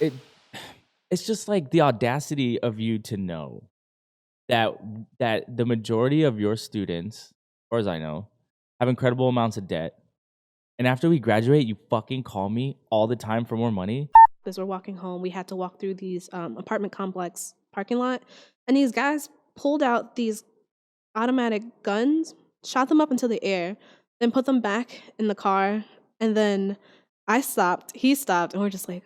it it's just like the audacity of you to know that the majority of your students, as far as I know, have incredible amounts of debt. And after we graduate, you fucking call me all the time for more money. As we're walking home, we had to walk through these apartment complex parking lot, and these guys pulled out these automatic guns, shot them up into the air, then put them back in the car, and then I stopped, he stopped, and we're just like,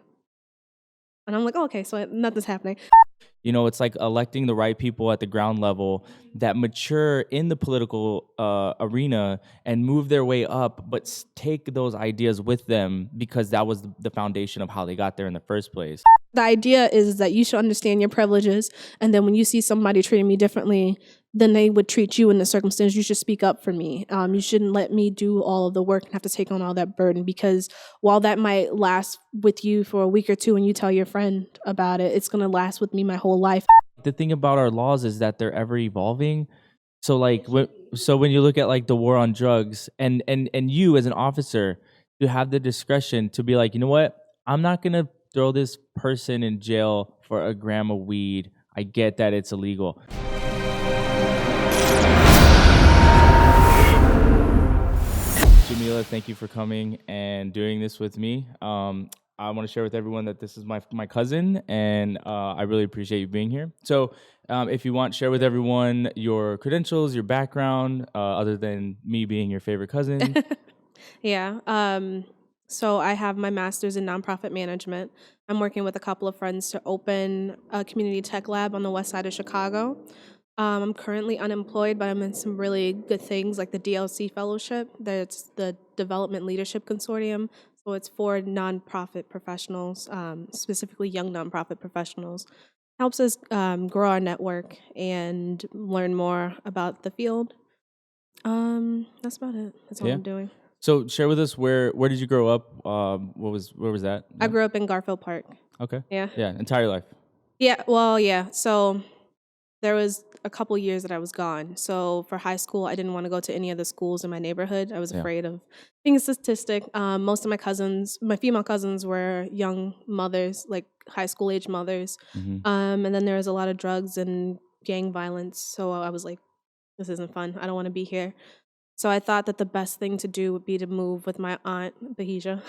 and I'm like, oh, okay, so nothing's happening. You know, it's like electing the right people at the ground level that mature in the political arena and move their way up, but take those ideas with them because that was the foundation of how they got there in the first place. The idea is that you should understand your privileges, and then when you see somebody treating me differently than they would treat you in the circumstance, you should speak up for me. You shouldn't let me do all of the work and have to take on all that burden, because while that might last with you for a week or two and you tell your friend about it, it's going to last with me my whole life. The thing about our laws is that they're ever evolving. So like when you look at like the war on drugs and you as an officer, you have the discretion to be like, you know what? I'm not going to throw this person in jail for a gram of weed. I get that it's illegal. Jameelah, thank you for coming and doing this with me. I want to share with everyone that this is my cousin, and I really appreciate you being here. So if you want, share with everyone your credentials, your background, other than me being your favorite cousin. Yeah. So I have my master's in nonprofit management. I'm working with a couple of friends to open a community tech lab on the west side of Chicago. I'm currently unemployed, but I'm in some really good things like the DLC Fellowship. That's the Development Leadership Consortium. So it's for nonprofit professionals, specifically young nonprofit professionals. Helps us grow our network and learn more about the field. That's about it. That's all Yeah. I'm doing. So share with us where did you grow up? Where was that? I grew up in Garfield Park. Okay. Yeah. Yeah, entire life. Yeah. Well, yeah. So there was a couple years that I was gone. So for high school, I didn't want to go to any of the schools in my neighborhood. I was afraid of being a statistic. Most of my cousins, my female cousins, were young mothers, like high school age mothers. And then there was a lot of drugs and gang violence. So I was like, this isn't fun. I don't want to be here. So I thought that the best thing to do would be to move with my aunt, Bahija,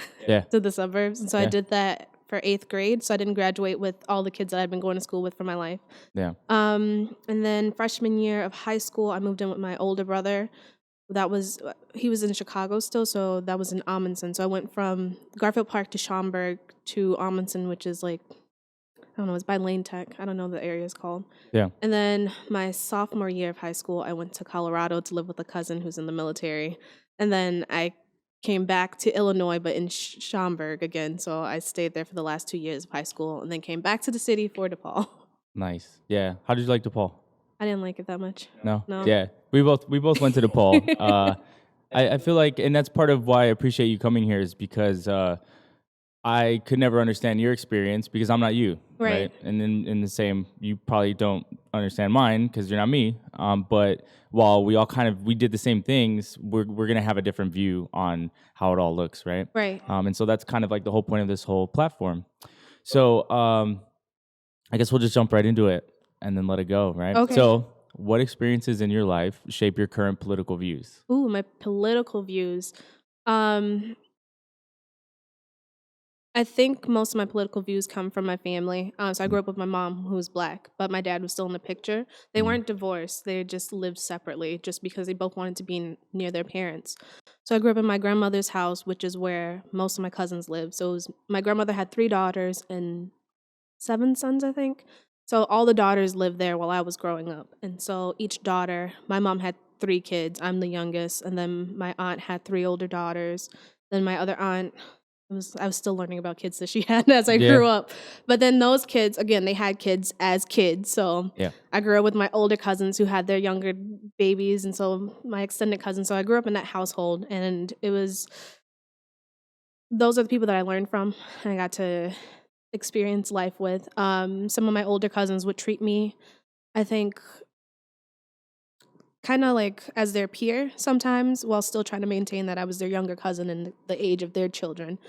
to the suburbs. And so I did that for 8th grade. So I didn't graduate with all the kids that I'd been going to school with for my life. Yeah. And then freshman year of high school, I moved in with my older brother. He was in Chicago still, so that was in Amundsen. So I went from Garfield Park to Schaumburg to Amundsen, which is like, I don't know, it's by Lane Tech. I don't know what the area is called. Yeah. And then my sophomore year of high school, I went to Colorado to live with a cousin who's in the military. And then I came back to Illinois, but in Schaumburg again. So I stayed there for the last 2 years of high school and then came back to the city for DePaul. Nice. Yeah. How did you like DePaul? I didn't like it that much. No. No. Yeah. We both went to DePaul. I feel like, and that's part of why I appreciate you coming here, is because I could never understand your experience because I'm not you, right? And then in the same, you probably don't understand mine because you're not me. But while we did the same things, we're gonna have a different view on how it all looks, right? Right. And so that's kind of like the whole point of this whole platform. So I guess we'll just jump right into it and then let it go, right? Okay. So what experiences in your life shape your current political views? Ooh, my political views. I think most of my political views come from my family. So I grew up with my mom, who was Black, but my dad was still in the picture. They weren't divorced. They just lived separately just because they both wanted to be near their parents. So I grew up in my grandmother's house, which is where most of my cousins live. So my grandmother had 3 daughters and 7 sons, I think. So all the daughters lived there while I was growing up. And so each daughter, my mom had 3 kids. I'm the youngest. And then my aunt had 3 older daughters. Then my other aunt, I was still learning about kids that she had as I grew up. But then those kids, again, they had kids as kids. So I grew up with my older cousins who had their younger babies, and so my extended cousins. So I grew up in that household, and those are the people that I learned from and I got to experience life with. Some of my older cousins would treat me, I think, kind of like as their peer sometimes, while still trying to maintain that I was their younger cousin and the age of their children.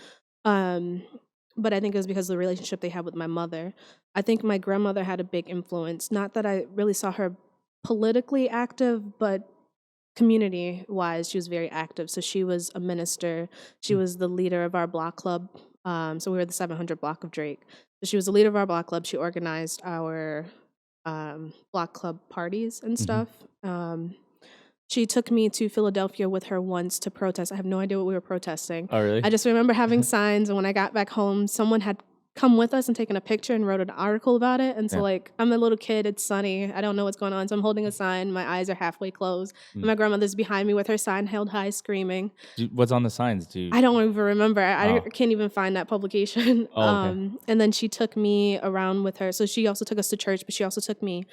but I think it was because of the relationship they had with my mother. I think my grandmother had a big influence. Not that I really saw her politically active, but community wise, she was very active. So she was a minister. She was the leader of our block club. So we were the 700 block of Drake. So she was the leader of our block club. She organized our block club parties and Mm-hmm. stuff. She took me to Philadelphia with her once to protest. I have no idea what we were protesting. Oh, really? I just remember having signs, and when I got back home, someone had come with us and taken a picture and wrote an article about it. And so, Yeah. like, I'm a little kid, it's sunny, I don't know what's going on, so I'm holding a sign, my eyes are halfway closed, and my grandmother's behind me with her sign held high screaming. What's on the signs? I don't even remember. I Oh. can't even find that publication. Oh, okay. And then she took me around with her. So she also took us to church, but she also took me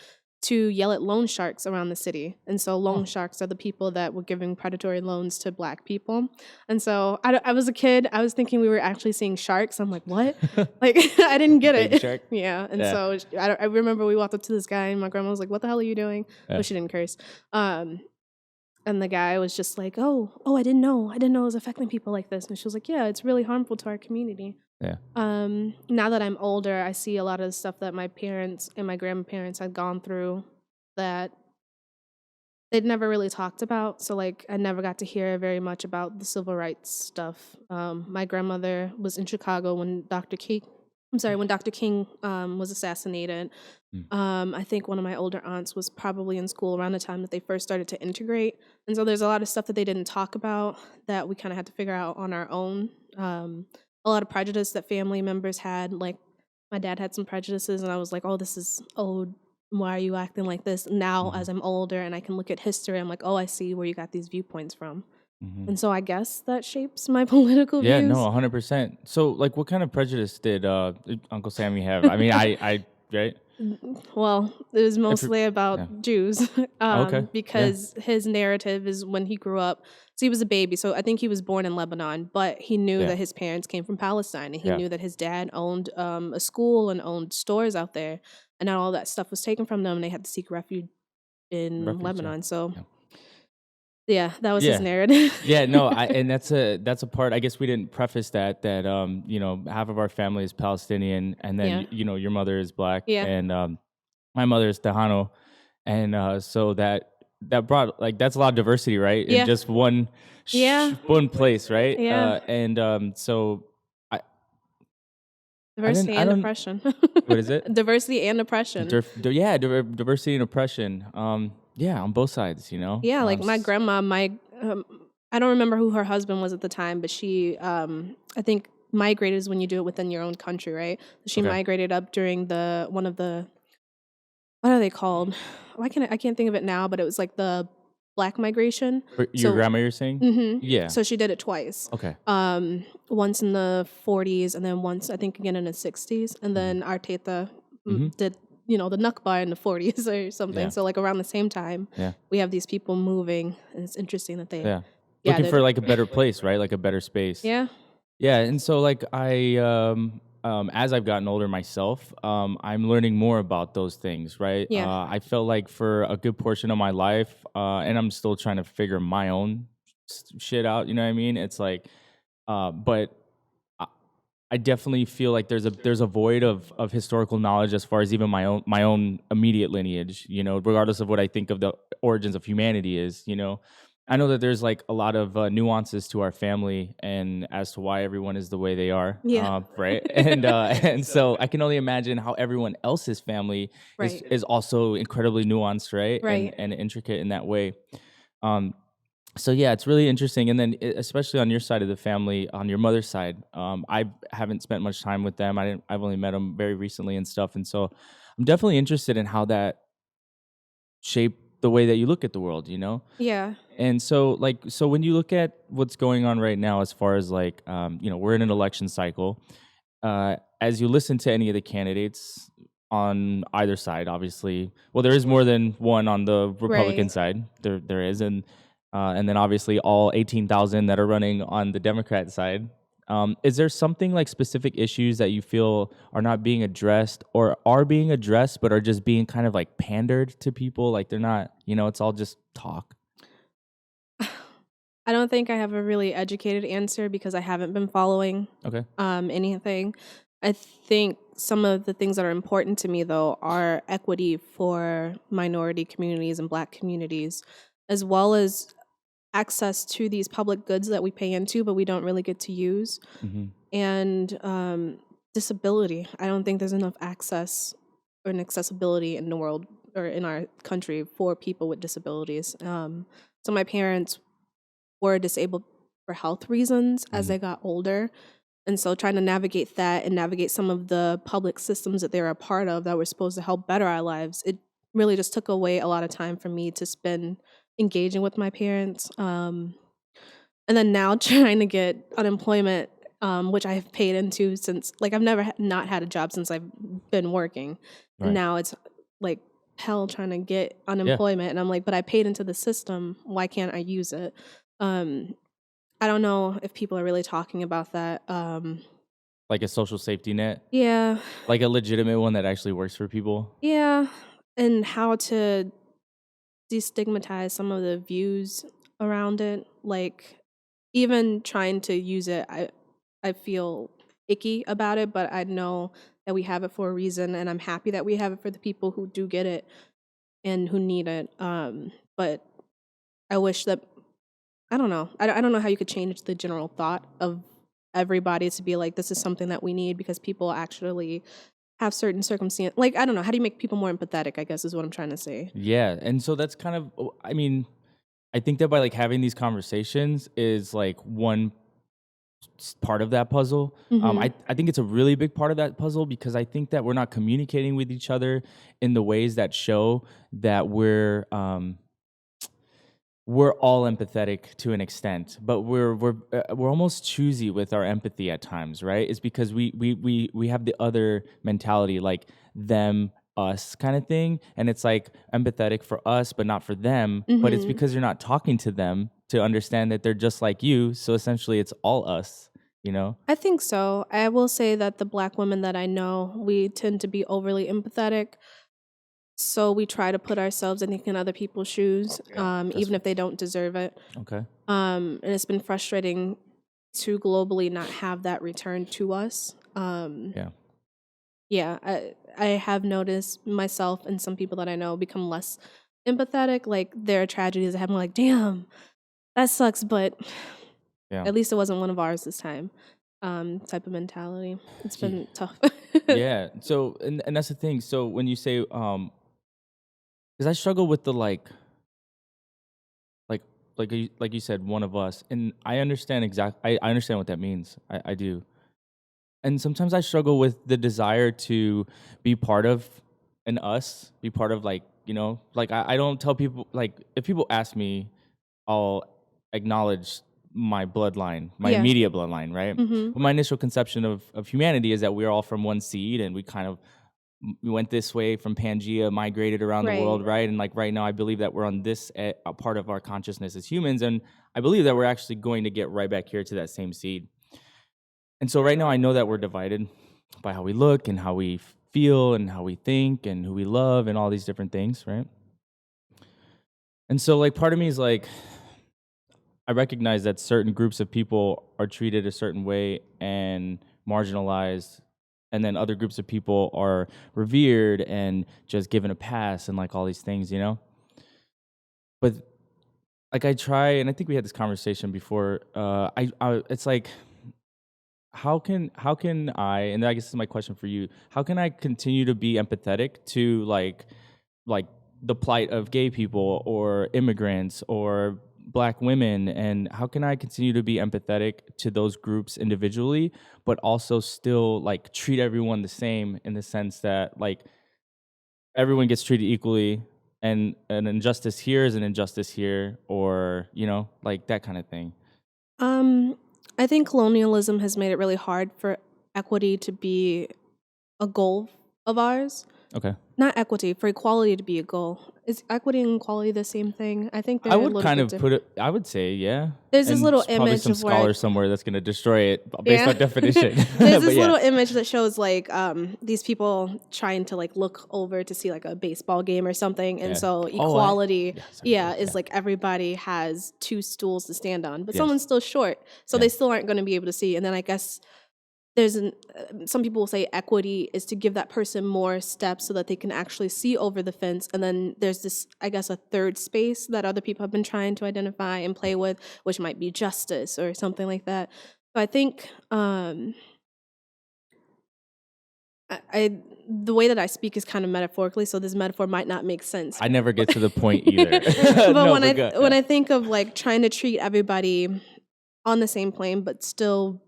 to yell at loan sharks around the city. And so loan sharks are the people that were giving predatory loans to Black people. And so I was a kid. I was thinking we were actually seeing sharks. I'm like, what? Like, I didn't get Baby it. shark? Yeah. And Yeah. so I remember we walked up to this guy, and my grandma was like, what the hell are you doing? Yeah. Oh, she didn't curse. And the guy was just like, oh, I didn't know it was affecting people like this. And she was like, yeah, it's really harmful to our community. Yeah. Now that I'm older, I see a lot of the stuff that my parents and my grandparents had gone through that they'd never really talked about. So, like, I never got to hear very much about the civil rights stuff. My grandmother was in Chicago when Dr. King was assassinated. I think one of my older aunts was probably in school around the time that they first started to integrate. And so there's a lot of stuff that they didn't talk about that we kind of had to figure out on our own. A lot of prejudice that family members had. Like, my dad had some prejudices, and I was like, oh, this is old. Why are you acting like this? Now, as I'm older and I can look at history, I'm like, oh, I see where you got these viewpoints from. And so I guess that shapes my political Yeah, views. no, 100%. So, like, what kind of prejudice did Uncle Sammy have? I mean, I right? Well, it was mostly about Jews, Okay. because his narrative is when he grew up. So he was a baby. So I think he was born in Lebanon, but he knew Yeah. that his parents came from Palestine, and he Yeah. knew that his dad owned a school and owned stores out there, and now all that stuff was taken from them, and they had to seek refuge in Lebanon. So yeah, that was his Yeah. narrative. Yeah, no, and that's a part. I guess we didn't preface that half of our family is Palestinian, and then Yeah. your mother is Black, Yeah. and my mother is Tejano, and so that brought, like, that's a lot of diversity, right? Yeah. In just one Yeah. one place, right? Yeah. And so Diversity I and don't- oppression. what is it? Diversity and oppression. Diversity and oppression. On both sides, Yeah, like my grandma, I don't remember who her husband was at the time, but she, I think migrated is when you do it within your own country, right? She Okay. migrated up during one of the, what are they called? I can't think of it now, but it was like the Black migration. Your grandma, you're saying? Mm-hmm. Yeah. So she did it twice. Okay. Once in the 40s, and then once, I think, again in the 60s. And then our teta did, the Nakba in the 40s or something. Yeah. So, like, around the same time, we have these people moving. And it's interesting that they... Looking for, like, a better place, right? Like a better space. Yeah. Yeah, and so, like, as I've gotten older myself, I'm learning more about those things, right? Yeah. I felt like for a good portion of my life, and I'm still trying to figure my own shit out, you know what I mean? It's like, but I definitely feel like there's a void of historical knowledge as far as even my own immediate lineage, regardless of what I think of the origins of humanity is, I know that there's, like, a lot of nuances to our family and as to why everyone is the way they are, right? And so I can only imagine how everyone else's family is also incredibly nuanced, right? Right. And intricate in that way. So yeah, it's really interesting. And then especially on your side of the family, on your mother's side, I haven't spent much time with them. I've only met them very recently and stuff. And so I'm definitely interested in how that shaped the way that you look at the world, Yeah. And so, so when you look at what's going on right now, as far as, like, we're in an election cycle, as you listen to any of the candidates on either side, obviously, well, there is more than one on the Republican side. There is, and then obviously all 18,000 that are running on the Democrat side. Is there something, like, specific issues that you feel are not being addressed, or are being addressed but are just being kind of, like, pandered to people? Like, they're not, it's all just talk. I don't think I have a really educated answer because I haven't been following Okay. anything. I think some of the things that are important to me, though, are equity for minority communities and Black communities, as well as access to these public goods that we pay into, but we don't really get to use, Hmm. and disability. I don't think there's enough access or an accessibility in the world or in our country for people with disabilities. So my parents were disabled for health reasons as Hmm. they got older. And so trying to navigate that and navigate some of the public systems that they're a part of that were supposed to help better our lives, it really just took away a lot of time for me to spend engaging with my parents. And then now trying to get unemployment, which I have paid into since, like, I've never not had a job since I've been working. And Right. now it's like hell trying to get Yeah. unemployment. And I'm like, but I paid into the system. Why can't I use it? Um, I don't know if people are really talking about that. Like a social safety net, Yeah, like a legitimate one that actually works for people. yeah. And how to destigmatize some of the views around it. Like, even trying to use it, I feel icky about it, but I know that we have it for a reason, and I'm happy that we have it for the people who do get it and who need it. But I wish that I don't know. I don't know how you could change the general thought of everybody to be like, this is something that we need because people actually have certain circumstances. Like, I don't know. How do you make people more empathetic, I guess is what I'm trying to say. Yeah, and so that's kind of, I mean, I think that by like having these conversations is like one part of that puzzle. Hmm. I think it's a really big part of that puzzle because I think that we're not communicating with each other in the ways that show that we're all empathetic to an extent, but we're almost choosy with our empathy at times, right? It's because we have the other mentality, like them us kind of thing, and it's like empathetic for us but not for them, but it's Hmm. because you're not talking to them to understand that they're just like you, so essentially it's all us, you know? I think so. I will say that the Black women that I know, we tend to be overly empathetic. So we try to put ourselves, I think, in other people's shoes, Yeah, that's even if they don't deserve it. okay. And it's been frustrating to globally not have that return to us. Yeah. Yeah, I have noticed myself and some people that I know become less empathetic. Like, their tragedies happen, like, damn, that sucks, but Yeah. at least it wasn't one of ours this time. Type of mentality. It's Ye- been tough. yeah, so and that's the thing, so when you say because I struggle with the like like you said, one of us, and I understand I understand what that means. I do, and sometimes I struggle with the desire to be part of an us, be part of, like, like I don't tell people, like, if people ask me, I'll acknowledge my bloodline, my Yeah. immediate bloodline, right? Mhm. But my initial conception of humanity is that we're all from one seed, and we kind of we went this way from Pangea, migrated around the world, Right. right? And like right now, I believe that we're on this a part of our consciousness as humans, and I believe that we're actually going to get right back here to that same seed. And so right now, I know that we're divided by how we look and how we feel and how we think and who we love and all these different things, right? And so, like, part of me is like, I recognize that certain groups of people are treated a certain way and marginalized, and then other groups of people are revered and just given a pass and like all these things, you know? But like I try, and I think we had this conversation before. It's like, how can I? And I guess this is my question for you. How can I continue to be empathetic to like the plight of gay people or immigrants or black women, and how can I continue to be empathetic to those groups individually but also still like treat everyone the same, in the sense that like everyone gets treated equally, and an injustice here is an injustice here, or like that kind of thing. Um, I think colonialism has made it really hard for equity to be a goal of ours. Okay. Not equity, for equality to be a goal. Is equity and equality the same thing? I think they're I a would little kind bit of different. put it, I would say, yeah. There's this And little probably image some of where scholar somewhere that's going to destroy it based yeah. on definition. There's But this yeah. little image that shows like these people trying to like look over to see like a baseball game or something, and Yeah. so Oh, equality, yeah, sorry, go. is Yeah. like everybody has two stools to stand on, but Yes. someone's still short, so Yeah. they still aren't going to be able to see. And then I guess there's some people will say equity is to give that person more steps so that they can actually see over the fence. And then there's this, I guess, a third space that other people have been trying to identify and play with, which might be justice or something like that. So I think I the way that I speak is kind of metaphorically, so this metaphor might not make sense. I never get to the point either. But No, when yeah. I think of like trying to treat everybody on the same plane, but still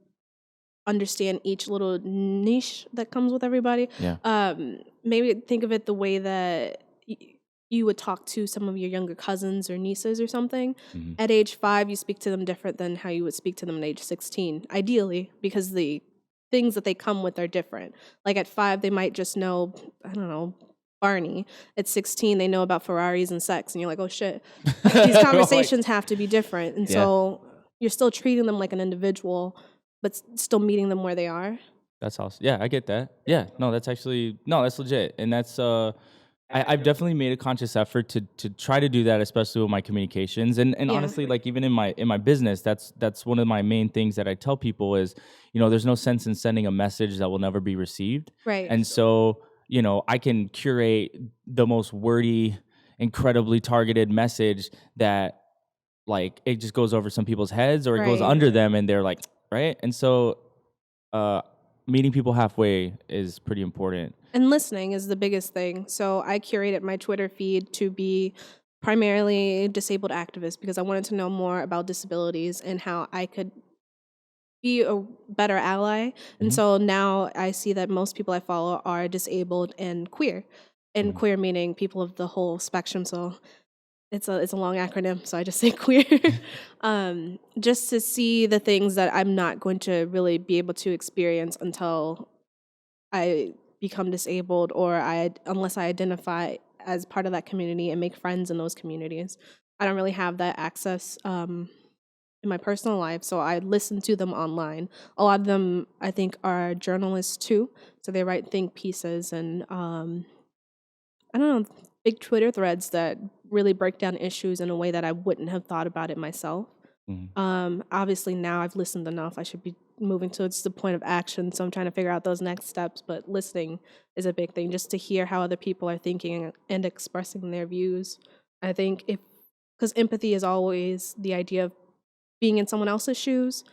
understand each little niche that comes with everybody. Yeah. Maybe think of it the way that you would talk to some of your younger cousins or nieces or something. Mm-hmm. At age 5, you speak to them different than how you would speak to them at age 16, ideally, because the things that they come with are different. Like at 5, they might just know, I don't know, Barney. At 16, they know about Ferraris and sex, and you're like, oh shit. These conversations have to be different. And so you're still treating them like an individual, but still meeting them where they are. That's awesome. Yeah, I get that. Yeah, no, that's legit. And that's I've definitely made a conscious effort to try to do that, especially with my communications. And honestly, like even in my business, that's one of my main things that I tell people is, there's no sense in sending a message that will never be received. Right. And so, I can curate the most wordy, incredibly targeted message that like it just goes over some people's heads or it goes under them and they're like, right? And so meeting people halfway is pretty important. And listening is the biggest thing. So I curated my Twitter feed to be primarily disabled activists because I wanted to know more about disabilities and how I could be a better ally. And so now I see that most people I follow are disabled and queer. And queer meaning people of the whole spectrum. So it's a long acronym, so I just say queer. Just to see the things that I'm not going to really be able to experience until I become disabled or unless I identify as part of that community and make friends in those communities. I don't really have that access in my personal life, so I listen to them online. A lot of them, I think, are journalists too, so they write think pieces and I don't know, big Twitter threads that really break down issues in a way that I wouldn't have thought about it myself. Obviously now I've listened enough. I should be moving towards the point of action. So I'm trying to figure out those next steps, but listening is a big thing, just to hear how other people are thinking and expressing their views. I think because empathy is always the idea of being in someone else's shoes.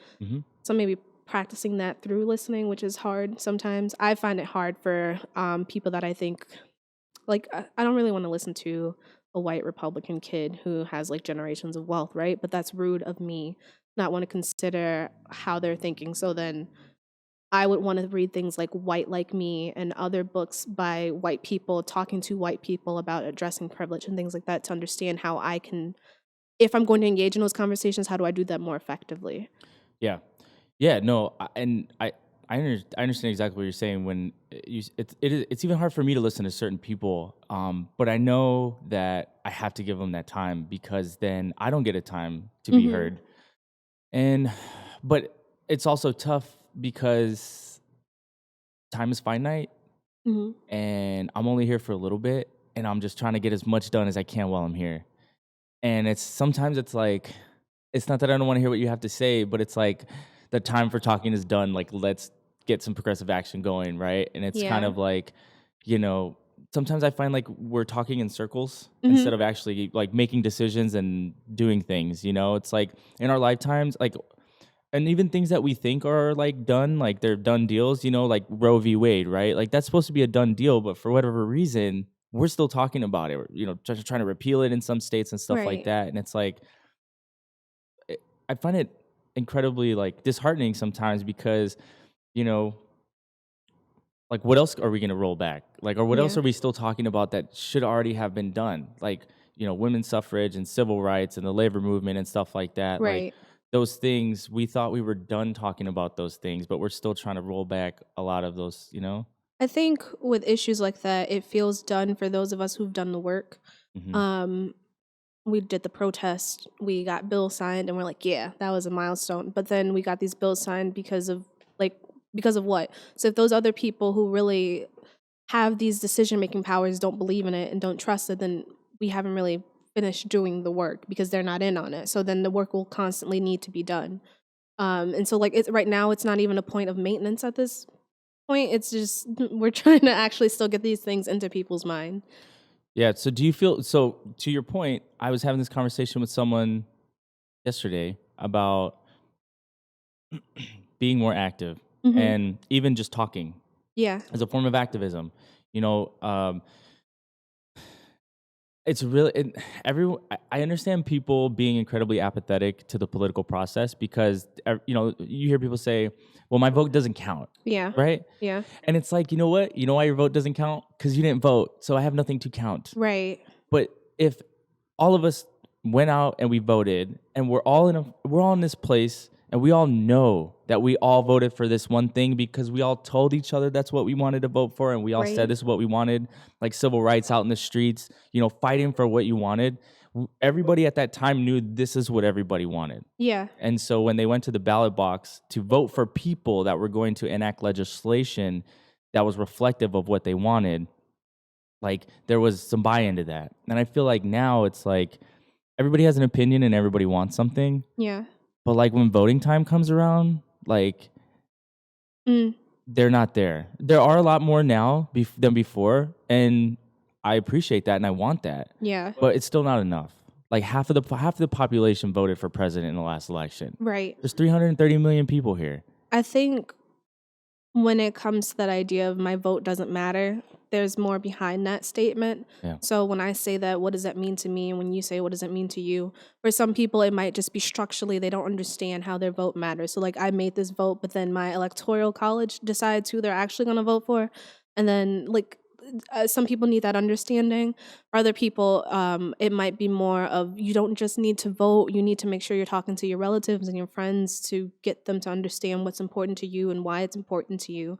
So maybe practicing that through listening, which is hard sometimes. I find it hard for people that I think, like, I don't really want to listen to a white Republican kid who has like generations of wealth, right? But that's rude of me not want to consider how they're thinking. So then I would want to read things like White Like Me and other books by white people talking to white people about addressing privilege and things like that to understand how I can, if I'm going to engage in those conversations, how do I do that more effectively? Yeah. Yeah, no, I understand exactly what you're saying. When it's even hard for me to listen to certain people, but I know that I have to give them that time because then I don't get a time to be heard. But it's also tough because time is finite, and I'm only here for a little bit, and I'm just trying to get as much done as I can while I'm here. And sometimes it's like, it's not that I don't want to hear what you have to say, but it's like the time for talking is done. Like, let's get some progressive action going, right? And it's kind of like, sometimes I find like we're talking in circles instead of actually like making decisions and doing things, It's like in our lifetimes, like, and even things that we think are like done, like they're done deals, like Roe v. Wade, right? Like that's supposed to be a done deal, but for whatever reason, we're still talking about it, just trying to repeal it in some states and stuff like that. And it's like, I find it incredibly like disheartening sometimes because, like what else are we going to roll back? Like, or what else are we still talking about that should already have been done? Like, women's suffrage and civil rights and the labor movement and stuff like that. Like those things, we thought we were done talking about those things, but we're still trying to roll back a lot of those, I think with issues like that, it feels done for those of us who've done the work. Hmm. Um, we did the protest, we got bills signed, and we're like, yeah, that was a milestone. But then we got these bills signed because of what? So if those other people who really have these decision making powers don't believe in it and don't trust it, then we haven't really finished doing the work because they're not in on it. So then the work will constantly need to be done. And so like it's right now, it's not even a point of maintenance at this point. It's just we're trying to actually still get these things into people's mind. Yeah. So do you feel, so to your point, I was having this conversation with someone yesterday about being more active Mm-hmm. and even just talking Yeah. as a form of activism. You know, it's really everyone. I understand people being incredibly apathetic to the political process because you know, you hear people say, "Well, my vote doesn't count." Yeah. Right? Yeah. And it's like, you know what? You know why your vote doesn't count? Because you didn't vote, so I have nothing to count. Right. But if all of us went out and we voted, and we're all in this place, and we all know that we all voted for this one thing because we all told each other that's what we wanted to vote for, and we all Right. said this is what we wanted, like civil rights out in the streets, you know, fighting for what you wanted. Everybody at that time knew this is what everybody wanted. Yeah. And so when they went to the ballot box to vote for people that were going to enact legislation that was reflective of what they wanted, like there was some buy-in to that. And I feel like now it's like everybody has an opinion and everybody wants something. Yeah. But like when voting time comes around, like they're not there. There are a lot more now than before, and I appreciate that and I want that. Yeah. But it's still not enough. Like half of the population voted for president in the last election. Right. There's 330 million people here. I think when it comes to that idea of my vote doesn't matter, there's more behind that statement. Yeah. So when I say that, what does that mean to me? And when you say, what does it mean to you? For some people, it might just be structurally, they don't understand how their vote matters. So like I made this vote, but then my electoral college decides who they're actually going to vote for. And then like some people need that understanding. For other people, it might be more of you don't just need to vote. You need to make sure you're talking to your relatives and your friends to get them to understand what's important to you and why it's important to you.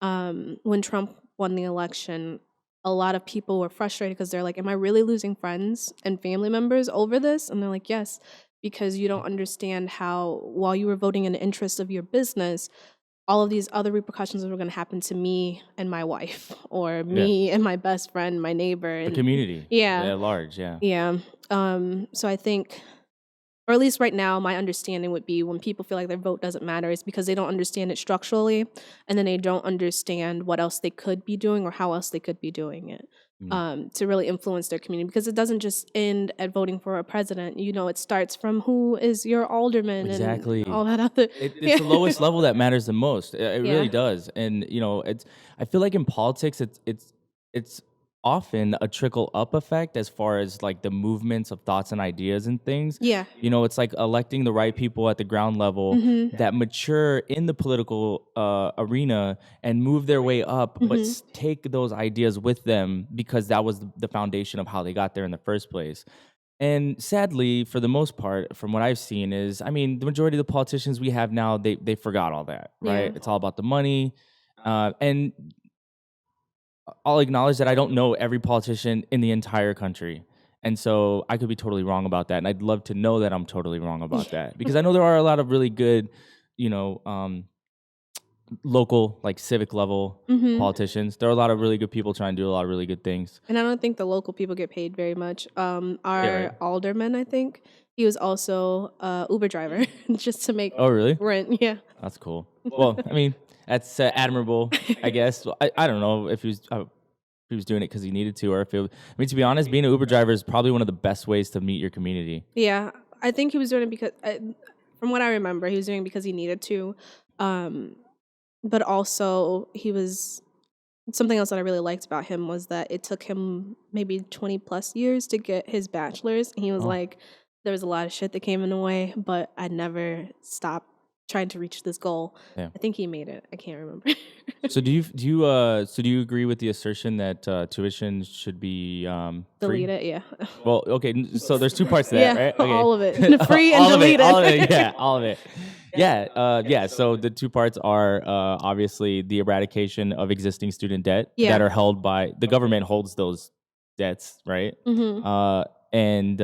When Trump won the election, a lot of people were frustrated because they're like, am I really losing friends and family members over this? And they're like, yes, because you don't understand how while you were voting in the interest of your business, all of these other repercussions were going to happen to me and my wife or me and my best friend, my neighbor. The And community. Yeah. At large, yeah. Yeah. So I think, or at least right now, my understanding would be when people feel like their vote doesn't matter, it's because they don't understand it structurally, and then they don't understand what else they could be doing or how else they could be doing it to really influence their community. Because it doesn't just end at voting for a president. You know, it starts from who is your alderman Exactly. and all that other. It's the lowest level that matters the most. It really Yeah. does. And you know, I feel like in politics, it's often a trickle up effect as far as like the movements of thoughts and ideas and things. Yeah. You know, it's like electing the right people at the ground level that mature in the political arena and move their way up, but take those ideas with them because that was the foundation of how they got there in the first place. And sadly, for the most part, from what I've seen is, I mean, the majority of the politicians we have now, they forgot all that, right? Yeah. It's all about the money. And I'll acknowledge that I don't know every politician in the entire country. And so I could be totally wrong about that. And I'd love to know that I'm totally wrong about that. Because I know there are a lot of really good, you know, local, like civic level politicians. There are a lot of really good people trying to do a lot of really good things. And I don't think the local people get paid very much. Our alderman, I think, he was also a Uber driver just to make really? rent. Yeah. That's cool. Well, I mean, that's admirable, I guess. I don't know if he was doing it because he needed to, or if it. I mean, to be honest, being an Uber driver is probably one of the best ways to meet your community. Yeah, I think he was doing it because, from what I remember, he was doing it because he needed to. But also, he was something else that I really liked about him was that it took him maybe 20 plus years to get his bachelor's. And he was like, there was a lot of shit that came in the way, but I never stopped trying to reach this goal. Yeah. I think he made it. I can't remember. So do you agree with the assertion that tuition should be delete free? It? Yeah. Well, okay. So there's two parts to that, right? Okay. All of it. Free and delete it. All of it. Yeah, all of it. Yeah. So the two parts are obviously the eradication of existing student debt Yeah. that are held by the government holds those debts, right? Mm-hmm. And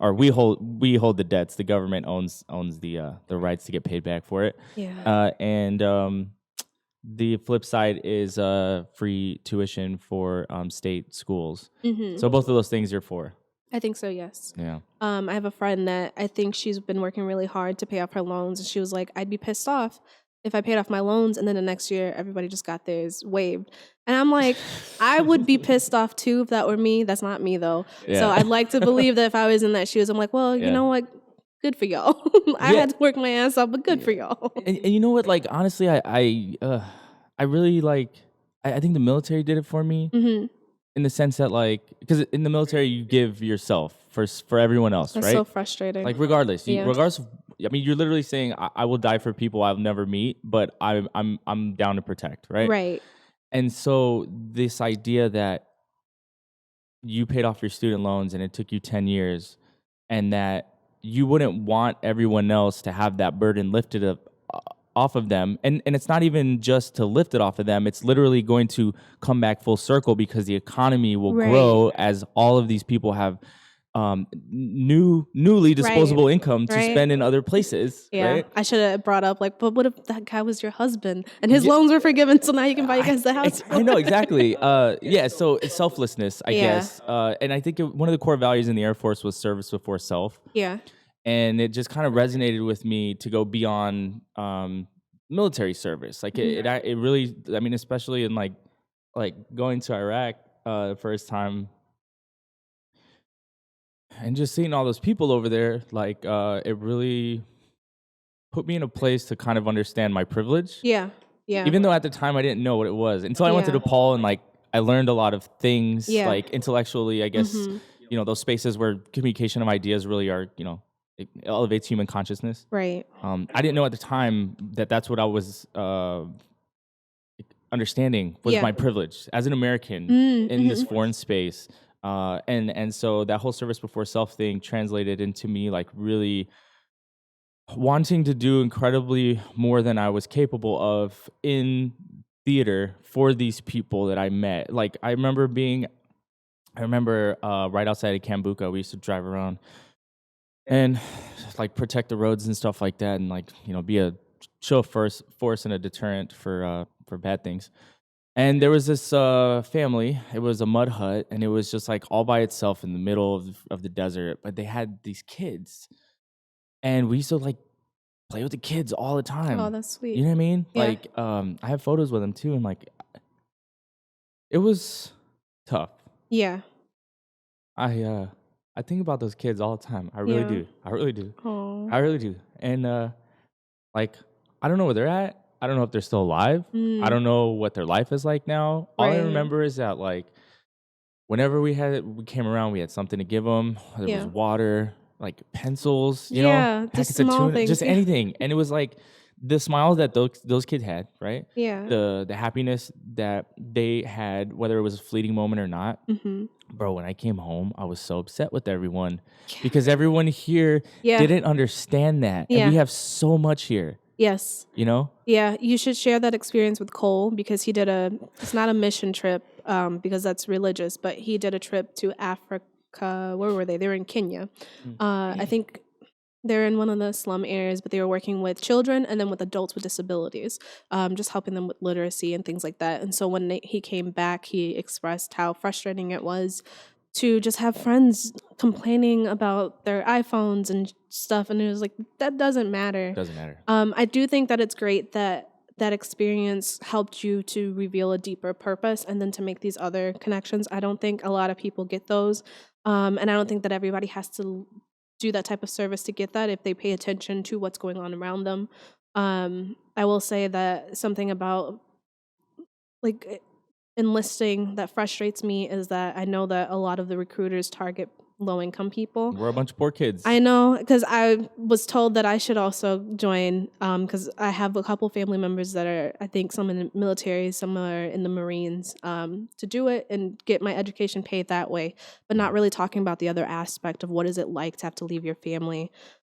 or we hold the debts. The government owns the rights to get paid back for it. Yeah. And the flip side is free tuition for state schools. Mm-hmm. So both of those things you're for. I think so, yes. Yeah. I have a friend that I think she's been working really hard to pay off her loans, and she was like, I'd be pissed off if I paid off my loans and then the next year everybody just got theirs waived. And I'm like, I would be pissed off too if that were me. That's not me though. Yeah. So I'd like to believe that if I was in that shoes, I'm like, well, you Yeah. know what? Good for y'all. I Yeah. had to work my ass off, but good for y'all. And you know what? Like honestly, I really like. I think the military did it for me Mm-hmm. in the sense that because in the military you give yourself for everyone else, That's right? so frustrating. Like regardless, Yeah. regardless. I mean, you're literally saying I will die for people I'll never meet, but I'm down to protect, right? Right. And so this idea that you paid off your student loans and it took you 10 years, and that you wouldn't want everyone else to have that burden lifted up off of them, and it's not even just to lift it off of them, it's literally going to come back full circle because the economy will Right. grow as all of these people have newly disposable income to Right. spend in other places. Yeah. Right? I should have brought up like, but what if that guy was your husband and his loans were forgiven, so now you can buy you guys the house? I know exactly. Yeah, so it's selflessness, I Yeah. guess, and I think one of the core values in the Air Force was service before self. Yeah. And it just kind of resonated with me to go beyond military service. Like it really, I mean, especially in like going to Iraq the first time and just seeing all those people over there, like it really put me in a place to kind of understand my privilege. Yeah. Yeah. Even though at the time I didn't know what it was until I went to Yeah. DePaul and I learned a lot of things, Yeah. like intellectually, I guess, those spaces where communication of ideas really are, it elevates human consciousness. Right. I didn't know at the time that that's what I was understanding was Yeah. my privilege as an American in this foreign space. And so that whole service before self thing translated into me like really wanting to do incredibly more than I was capable of in theater for these people that I met. Like I remember right outside of Kambuka, we used to drive around and like protect the roads and stuff like that, and like be a chill force and a deterrent for bad things. And there was this family. It was a mud hut, and it was just like all by itself in the middle of the desert. But they had these kids, and we used to like play with the kids all the time. Oh, that's sweet. You know what I mean? Yeah. Like I have photos with them too, and like it was tough. Yeah. I think about those kids all the time. I really Yeah. do. I really do. Oh. I really do. And like I don't know where they're at. I don't know if they're still alive. I don't know what their life is like now. All I Right. remember is that like whenever we came around, we had something to give them. There Yeah. was water, like pencils, Yeah, just packets of small tuna, things, just yeah. anything. And it was like the smiles that those kids had, right? Yeah. The happiness that they had, whether it was a fleeting moment or not. Mm-hmm. Bro, when I came home, I was so upset with everyone because everyone here Yeah. didn't understand that. Yeah. And we have so much here, Yes. Yeah, you should share that experience with Cole because he did it's not a mission trip because that's religious, but he did a trip to Africa. Where were they? They were in Kenya. I think they're in one of the slum areas, but they were working with children and then with adults with disabilities, just helping them with literacy and things like that. And so when he came back, he expressed how frustrating it was to just have friends complaining about their iPhones and stuff. And it was like, that doesn't matter. Doesn't matter. I do think that it's great that that experience helped you to reveal a deeper purpose and then to make these other connections. I don't think a lot of people get those. And I don't think that everybody has to do that type of service to get that if they pay attention to what's going on around them. I will say that something about like enlisting that frustrates me is that I know that a lot of the recruiters target low-income people. We're a bunch of poor kids. I know, because I was told that I should also join, because I have a couple family members that are, I think, some in the military, some are in the Marines, to do it and get my education paid that way, but not really talking about the other aspect of what is it like to have to leave your family.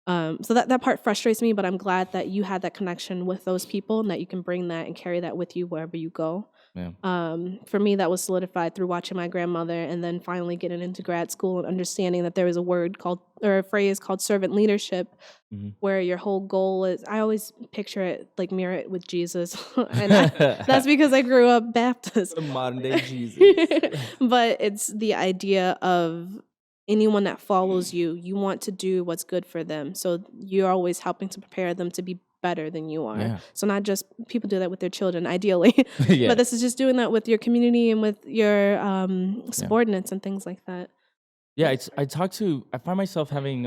So that part frustrates me, but I'm glad that you had that connection with those people and that you can bring that and carry that with you wherever you go. Yeah. For me, that was solidified through watching my grandmother and then finally getting into grad school and understanding that there was a word called, or a phrase called servant leadership, where your whole goal is, I always picture it like mirror it with Jesus. And that's because I grew up Baptist. The modern day Jesus. But it's the idea of anyone that follows you, you want to do what's good for them. So you're always helping to prepare them to be better than you are. Yeah. So not just people do that with their children, ideally, Yeah. but this is just doing that with your community and with your subordinates and things like that. Yeah, I find myself having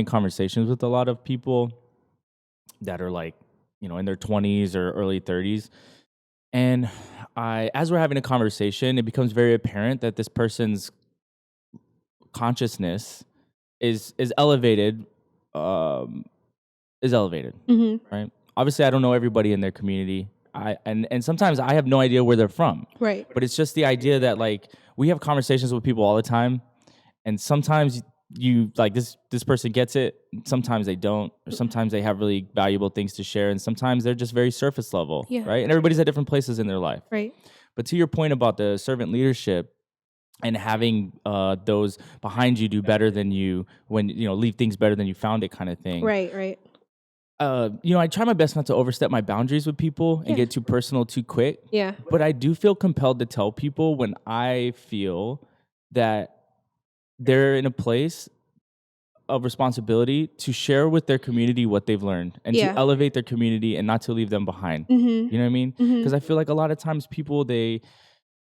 conversations with a lot of people that are like, in their 20s or early 30s. And as we're having a conversation, it becomes very apparent that this person's consciousness is elevated, right? Obviously, I don't know everybody in their community. And sometimes I have no idea where they're from. Right. But it's just the idea that like we have conversations with people all the time, and sometimes you like this person gets it, sometimes they don't, or sometimes they have really valuable things to share, and sometimes they're just very surface level, right? And everybody's at different places in their life. Right. But to your point about the servant leadership and having those behind you do better than you, when leave things better than you found it, kind of thing. Right. I try my best not to overstep my boundaries with people and get too personal too quick. Yeah. But I do feel compelled to tell people when I feel that they're in a place of responsibility to share with their community what they've learned and to elevate their community and not to leave them behind. You know what I mean? Because I feel like a lot of times people, they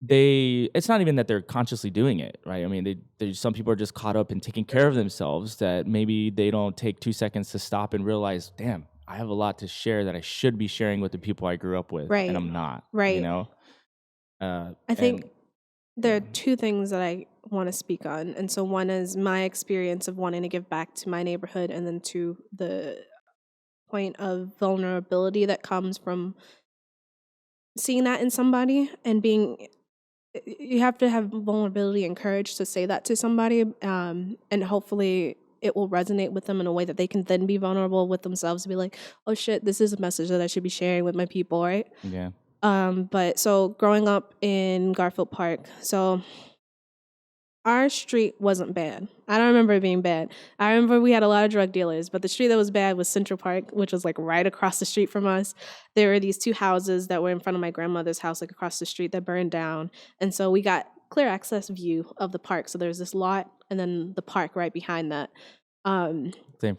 it's not even that they're consciously doing it, right? I mean, some people are just caught up in taking care of themselves that maybe they don't take 2 seconds to stop and realize, damn, I have a lot to share that I should be sharing with the people I grew up with, and I'm not, I think there are two things that I want to speak on. And so one is my experience of wanting to give back to my neighborhood, and then two, the point of vulnerability that comes from seeing that in somebody and you have to have vulnerability and courage to say that to somebody, and hopefully it will resonate with them in a way that they can then be vulnerable with themselves to be like, oh shit, this is a message that I should be sharing with my people, right? Yeah. But so growing up in Garfield Park, so our street wasn't bad. I don't remember it being bad. I remember we had a lot of drug dealers, but the street that was bad was Central Park, which was like right across the street from us. There were these two houses that were in front of my grandmother's house, like across the street, that burned down. And so we got clear access view of the park. So there's this lot and then the park right behind that.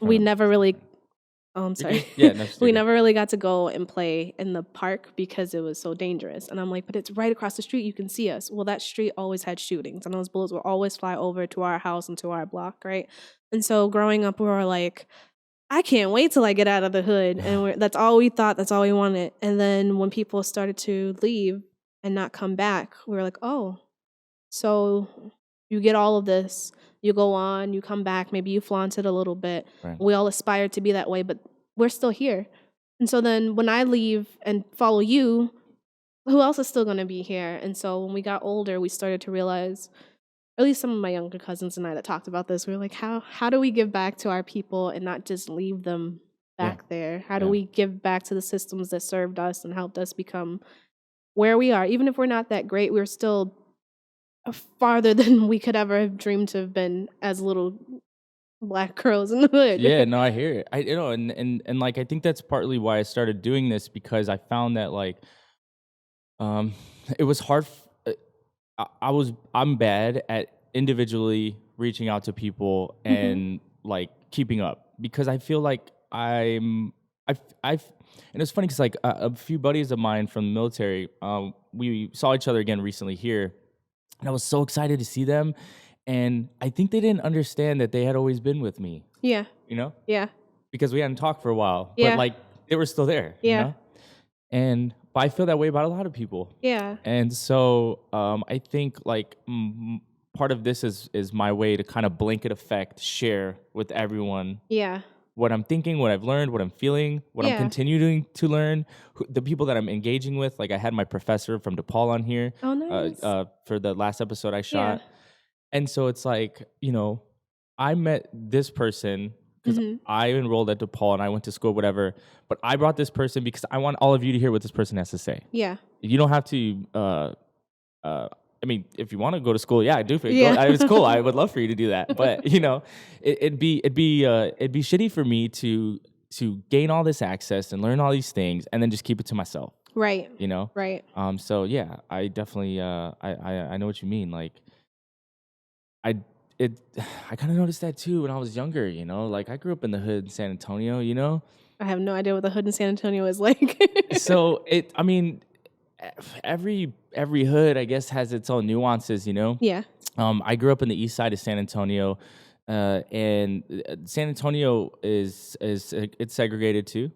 We never really... Oh, I'm sorry. Yeah, no, we never really got to go and play in the park because it was so dangerous. And I'm like, but it's right across the street. You can see us. Well, that street always had shootings, and those bullets would always fly over to our house and to our block, right? And so growing up, we were like, I can't wait till I get out of the hood. And that's all we thought. That's all we wanted. And then when people started to leave and not come back, we were like, oh, so you get all of this. You go on, you come back, maybe you flaunt it a little bit. Right. We all aspire to be that way, but we're still here. And so then when I leave and follow you, who else is still going to be here? And so when we got older, we started to realize, at least some of my younger cousins and I that talked about this, we were like, how do we give back to our people and not just leave them back there? How do we give back to the systems that served us and helped us become where we are? Even if we're not that great, we're still farther than we could ever have dreamed to have been as little black girls in the hood. Yeah, no, I hear it. And like I think that's partly why I started doing this, because I found that like it was hard. I'm bad at individually reaching out to people and like keeping up, because I feel like and it's funny because like a few buddies of mine from the military, we saw each other again recently here. And I was so excited to see them. And I think they didn't understand that they had always been with me. Yeah. You know? Yeah. Because we hadn't talked for a while. Yeah. But like they were still there. Yeah. You know? But I feel that way about a lot of people. Yeah. And so I think like part of this is my way to kind of blanket effect share with everyone. Yeah. What I'm thinking, what I've learned, what I'm feeling, what I'm continuing to learn, the people that I'm engaging with. Like I had my professor from DePaul on here. Oh, nice. For the last episode I shot. Yeah. And so it's like, I met this person because Mm-hmm. I enrolled at DePaul and I went to school, whatever. But I brought this person because I want all of you to hear what this person has to say. Yeah. You don't have to. I mean, if you want to go to school, yeah, I do. Yeah. It's cool. I would love for you to do that. But it'd be shitty for me to gain all this access and learn all these things and then just keep it to myself. Right. You know. Right. So yeah, I definitely I know what you mean. Like I I kind of noticed that too when I was younger. Like I grew up in the hood in San Antonio. I have no idea what the hood in San Antonio is like. So I mean, every hood I guess has its own nuances. Yeah. I grew up in the east side of San Antonio, and San Antonio is it's segregated too.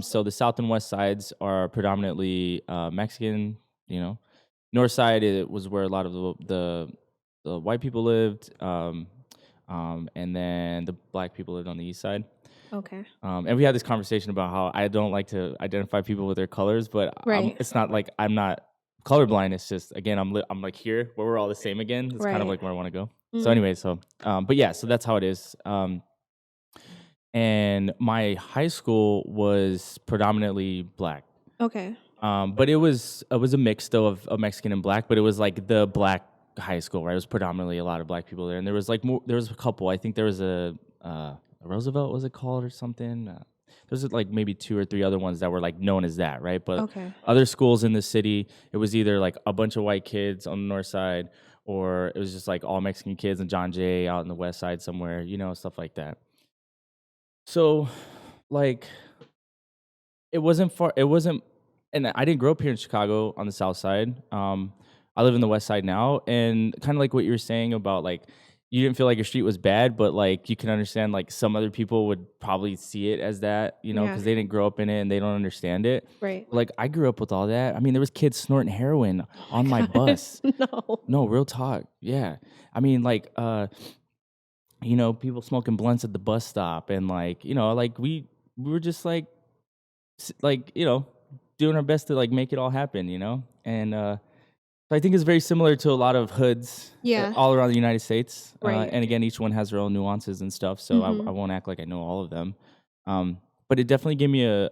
So the south and west sides are predominantly Mexican. North side it was where a lot of the white people lived, and then the black people lived on the east side. Okay. And we had this conversation about how I don't like to identify people with their colors, but Right. it's not like I'm not colorblind. It's just again I'm like here where we're all the same again. It's kind of Right. like where I want to go. Mm. So anyway, but yeah, so that's how it is. And my high school was predominantly black. Okay. But it was a mix though of Mexican and black, but it was like the black high school, right? It was predominantly a lot of black people there, and there was a couple. I think there was a Roosevelt, was it called, or something? There's like maybe 2 or 3 other ones that were like known as that, right? But Okay. other schools in the city, it was either like a bunch of white kids on the north side, or it was just like all Mexican kids and John Jay out on the west side somewhere, stuff like that. So, like, it wasn't far. It wasn't, and I didn't grow up here in Chicago on the south side. I live in the west side now, and kind of like what you were saying about like you didn't feel like your street was bad, but like you can understand like some other people would probably see it as that, Yeah. because they didn't grow up in it and they don't understand it. Right. Like I grew up with all that. I mean, there was kids snorting heroin on my bus. No, real talk. Yeah. I mean, like people smoking blunts at the bus stop, and like, like we were just like doing our best to like make it all happen, and so I think it's very similar to a lot of hoods Yeah. all around the United States. Right. And again, each one has their own nuances and stuff, so I won't act like I know all of them. But it definitely gave me a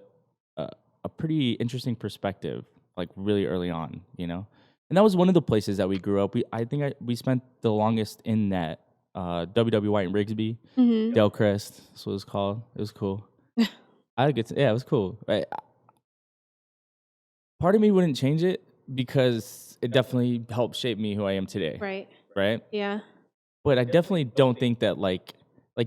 pretty interesting perspective, like really early on, and that was one of the places that we grew up. We spent the longest in that W.W. White and Rigsby, Delcrest, that's what it was called. It was cool. It was cool. Right? Part of me wouldn't change it because it definitely helped shape me who I am today. Right? Yeah. But I definitely don't think that like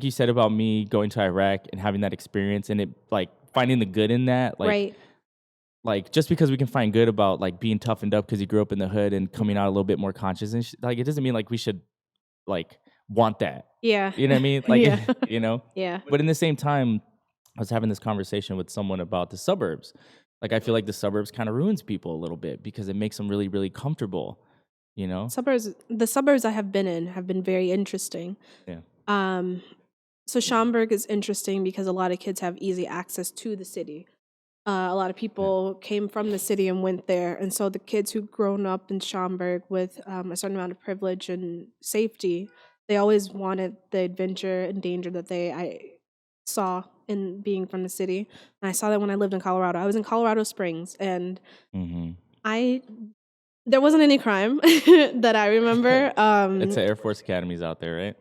you said about me going to Iraq and having that experience and it like finding the good in that, like Right. like just because we can find good about like being toughened up because you grew up in the hood and coming out a little bit more conscious and like it doesn't mean like we should like want that. Yeah. You know what I mean? Like Yeah. Yeah. But in the same time, I was having this conversation with someone about the suburbs. Like I feel like the suburbs kind of ruins people a little bit because it makes them really, really comfortable, The suburbs I have been in have been very interesting. Yeah. So Schaumburg is interesting because a lot of kids have easy access to the city. A lot of people came from the city and went there, and so the kids who've grown up in Schaumburg with a certain amount of privilege and safety, they always wanted the adventure and danger that I saw in being from the city. And I saw that when I lived in Colorado. I was in Colorado Springs, and there wasn't any crime that I remember. It's the Air Force Academies out there, right?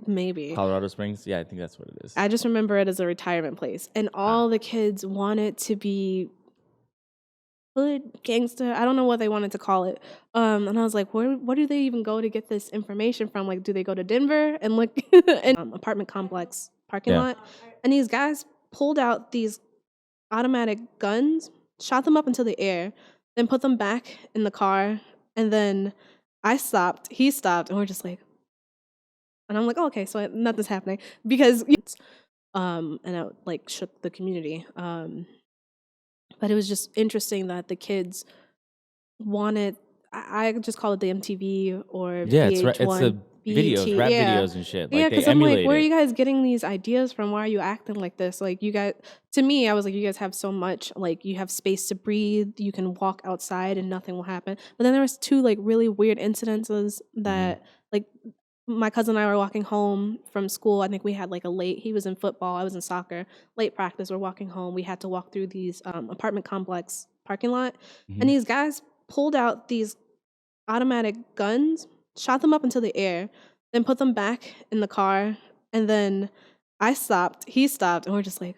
Maybe. Colorado Springs? Yeah, I think that's what it is. I just remember it as a retirement place. And all the kids wanted to be hood, gangster. I don't know what they wanted to call it. And I was like, where do they even go to get this information from? Like, do they go to Denver and look in apartment complex parking lot? And these guys pulled out these automatic guns, shot them up into the air, then put them back in the car. And then I stopped, he stopped, and we're just like, and I'm like, oh, okay, so nothing's happening because, and it like shook the community. But it was just interesting that the kids wanted. I just call it the MTV or VH1. It's the videos, rap videos and shit. Like, because I'm like, where are you guys getting these ideas from? Why are you acting like this? Like, you guys, to me, I was like, you guys have so much. Like, you have space to breathe. You can walk outside and nothing will happen. But then there was 2 like really weird incidences that like my cousin and I were walking home from school. I think we had like he was in football, I was in soccer, late practice. We're walking home. We had to walk through these apartment complex parking lot. And Hmm. these guys pulled out these automatic guns, shot them up into the air, then put them back in the car. And then I stopped, he stopped, and we're just like,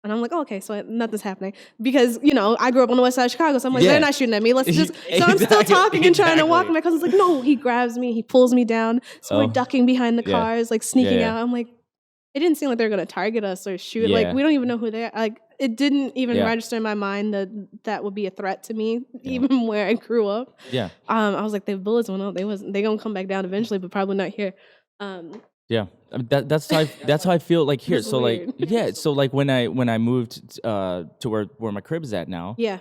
and I'm like, oh, okay, so nothing's happening. Because, I grew up on the west side of Chicago, so I'm like, Yeah. they're not shooting at me. Let's just, so I'm still Exactly, talking and trying to walk. exactly. My cousin's like, no, he grabs me, he pulls me down. So we're Oh, ducking behind the yeah. cars, like sneaking Yeah, yeah. out. I'm like, it didn't seem like they were going to target us or shoot. Like, Yeah. we don't even know who they are. Like, it didn't even Yeah. register in my mind that that would be a threat to me, Yeah. even where I grew up. Yeah. I was like, the bullets went out. They gonna come back down eventually, but probably not here. Yeah, I mean, that's how I feel like here. It's So like, weird. yeah, so like when I moved to where my crib is at now, Yeah.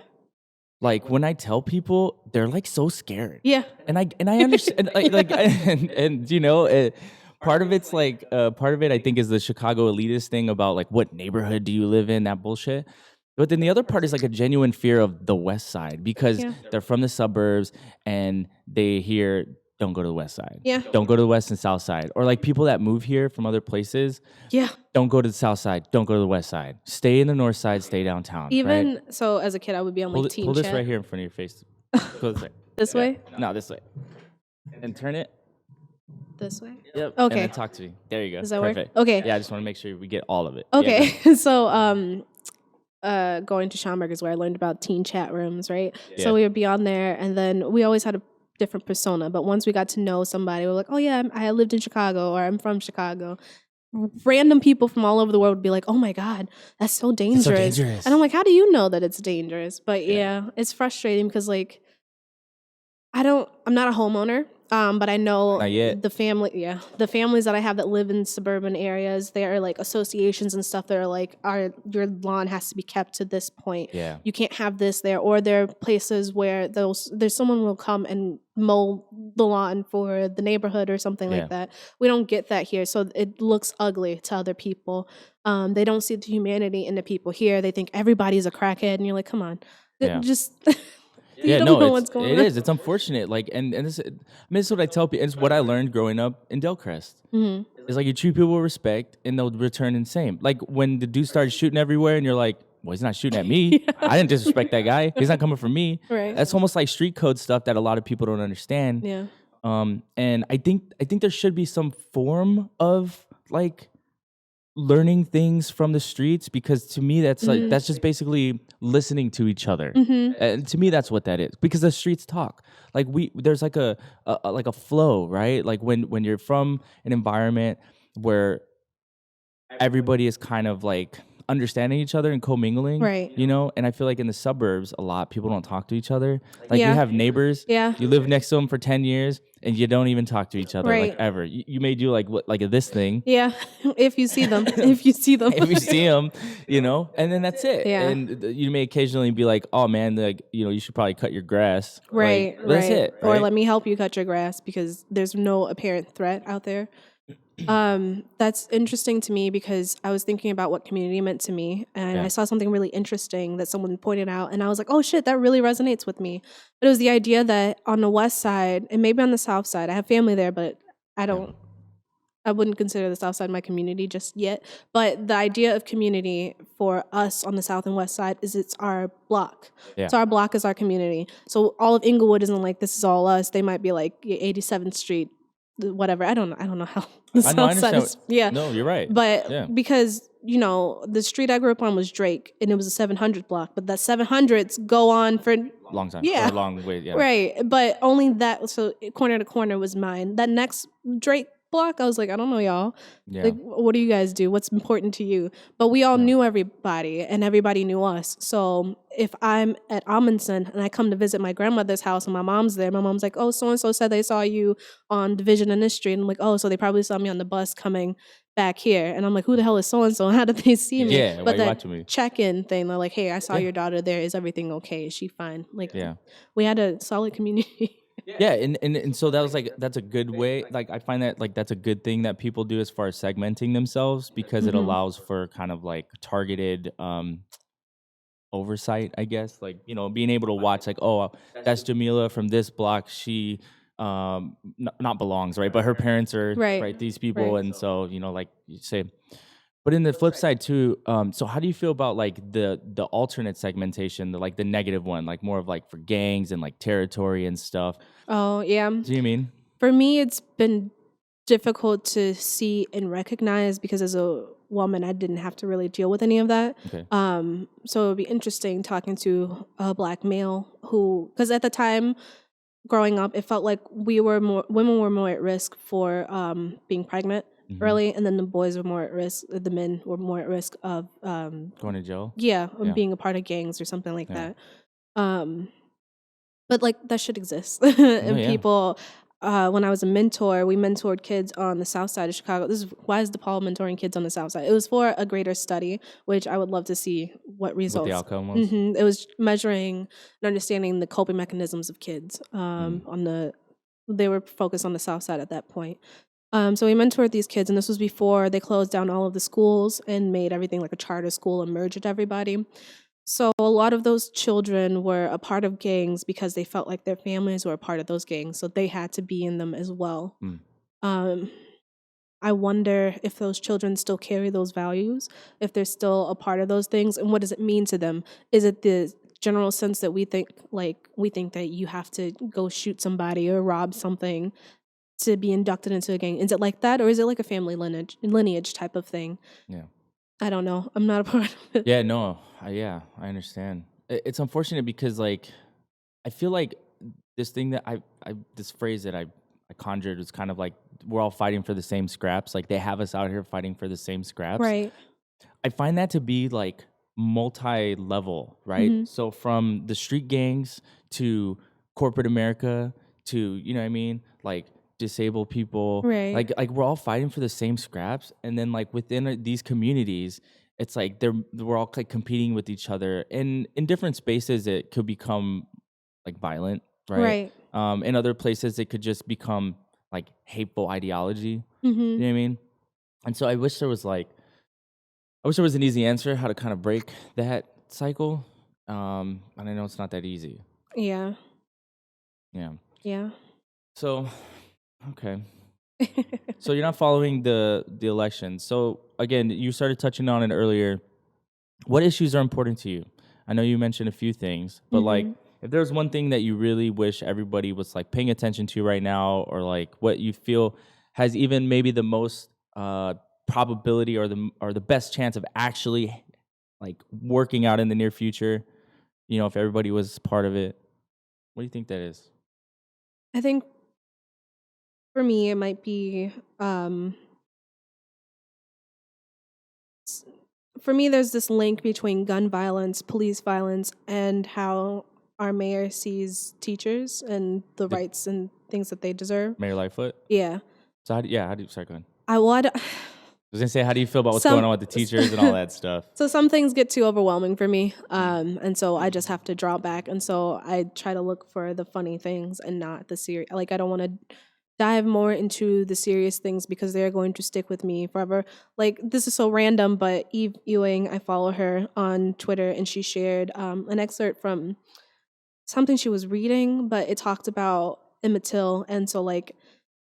like when I tell people, they're like so scared, Yeah. and I understand, like and part of it's like part of it I think is the Chicago elitist thing about like what neighborhood do you live in, that bullshit. But then the other part is like a genuine fear of the West Side because Yeah. they're from the suburbs and they hear don't go to the West Side. Yeah. Don't go to the West and South Side. Or like people that move here from other places, Yeah. don't go to the South Side. Don't go to the West Side. Stay in the North Side. Stay downtown. Right? Even so, as a kid, I would be on like teen Pull this chat. right here in front of your face. Go this way. This Yeah. way? No, this way. And turn it. This way? Yep. Okay. And then talk to me. There you go. Does that work? Perfect. Okay. Yeah, I just want to make sure we get all of it. Yeah, Okay. So, going to Schaumburg is where I learned about teen chat rooms, right? Yeah. So we would be on there, and then we always had a different persona. But once we got to know somebody, we were like, oh yeah, I lived in Chicago, or I'm from Chicago. Random people from all over the world would be like, oh my God, that's so dangerous. dangerous. And I'm like, how do you know that it's dangerous? But yeah, it's frustrating because like, I'm not a homeowner, but I know Not yet. the families that I have that live in suburban areas, there are like associations and stuff that are like, your lawn has to be kept to this point. Yeah. You can't have this there. Or there are places where there's someone will come and mow the lawn for the neighborhood or something Yeah. like that. We don't get that here. So it looks ugly to other people. They don't see the humanity in the people here. They think everybody's a crackhead. And you're like, come on. Yeah. Just... Yeah, don't no, know what's going it on. is. It's unfortunate. Like, and this, I mean, this is what I tell people. It's what I learned growing up in Delcrest. Mhm. It's like you treat people with respect, and they'll return in same. Like when the dude started shooting everywhere, and you're like, "Well, he's not shooting at me. I didn't disrespect that guy. He's not coming for me." Right. That's almost like street code stuff that a lot of people don't understand. Yeah. And I think there should be some form of like learning things from the streets, because to me that's like that's just basically listening to each other. And to me that's what that is, because the streets talk. Like there's like a flow, right? Like when you're from an environment where everybody is kind of like understanding each other and commingling, Right. And I feel like in the suburbs a lot people don't talk to each other. Like Yeah. you have neighbors, Yeah. you live next to them for 10 years and you don't even talk to each other, Right. like ever. You may do like this thing Yeah. If you see them. If you see them. if you see them, and then that's it. Yeah. And you may occasionally be like, oh man, like, you should probably cut your grass. Right. Like, that's right. it. Or right? let me help you cut your grass because there's no apparent threat out there. That's interesting to me because I was thinking about what community meant to me, and Yeah. I saw something really interesting that someone pointed out, and I was like, oh shit, that really resonates with me. But it was the idea that on the west side and maybe on the south side, I have family there, but I wouldn't consider the south side my community just yet. But the idea of community for us on the south and west side is it's our block. Yeah. So our block is our community. So all of Inglewood isn't like this is all us. They might be like 87th Street, whatever. I don't know how the I know, I south side understand. is. Yeah. No, you're right. But Yeah. because, the street I grew up on was Drake and it was a 700 block, but that 700s go on for Long time. Yeah. Or a long way. Yeah. right. But only that, so corner to corner was mine. That next Drake block, I was like, I don't know, y'all. Yeah. Like, what do you guys do? What's important to you? But we all knew everybody and everybody knew us. So if I'm at Amundsen and I come to visit my grandmother's house and my mom's there, my mom's like, oh, so-and-so said they saw you on Division in this street. And I'm like, oh, so they probably saw me on the bus coming back here. And I'm like, who the hell is so-and-so? And how did they see me? Yeah, why but you that watching me? check-in thing, they're like, hey, I saw your daughter there. Is everything okay? Is she fine? Like, Yeah. we had a solid community. Yeah, and so that was like, that's a good way. Like I find that like that's a good thing that people do as far as segmenting themselves, because it allows for kind of like targeted oversight, I guess. Like, being able to watch like, oh, that's Jameelah from this block. She not belongs, right? But her parents are Right. right, these people, Right. and so like you say. But in the flip side too, so how do you feel about like the alternate segmentation, like the negative one, like more of like for gangs and like territory and stuff? Oh, yeah. Do you mean? For me, it's been difficult to see and recognize because as a woman, I didn't have to really deal with any of that. Okay. So it would be interesting talking to a black male who, because at the time growing up, it felt like women were more at risk for being pregnant early, and then the boys were more at risk, the men were more at risk of Going to jail? yeah, Yeah. being a part of gangs or something like Yeah. that. But like that should exist. Oh, And yeah. people, when I was a mentor, we mentored kids on the south side of Chicago. This is why is DePaul mentoring kids on the south side? It was for a greater study, which I would love to see what results. What the outcome was? It was measuring and understanding the coping mechanisms of kids. They were focused on the south side at that point. So we mentored these kids, and this was before they closed down all of the schools and made everything like a charter school and merged everybody. So a lot of those children were a part of gangs because they felt like their families were a part of those gangs, so they had to be in them as well. Um, I wonder if those children still carry those values, if they're still a part of those things, and what does it mean to them? Is it the general sense that we think that you have to go shoot somebody or rob something to be inducted into a gang? Is it like that, or is it like a family lineage type of thing? Yeah. I don't know. I'm not a part of it. Yeah, no. I understand. It's unfortunate because like I feel like this thing that this phrase that I conjured was kind of like we're all fighting for the same scraps. Like they have us out here fighting for the same scraps. Right. I find that to be like multi-level, right? So from the street gangs to corporate America to, you know what I mean? Like disabled people. Right. Like we're all fighting for the same scraps. And then like within these communities, it's like we're all like competing with each other. And in different spaces, it could become like violent, right? In other places, it could just become like hateful ideology. You know what I mean? And so I wish there was an easy answer how to kind of break that cycle. And I know it's not that easy. Yeah. Yeah. Yeah. So, okay. So you're not following the election. So again, you started touching on it earlier. What issues are important to you? I know you mentioned a few things, but like if there's one thing that you really wish everybody was like paying attention to right now, or like what you feel has even maybe the most probability or the best chance of actually like working out in the near future, if everybody was part of it, what do you think that is? I think for me, it might be, for me, there's this link between gun violence, police violence, and how our mayor sees teachers and the rights and things that they deserve. Mayor Lightfoot? Yeah. So how do you start going? I was gonna say, how do you feel about what's going on with the teachers and all that stuff? So some things get too overwhelming for me, and so I just have to draw back. And so I try to look for the funny things and not the serious. Like I don't want to dive more into the serious things because they're going to stick with me forever. Like this is so random, but Eve Ewing, I follow her on Twitter, and she shared an excerpt from something she was reading, but it talked about Emmett Till, and so like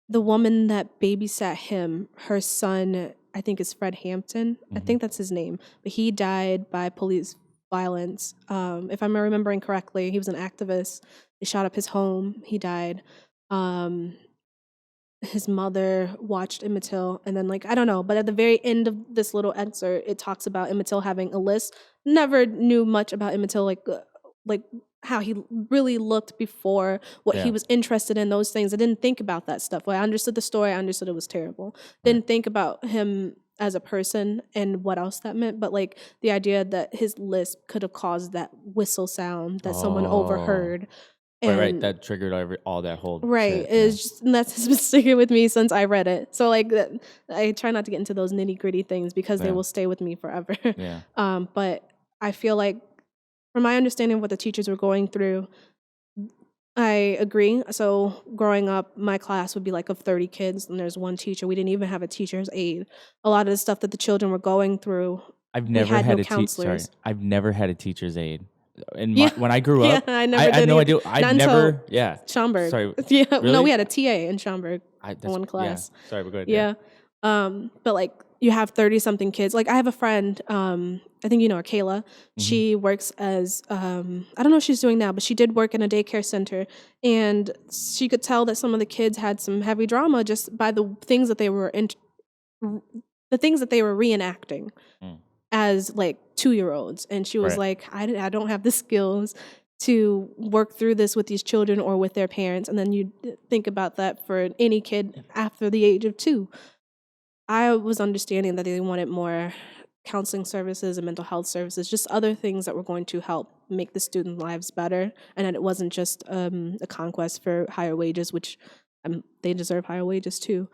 the woman that babysat him, her son, I think is Fred Hampton. I think that's his name. But he died by police violence. If I'm remembering correctly, he was an activist. They shot up his home. He died. His mother watched Emmett Till, and then I don't know. But at the very end of this little excerpt, it talks about Emmett Till having a list. Never knew much about Emmett Till, like how he really looked before, what he was interested in, those things. I didn't think about that stuff. I understood the story. I understood it was terrible. Didn't think about him as a person and what else that meant. But the idea that his lisp could have caused that whistle sound that someone overheard. And, right. That triggered all that whole right. Shit, and that's been sticking with me since I read it. So I try not to get into those nitty gritty things because they will stay with me forever. Yeah. But I feel like, from my understanding of what the teachers were going through, I agree. So growing up, my class would be of 30 kids, and there's one teacher. We didn't even have a teacher's aide. A lot of the stuff that the children were going through, I've never had counselors. I've never had a teacher's aide. when I grew up, I never I did had no either. idea. I Not never, until yeah. Schaumburg. Sorry, Yeah, no, really? we had a TA in Schaumburg in one Yeah. class. Sorry, but go ahead. Yeah. But like you have 30 something kids. Like I have a friend, I think you know her, Kayla. She works as I don't know what she's doing now, but she did work in a daycare center, and she could tell that some of the kids had some heavy drama just by the things that they were reenacting Mm. as like 2-year-olds. And she was Right. like, I don't have the skills to work through this with these children or with their parents. And then you think about that for any kid after the age of 2. I was understanding that they wanted more counseling services and mental health services, just other things that were going to help make the student lives better, and that it wasn't just a conquest for higher wages, which they deserve higher wages too.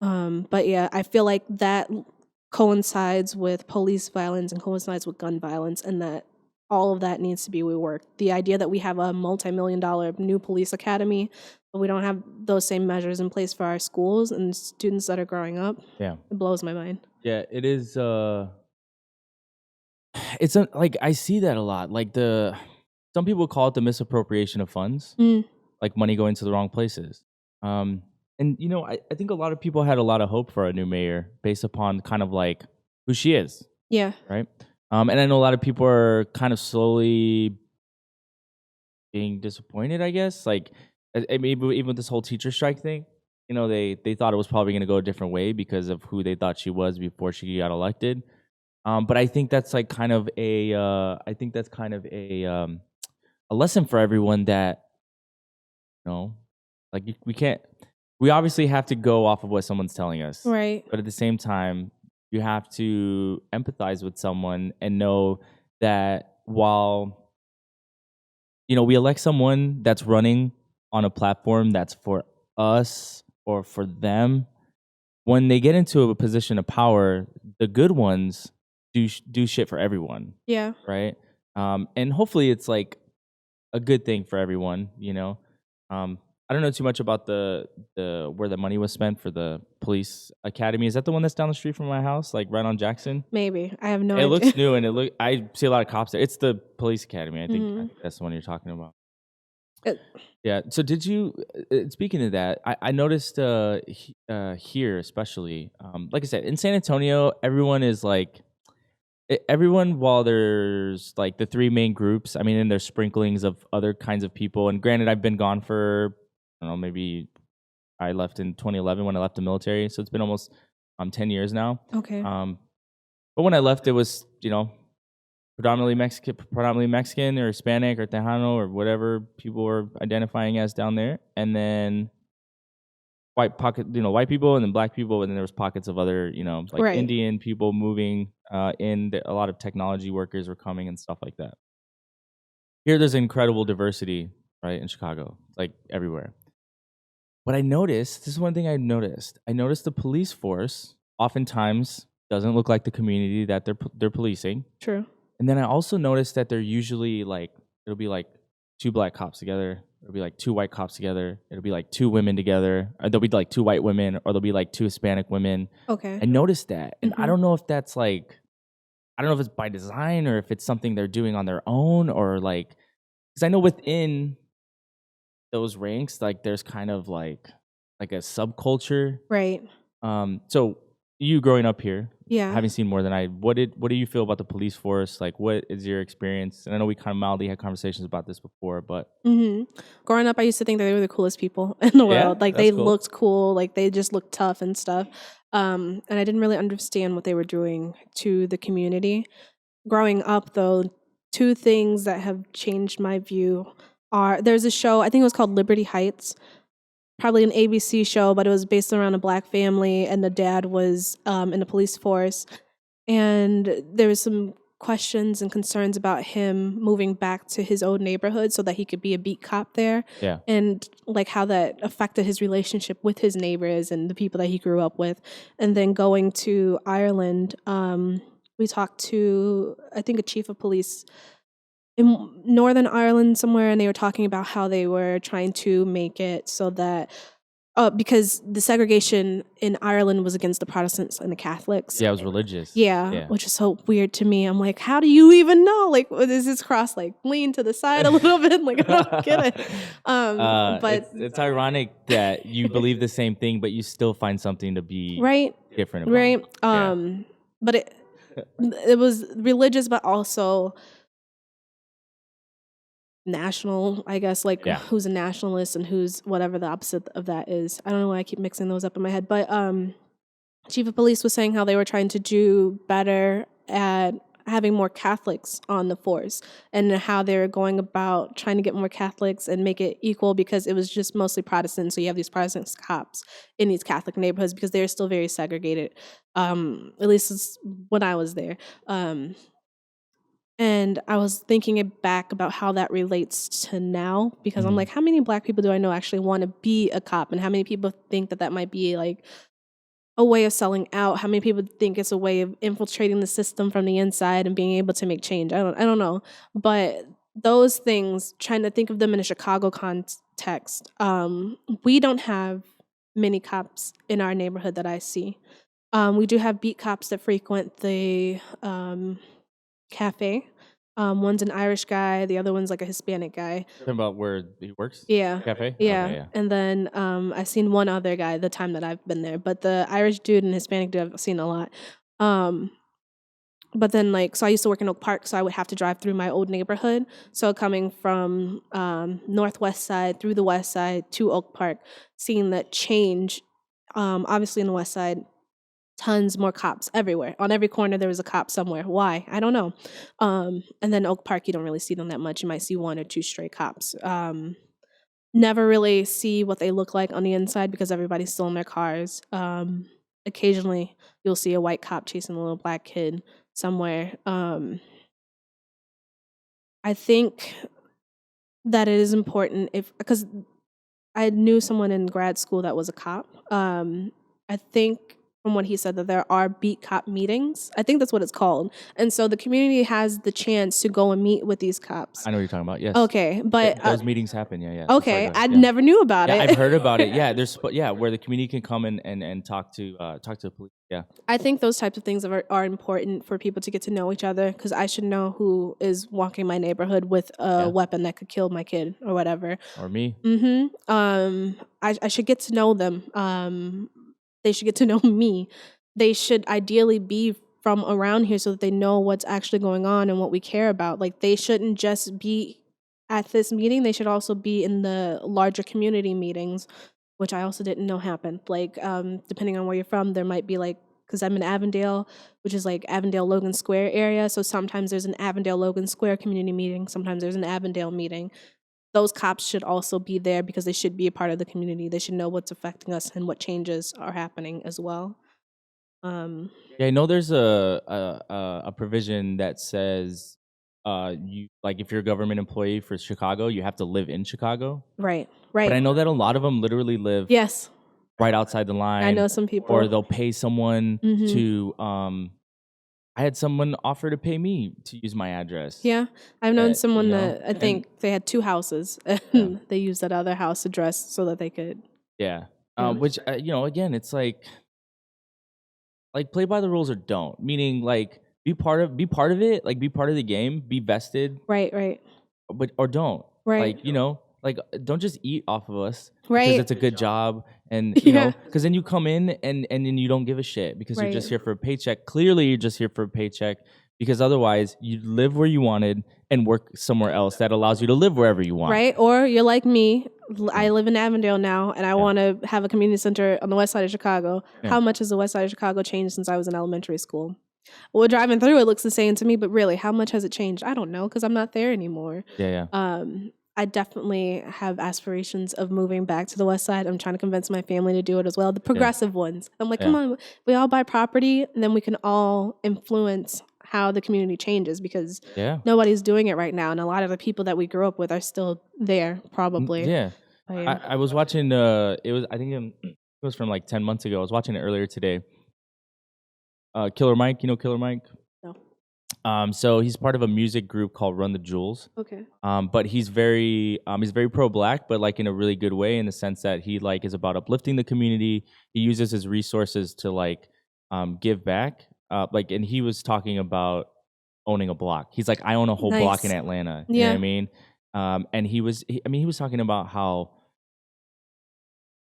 But yeah, I feel like that coincides with police violence and coincides with gun violence, and that all of that needs to be reworked. The idea that we have a multi-million-dollar new police academy, but we don't have those same measures in place for our schools and students that are growing up, Yeah. it blows my mind. Yeah, it is. It's like I see that a lot. Like some people call it the misappropriation of funds, like money going to the wrong places. And I think a lot of people had a lot of hope for a new mayor based upon kind of like who she is, Yeah. right? And I know a lot of people are kind of slowly being disappointed, I guess. Like maybe even with this whole teacher strike thing, they thought it was probably going to go a different way because of who they thought she was before she got elected. But I think that's like kind of a lesson for everyone that like we obviously have to go off of what someone's telling us, Right. but at the same time you have to empathize with someone and know that while we elect someone that's running on a platform that's for us or for them, when they get into a position of power, the good ones do shit for everyone. Yeah. Right. And hopefully it's like a good thing for everyone. I don't know too much about the where the money was spent for the police academy. Is that the one that's down the street from my house, like right on Jackson? Maybe. I have no It idea. looks new, and I see a lot of cops there. It's the police academy. I think that's the one you're talking about. Yeah. So did you? Speaking of that, I noticed here especially, like I said, in San Antonio, everyone is like. Everyone, while there's like the 3 main groups, I mean, and there's sprinklings of other kinds of people. And granted, I've been gone for, I don't know, maybe I left in 2011 when I left the military. So it's been almost 10 years now. Okay. But when I left, it was, predominantly Mexican or Hispanic or Tejano or whatever people were identifying as down there. And then white people, and then black people, and then there was pockets of other, like Right. Indian people moving in. A lot of technology workers were coming and stuff like that. Here, there's incredible diversity, right, in Chicago, like everywhere. But this is one thing I noticed. I noticed the police force oftentimes doesn't look like the community that they're policing. True. And then I also noticed that they're usually like, it'll be like 2 black cops together. It'll be like 2 white cops together. It'll be like 2 women together. Or there'll be like 2 white women, or there'll be like 2 Hispanic women. Okay. I noticed that. And I don't know if that's like, I don't know if it's by design or if it's something they're doing on their own, or like, because I know within those ranks, like there's kind of like a subculture. Right. So you growing up here, Yeah. having seen more than I, what do you feel about the police force? Like, what is your experience? And I know we kind of mildly had conversations about this before, but growing up, I used to think that they were the coolest people in the world. Like they cool. looked cool, like they just looked tough and stuff. And I didn't really understand what they were doing to the community. Growing up, though, 2 things that have changed my view are, there's a show, I think it was called Liberty Heights, probably an ABC show, but it was based around a black family, and the dad was in the police force. And there was some questions and concerns about him moving back to his old neighborhood so that he could be a beat cop there. Yeah. And like how that affected his relationship with his neighbors and the people that he grew up with. And then going to Ireland, we talked to, I think, a chief of police in Northern Ireland somewhere, and they were talking about how they were trying to make it so that Because the segregation in Ireland was against the Protestants and the Catholics. Yeah, it was religious. Yeah, which is so weird to me. I'm like, how do you even know? Like, is this cross like lean to the side a little bit? Like, I don't get it. But it's ironic that you believe the same thing, but you still find something to be different about. Right. But it was religious, but also national, I guess, like who's a nationalist and who's whatever the opposite of that is. I don't know why I keep mixing those up in my head. But Chief of Police was saying how they were trying to do better at having more Catholics on the force, and how they're going about trying to get more Catholics and make it equal, because it was just mostly Protestant. So you have these Protestant cops in these Catholic neighborhoods because they're still very segregated. At least when I was there. And I was thinking back about how that relates to now, because I'm like, how many Black people do I know actually want to be a cop? And how many people think that might be like a way of selling out? How many people think it's a way of infiltrating the system from the inside and being able to make change? I don't know. But those things, trying to think of them in a Chicago context, we don't have many cops in our neighborhood that I see. We do have beat cops that frequent the cafe. One's an Irish guy, the other one's like a Hispanic guy. Talking about where he works? Yeah. Cafe? Yeah. Okay, yeah. And then I've seen one other guy the time that I've been there, but the Irish dude and Hispanic dude I've seen a lot. But then so I used to work in Oak Park, so I would have to drive through my old neighborhood. So coming from northwest side through the west side to Oak Park, seeing that change, obviously in the west side, tons more cops everywhere. On every corner there was a cop somewhere. Why? I don't know. And then Oak Park, you don't really see them that much. You might see one or two stray cops. Never really see what they look like on the inside because everybody's still in their cars. Occasionally you'll see a white cop chasing a little Black kid somewhere. I think that it is important because I knew someone in grad school that was a cop. I think from what he said that there are beat cop meetings. I think that's what it's called. And so the community has the chance to go and meet with these cops. I know what you're talking about, yes. Okay, but... those meetings happen, yeah. Okay, I never knew about it. I've heard about it, yeah. There's where the community can come and talk to the police, yeah. I think those types of things are important for people to get to know each other, because I should know who is walking my neighborhood with a weapon that could kill my kid or whatever. Or me. I should get to know them. They should get to know me. They should ideally be from around here so that they know what's actually going on and what we care about. Like, they shouldn't just be at this meeting. They should also be in the larger community meetings, which I also didn't know happened. Like, depending on where you're from, there might be because I'm in Avondale, which is like Avondale-Logan Square area. So sometimes there's an Avondale-Logan Square community meeting. Sometimes there's an Avondale meeting. Those cops should also be there because they should be a part of the community. They should know what's affecting us and what changes are happening as well. Yeah, I know there's a provision that says you, like, if you're a government employee for Chicago, you have to live in Chicago. Right. But I know that a lot of them literally live right outside the line. I know some people. Or they'll pay someone to I had someone offer to pay me to use my address. Yeah, I've known someone that I think they had two houses and they used that other house address so that they could. Yeah, which again, it's like play by the rules or don't. Meaning, like, be part of it. Like, be part of the game. Be vested. Right. But or don't. Right. Like, don't just eat off of us right. because it's a good job, and you know, because then you come in and then you don't give a shit because right. you're just here for a paycheck. Clearly, you're just here for a paycheck because otherwise you live where you wanted and work somewhere else that allows you to live wherever you want. Right, or you're like me. I live in Avondale now, and I want to have a community center on the west side of Chicago. Yeah. How much has the west side of Chicago changed since I was in elementary school? Well, driving through, it looks the same to me, but really, how much has it changed? I don't know, because I'm not there anymore. Yeah. I definitely have aspirations of moving back to the west side. I'm trying to convince my family to do it as well. The progressive ones. I'm like, come on, we all buy property, and then we can all influence how the community changes, because nobody's doing it right now. And a lot of the people that we grew up with are still there, probably. Yeah. I was watching, I think it was from like 10 months ago. I was watching it earlier today. Killer Mike, you know Killer Mike? No. So he's part of a music group called Run the Jewels. Okay. But he's very pro-black, but like in a really good way, in the sense that he like is about uplifting the community. He uses his resources to like give back. And he was talking about owning a block. He's like, I own a whole block in Nice. Atlanta. You know what I mean? And he was talking about how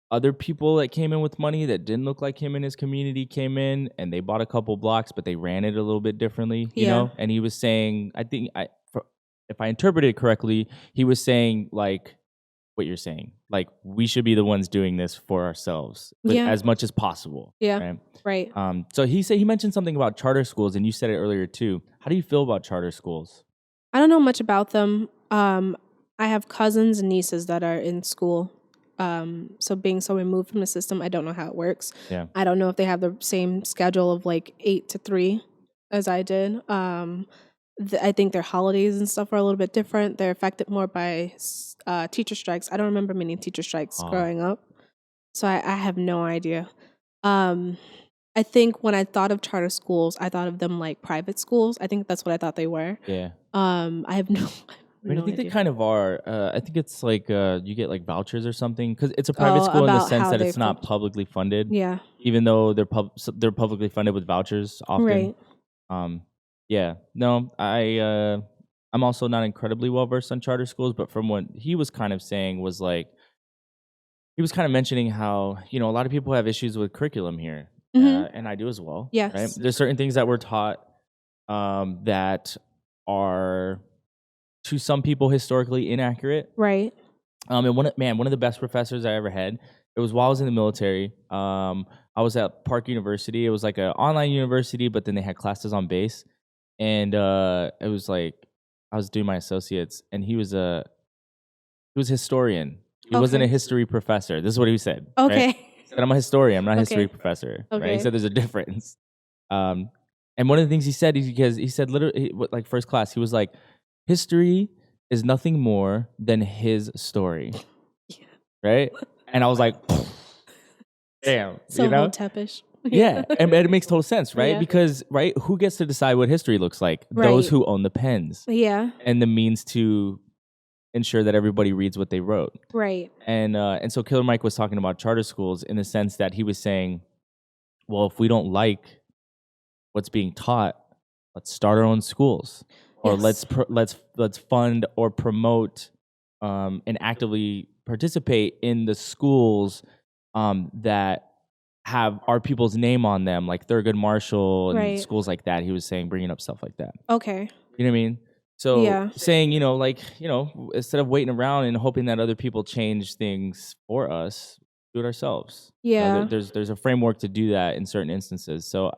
other people that came in with money that didn't look like him in his community came in and they bought a couple blocks, but they ran it a little bit differently, you know? And he was saying, if I interpreted it correctly, he was saying like what you're saying, like we should be the ones doing this for ourselves as much as possible. Yeah. Right. So he mentioned something about charter schools, and you said it earlier too. How do you feel about charter schools? I don't know much about them. I have cousins and nieces that are in school. So being so removed from the system, I don't know how it works. Yeah. I don't know if they have the same schedule of like 8 to 3 as I did. I think their holidays and stuff are a little bit different. They're affected more by teacher strikes. I don't remember many teacher strikes growing up. So I have no idea. I think when I thought of charter schools, I thought of them like private schools. I think that's what I thought they were. Yeah. I have no I think idea. they kind of are. I think it's like you get like vouchers or something, because it's a private school in the sense that it's not publicly funded. Yeah. Even though they're publicly funded with vouchers often. Right. Yeah. No, I'm also not incredibly well versed on charter schools, but from what he was kind of saying was like, he was kind of mentioning how, a lot of people have issues with curriculum here, and I do as well. Yes. Right? There's certain things that we're taught that are, to some people, historically inaccurate. Right. And one of the best professors I ever had, it was while I was in the military. I was at Park University. It was like an online university, but then they had classes on base. And it was like I was doing my associates, and he was a historian. He wasn't a history professor. This is what he said. Okay. Right? He said, I'm a historian. I'm not a history professor. Okay. Right? He said there's a difference. And one of the things he said is, because he said literally, like first class, he was like, history is nothing more than his story. Yeah. Right? And I was like, damn. So Hotepish. Yeah, and it makes total sense, right? Yeah. Because, right, who gets to decide what history looks like? Right. Those who own the pens. Yeah. And the means to ensure that everybody reads what they wrote. Right. And so Killer Mike was talking about charter schools in the sense that he was saying, well, if we don't like what's being taught, let's start our own schools. Or let's fund or promote and actively participate in the schools that have our people's name on them, like Thurgood Marshall and schools like that. He was saying, bringing up stuff like that. Okay. You know what I mean? So saying, instead of waiting around and hoping that other people change things for us, do it ourselves. Yeah. There's a framework to do that in certain instances. So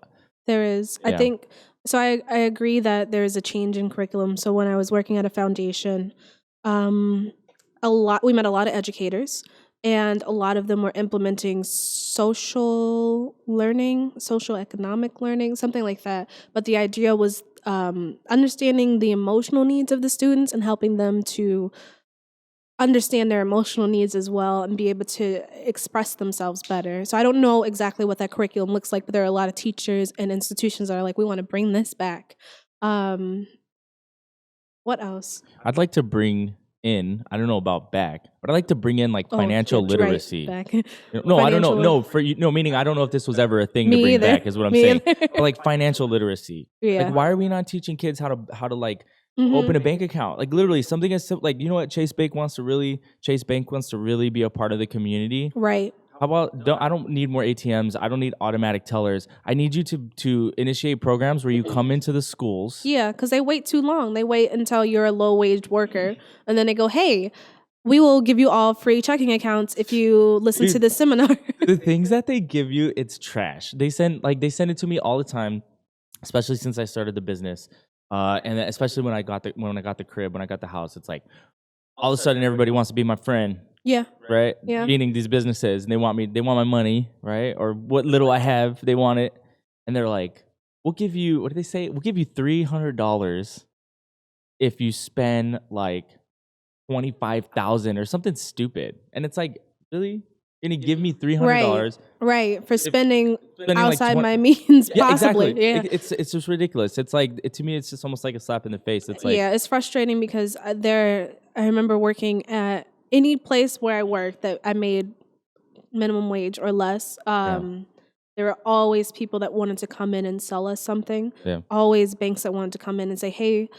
there is. Yeah. I think so. I agree that there is a change in curriculum. So when I was working at a foundation, we met a lot of educators, and a lot of them were implementing social economic learning, something like that. But the idea was understanding the emotional needs of the students and helping them to understand their emotional needs as well and be able to express themselves better. So I don't know exactly what that curriculum looks like, but there are a lot of teachers and institutions that are like, we want to bring this back. What else? I'd like to bring in, I don't know about back, but I'd like to bring in like financial literacy. Back. No, I don't know. No, meaning I don't know if this was ever a thing to bring either. Back is what I'm saying. But like financial literacy. Yeah. Like, why are we not teaching kids how to like open a bank account? Like literally something as simple, like, you know what, Chase Bank wants to really be a part of the community. Right. How about, I don't need more ATMs. I don't need automatic tellers. I need you to initiate programs where you come into the schools. Yeah, because they wait too long. They wait until you're a low-wage worker, and then they go, hey, we will give you all free checking accounts if you listen to this seminar. The things that they give you, it's trash. They send it to me all the time, especially since I started the business. And especially when I got the crib, when I got the house, it's like all of a sudden everybody wants to be my friend. Yeah. Right? Yeah. Meaning these businesses, and they want my money, right? Or what little I have, they want it. And they're like, we'll give you, what do they say? We'll give you $300 if you spend like $25,000 or something stupid. And it's like, really? You're gonna give me Right, $300. right, for spending Spending like outside 20, my means, yeah, possibly. exactly. Yeah, It's just ridiculous. It's like to me, it's just almost like a slap in the face. It's like, yeah, it's frustrating because I remember working at any place where I worked that I made minimum wage or less. yeah, There were always people that wanted to come in and sell us something. yeah, Always banks that wanted to come in and say, "Hey,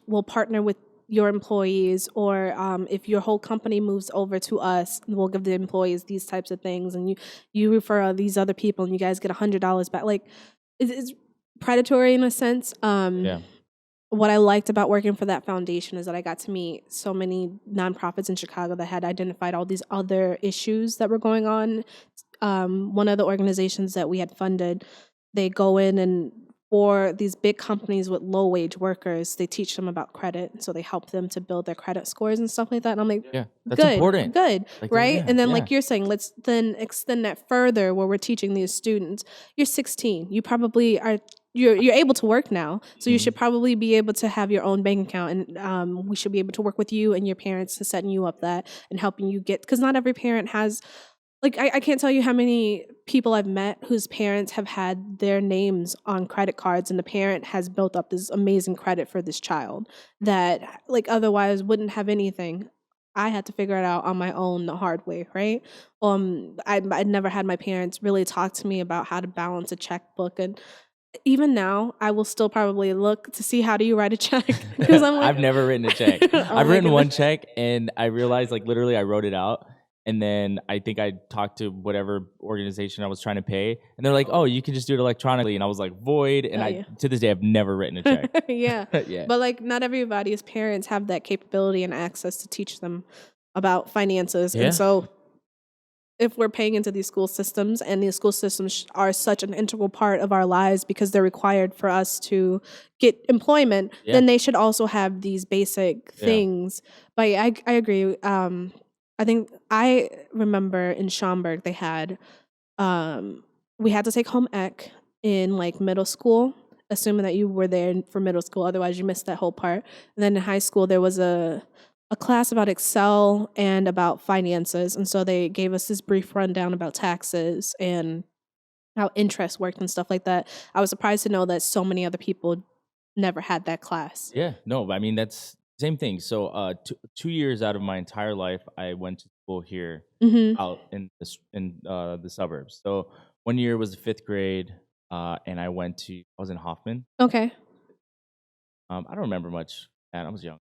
we'll partner with your employees, or if your whole company moves over to us, we'll give the employees these types of things, and you refer these other people, and you guys get $100 back." Like, it's predatory in a sense. yeah, What I liked about working for that foundation is that I got to meet so many nonprofits in Chicago that had identified all these other issues that were going on. One of the organizations that we had funded, they go in and for these big companies with low wage workers, they teach them about credit. So they help them to build their credit scores and stuff like that. And I'm like, yeah. That's good, important. good, Like, right? yeah, And then, yeah. like you're saying, let's then extend that further where we're teaching these students. You're 16. You probably are. You're able to work now, so you should probably be able to have your own bank account, and we should be able to work with you and your parents to setting you up that and helping you get, because not every parent has, like, I can't tell you how many people I've met whose parents have had their names on credit cards, and the parent has built up this amazing credit for this child that, like, otherwise wouldn't have anything. I had to figure it out on my own the hard way, right? I'd never had my parents really talk to me about how to balance a checkbook, and even now, I will still probably look to see how do you write a check, because I'm like, I've never written a check. oh I've my written one goodness. check, and I realized, like, literally, I wrote it out, and then I think I talked to whatever organization I was trying to pay, and they're like, "Oh, you can just do it electronically," and I was like, "Void," and Oh I yeah. to this day I've never written a check. Yeah. Yeah, But like not everybody's parents have that capability and access to teach them about finances. And yeah, so if we're paying into these school systems, and these school systems are such an integral part of our lives because they're required for us to get employment, yeah, then they should also have these basic yeah. things. But yeah, I agree. I think I remember in Schaumburg they had we had to take home ec in like middle school, assuming that you were there for middle school. Otherwise, you missed that whole part. And then in high school, there was a class about Excel and about finances, and so they gave us this brief rundown about taxes and how interest worked and stuff like that. I was surprised to know that so many other people never had that class. Yeah, no, I mean that's same thing. So, 2 years out of my entire life, I went to school here Hmm. out in the suburbs. So 1 year was the fifth grade, and I was in Hoffman. Okay. I don't remember much, and I was young.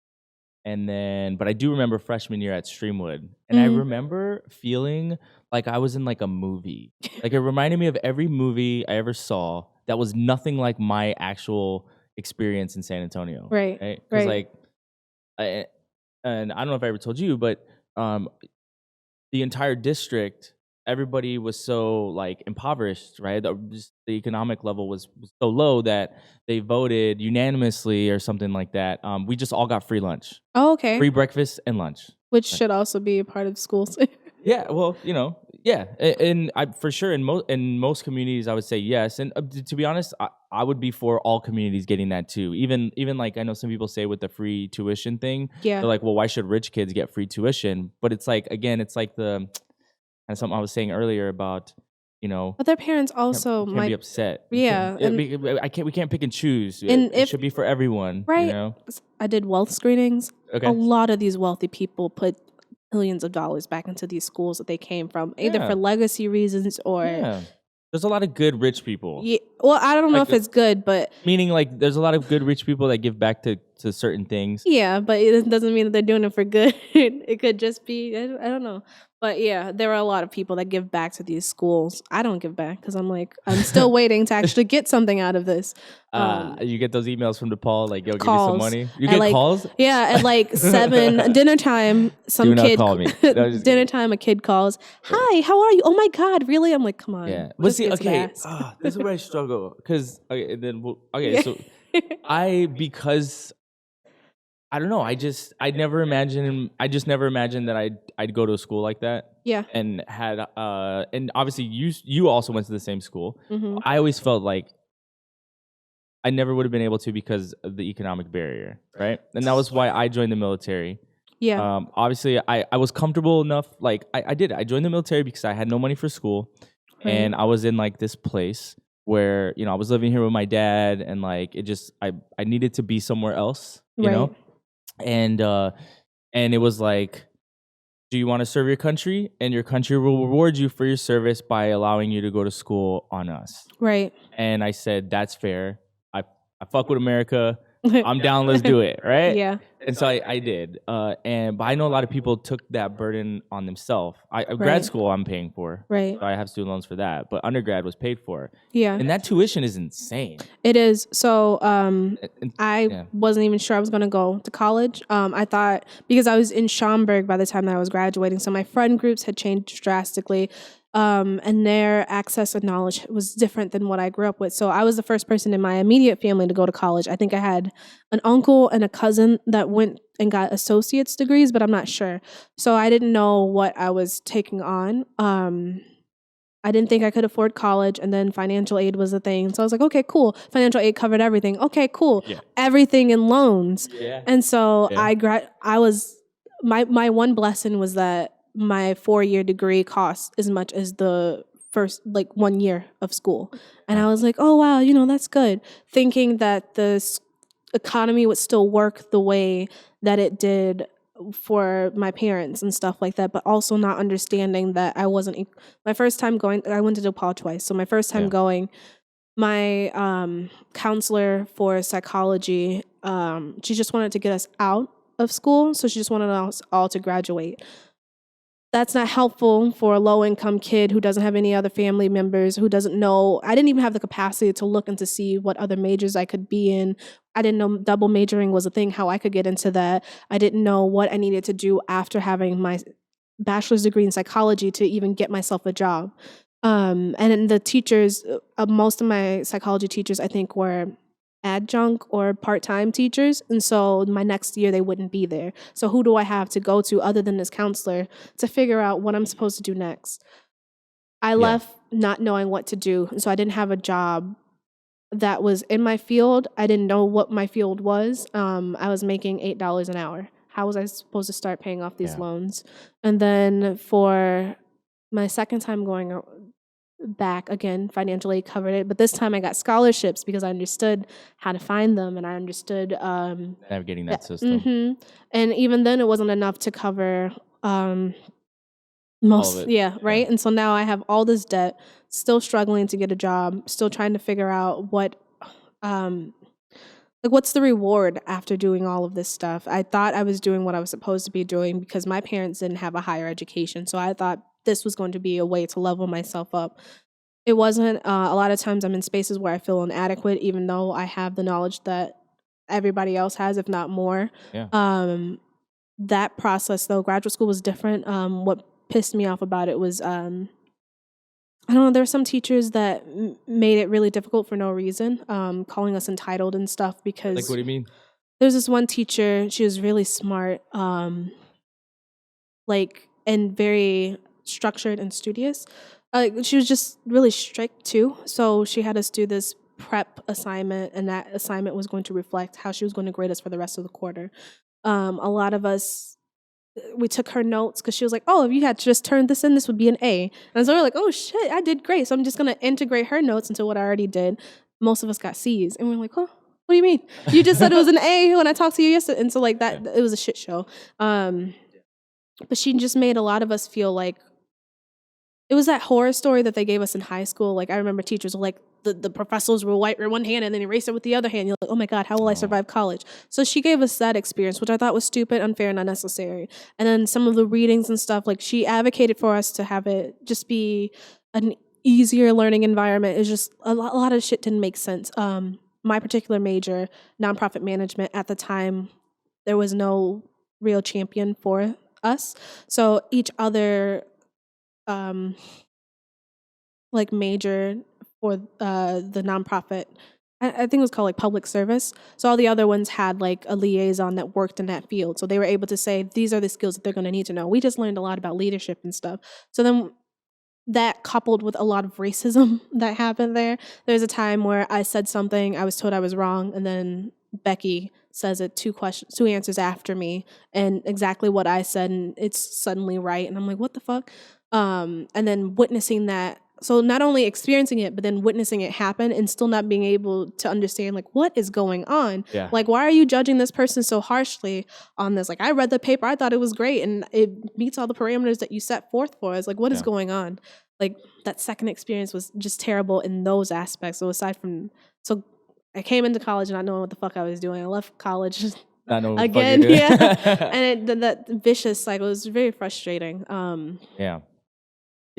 And then, but I do remember freshman year at Streamwood, and I Hmm. remember feeling like I was in like a movie. Like it reminded me of every movie I ever saw that was nothing like my actual experience in San Antonio, Right. right? Because Right. like, I, and I don't know if I ever told you, but um, the entire district, everybody was so like impoverished, right? Just the economic level was so low that they voted unanimously or something like that. We just all got free lunch, Oh, okay. free breakfast and lunch. Which Right. should also be a part of schools. Yeah, well, yeah, and I for sure in most communities I would say yes, and to be honest, I would be for all communities getting that too. Even like I know some people say with the free tuition thing, Yeah. they're like, well, why should rich kids get free tuition? But it's like again, it's like the and something I was saying earlier about But their parents also you can't be might, upset. yeah, and I can't. We can't pick and choose. It if should be for everyone. right, I did wealth screenings. A Okay. lot of these wealthy people put millions of dollars back into these schools that they came from, either Yeah. for legacy reasons or Yeah. There's a lot of good rich people. yeah. Well, I don't know Like if it's good, but meaning like there's a lot of good rich people that give back to certain things. yeah, but it doesn't mean that they're doing it for good. It could just be, I don't know. But yeah, there are a lot of people that give back to these schools. I don't give back because I'm like, I'm still waiting to actually get something out of this. You get those emails from DePaul like, yo, give me some Calls. money. You At get like, calls? yeah, at like 7 dinner time, some Do not kid call me. No, I'm just dinner kidding. time, a kid calls, "Hi, how are you? Oh my God, really?" I'm like, "Come on." Yeah. But just see, get to the okay, ask. this is where I struggle because Yeah. so because I don't know. I just never imagined that I'd go to a school like that Yeah. and had and obviously you also went to the same school. Hmm. I always felt like I never would have been able to because of the economic barrier, right? And that was why I joined the military. Yeah. Obviously, I was comfortable enough. Like I joined the military because I had no money for school, and I was in like this place where I was living here with my dad, and like it just I needed to be somewhere else, and it was like, do you want to serve your country? And your country will reward you for your service by allowing you to go to school on us. Right. And I said, that's fair. I fuck with America. I'm down. Let's do it. Right. Yeah. And so I did. But I know a lot of people took that burden on themselves. Grad Right. school I'm paying for. Right. So I have student loans for that. But undergrad was paid for. Yeah. And that tuition is insane. It is. So I Yeah. wasn't even sure I was going to go to college. I thought, because I was in Schaumburg by the time that I was graduating, so my friend groups had changed drastically. And their access and knowledge was different than what I grew up with. So I was the first person in my immediate family to go to college. I think I had an uncle and a cousin that went and got associate's degrees, but I'm not sure. So I didn't know what I was taking on. I didn't think I could afford college, and then financial aid was a thing. So I was like, okay, cool. Financial aid covered everything. Okay, cool. Yeah. Everything in loans. Yeah. And so Yeah. I was, my one blessing was that my 4-year degree cost as much as the first 1 year of school. And I was like, oh, wow, that's good. Thinking that the economy would still work the way that it did for my parents and stuff like that, but also not understanding that I wasn't, my first time going, I went to DePaul twice. So my first time going, my counselor for psychology, she just wanted to get us out of school. So she just wanted us all to graduate. That's not helpful for a low-income kid who doesn't have any other family members, who doesn't know. I didn't even have the capacity to look and to see what other majors I could be in. I didn't know double majoring was a thing, how I could get into that. I didn't know what I needed to do after having my bachelor's degree in psychology to even get myself a job. And then the teachers, most of my psychology teachers, I think, were adjunct or part-time teachers, and so my next year they wouldn't be there. So who do I have to go to other than this counselor to figure out what I'm supposed to do next? I left not knowing what to do, and so I didn't have a job that was in my field. I didn't know what my field was. I was making $8 an hour. How was I supposed to start paying off these loans? And then for my second time going back, again, financial aid covered it, but this time I got scholarships because I understood how to find them, and I understood navigating that system. And even then it wasn't enough to cover most of it. Right. And so now I have all this debt, still struggling to get a job, still trying to figure out what what's the reward after doing all of this stuff. I thought I was doing what I was supposed to be doing because my parents didn't have a higher education, so I thought this was going to be a way to level myself up. It wasn't. A lot of times I'm in spaces where I feel inadequate, even though I have the knowledge that everybody else has, if not more. That process, though, graduate school was different. What pissed me off about it was, I don't know, there were some teachers that made it really difficult for no reason, calling us entitled and stuff because... Like, what do you mean? There's this one teacher, she was really smart, and very structured and studious. She was just really strict too. So she had us do this prep assignment, and that assignment was going to reflect how she was going to grade us for the rest of the quarter. A lot of us, we took her notes because she was like, oh, if you had just turned this in, this would be an A. And so we're like, oh shit, I did great. So I'm just going to integrate her notes into what I already did. Most of us got C's. And we're like, oh, what do you mean? You just said it was an A when I talked to you yesterday. And so that, it was a shit show. But she just made a lot of us feel like it was that horror story that they gave us in high school. I remember teachers were like, the professors will wipe your one hand and then erase it with the other hand. You're like, oh my God, how will I survive college? So she gave us that experience, which I thought was stupid, unfair, and unnecessary. And then some of the readings and stuff, she advocated for us to have it just be an easier learning environment. It's just a lot of shit didn't make sense. My particular major, nonprofit management, at the time, there was no real champion for us. So each other major for the nonprofit, I think it was called public service. So all the other ones had a liaison that worked in that field. So they were able to say, these are the skills that they're going to need to know. We just learned a lot about leadership and stuff. So then that coupled with a lot of racism that happened there. There's a time where I said something, I was told I was wrong, and then Becky says it two answers after me, and exactly what I said, and it's suddenly right, and I'm like, what the fuck? And then witnessing that. So not only experiencing it, but then witnessing it happen and still not being able to understand, like, what is going on? Yeah. Like, why are you judging this person so harshly on this? Like, I read the paper, I thought it was great, and it meets all the parameters that you set forth for us. Like, what is going on? Like, that second experience was just terrible in those aspects. So aside from, so I came into college not knowing what the fuck I was doing. I left college not knowing what again, the fuck you're doing. and that vicious cycle was very frustrating.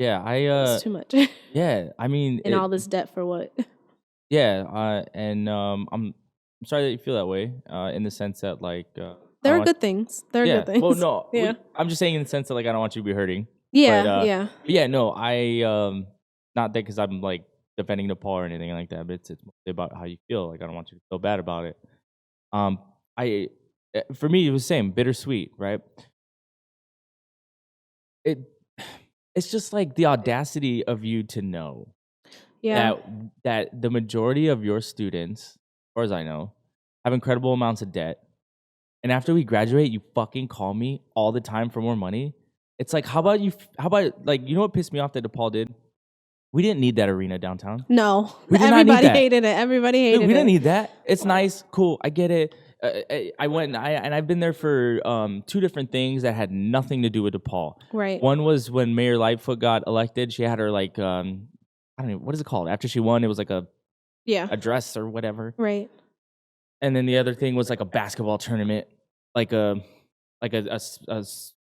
Yeah, it's too much. Yeah, I mean, and all this debt for what? Yeah, and I'm sorry that you feel that way. In the sense that like there are good things. There are good things. Well, no, yeah. I'm just saying in the sense that like I don't want you to be hurting. Yeah, but, yeah. No, I not that because I'm like defending DePaul or anything like that, but it's mostly about how you feel. Like I don't want you to feel bad about it. For me it was the same, bittersweet, right? It's just like the audacity of you to know that the majority of your students, as far as I know, have incredible amounts of debt. And after we graduate, you fucking call me all the time for more money. It's like, how about like, you know what pissed me off that DePaul did? We didn't need that arena downtown. No. Everybody hated it. Everybody hated it. We didn't need that. It's nice, cool, I get it. I went and I've been there for 2 different things that had nothing to do with DePaul. Right. One was when Mayor Lightfoot got elected. She had her like I don't know, what is it called? After she won, it was like a dress or whatever. Right. And then the other thing was like a basketball tournament, like a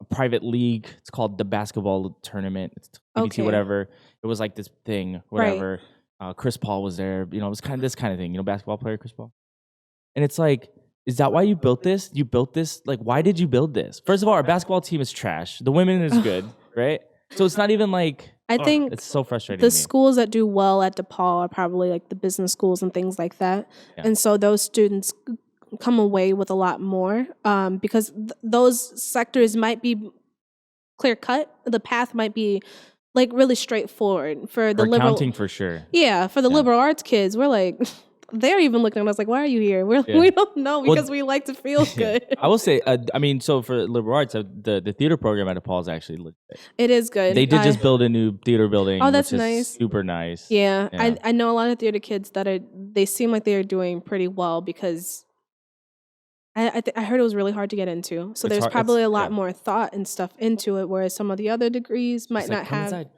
private league. It's called the basketball tournament. It's TBT, whatever. It was like this thing, whatever. Right. Chris Paul was there. You know, it was kind of this kind of thing. You know, basketball player Chris Paul. And it's like, is that why you built this? You built this? Like, why did you build this? First of all, our basketball team is trash. The women is good, right? So it's not even like, I think it's so frustrating. The schools that do well at DePaul are probably like the business schools and things like that. Yeah. And so those students come away with a lot more because those sectors might be clear cut. The path might be like really straightforward for the liberal accounting for sure. Yeah, for the liberal arts kids, we're like, they're even looking at us like, why are you here? We don't know because we like to feel good. I will say, I mean, so for liberal arts, the theater program at DePaul is actually legit. It is good. They did just build a new theater building. Oh, that's which is nice. Super nice. Yeah. I know a lot of theater kids they seem like they're doing pretty well because I heard it was really hard to get into. So there's probably a lot more thought and stuff into it, whereas some of the other degrees might not have. Inside.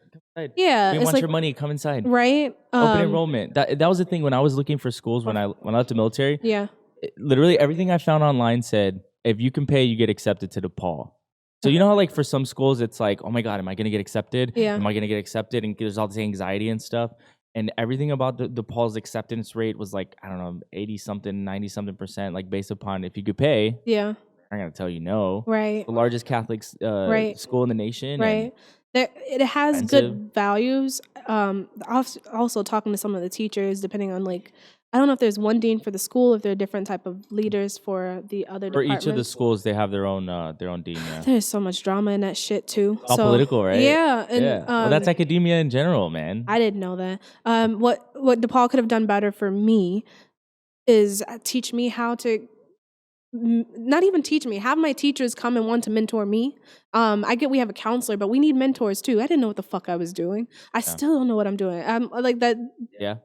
Yeah, we want your money. Come inside. Right. Open enrollment. That was the thing when I was looking for schools when I left the military. Yeah. Literally everything I found online said if you can pay, you get accepted to DePaul. So you know how like for some schools it's like, oh my god, am I gonna get accepted? Yeah. Am I gonna get accepted? And there's all this anxiety and stuff. And everything about DePaul's acceptance rate was like, I don't know, 80-something, 90-something%, like based upon if you could pay. Yeah. I'm gonna tell you no. Right. The largest Catholic school in the nation. Right. It has good values. Also talking to some of the teachers, depending on like, I don't know if there's one dean for the school, if there are different type of leaders for the other departments. For each of the schools, they have their own dean. Yeah. There's so much drama in that shit too. All political, right? Yeah. And, well, that's academia in general, man. I didn't know that. What DePaul could have done better for me is teach me how to. Not even teach me. Have my teachers come and want to mentor me. I get we have a counselor, but we need mentors too. I didn't know what the fuck I was doing. I still don't know what I'm doing. I'm like that. Yeah.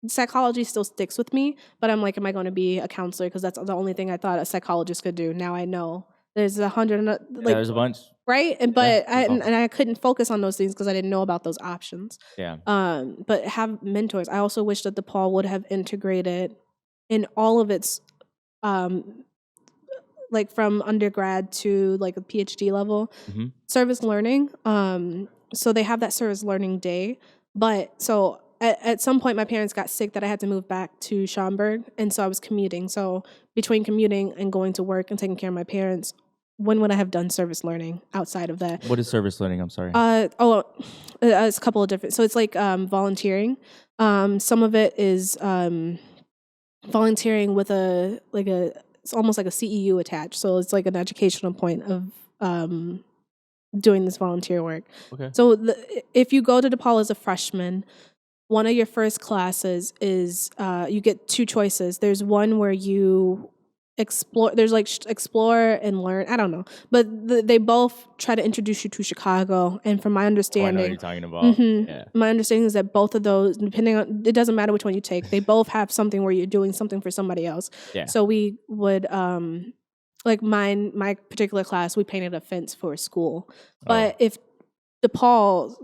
Psychology still sticks with me, but I'm like, am I going to be a counselor? Because that's the only thing I thought a psychologist could do. Now I know there's 100. Like, there's a bunch. Right, but I couldn't focus on those things because I didn't know about those options. Yeah. But have mentors. I also wish that DePaul would have integrated in all of its like from undergrad to like a PhD level, service learning. So they have that service learning day. But so at some point my parents got sick that I had to move back to Schaumburg. And so I was commuting. So between commuting and going to work and taking care of my parents, when would I have done service learning outside of that? What is service learning? I'm sorry. It's a couple of different. So it's like volunteering. Some of it is volunteering with it's almost like a CEU attached. So it's like an educational point of doing this volunteer work. Okay. So if you go to DePaul as a freshman, one of your first classes is you get 2 choices. There's one where you explore. There's like explore and learn. I don't know, but they both try to introduce you to Chicago. And from my understanding, I know what you're talking about. Yeah. My understanding is that both of those, depending on, it doesn't matter which one you take, they both have something where you're doing something for somebody else. Yeah. So we would like my particular class, we painted a fence for a school. But if DePaul's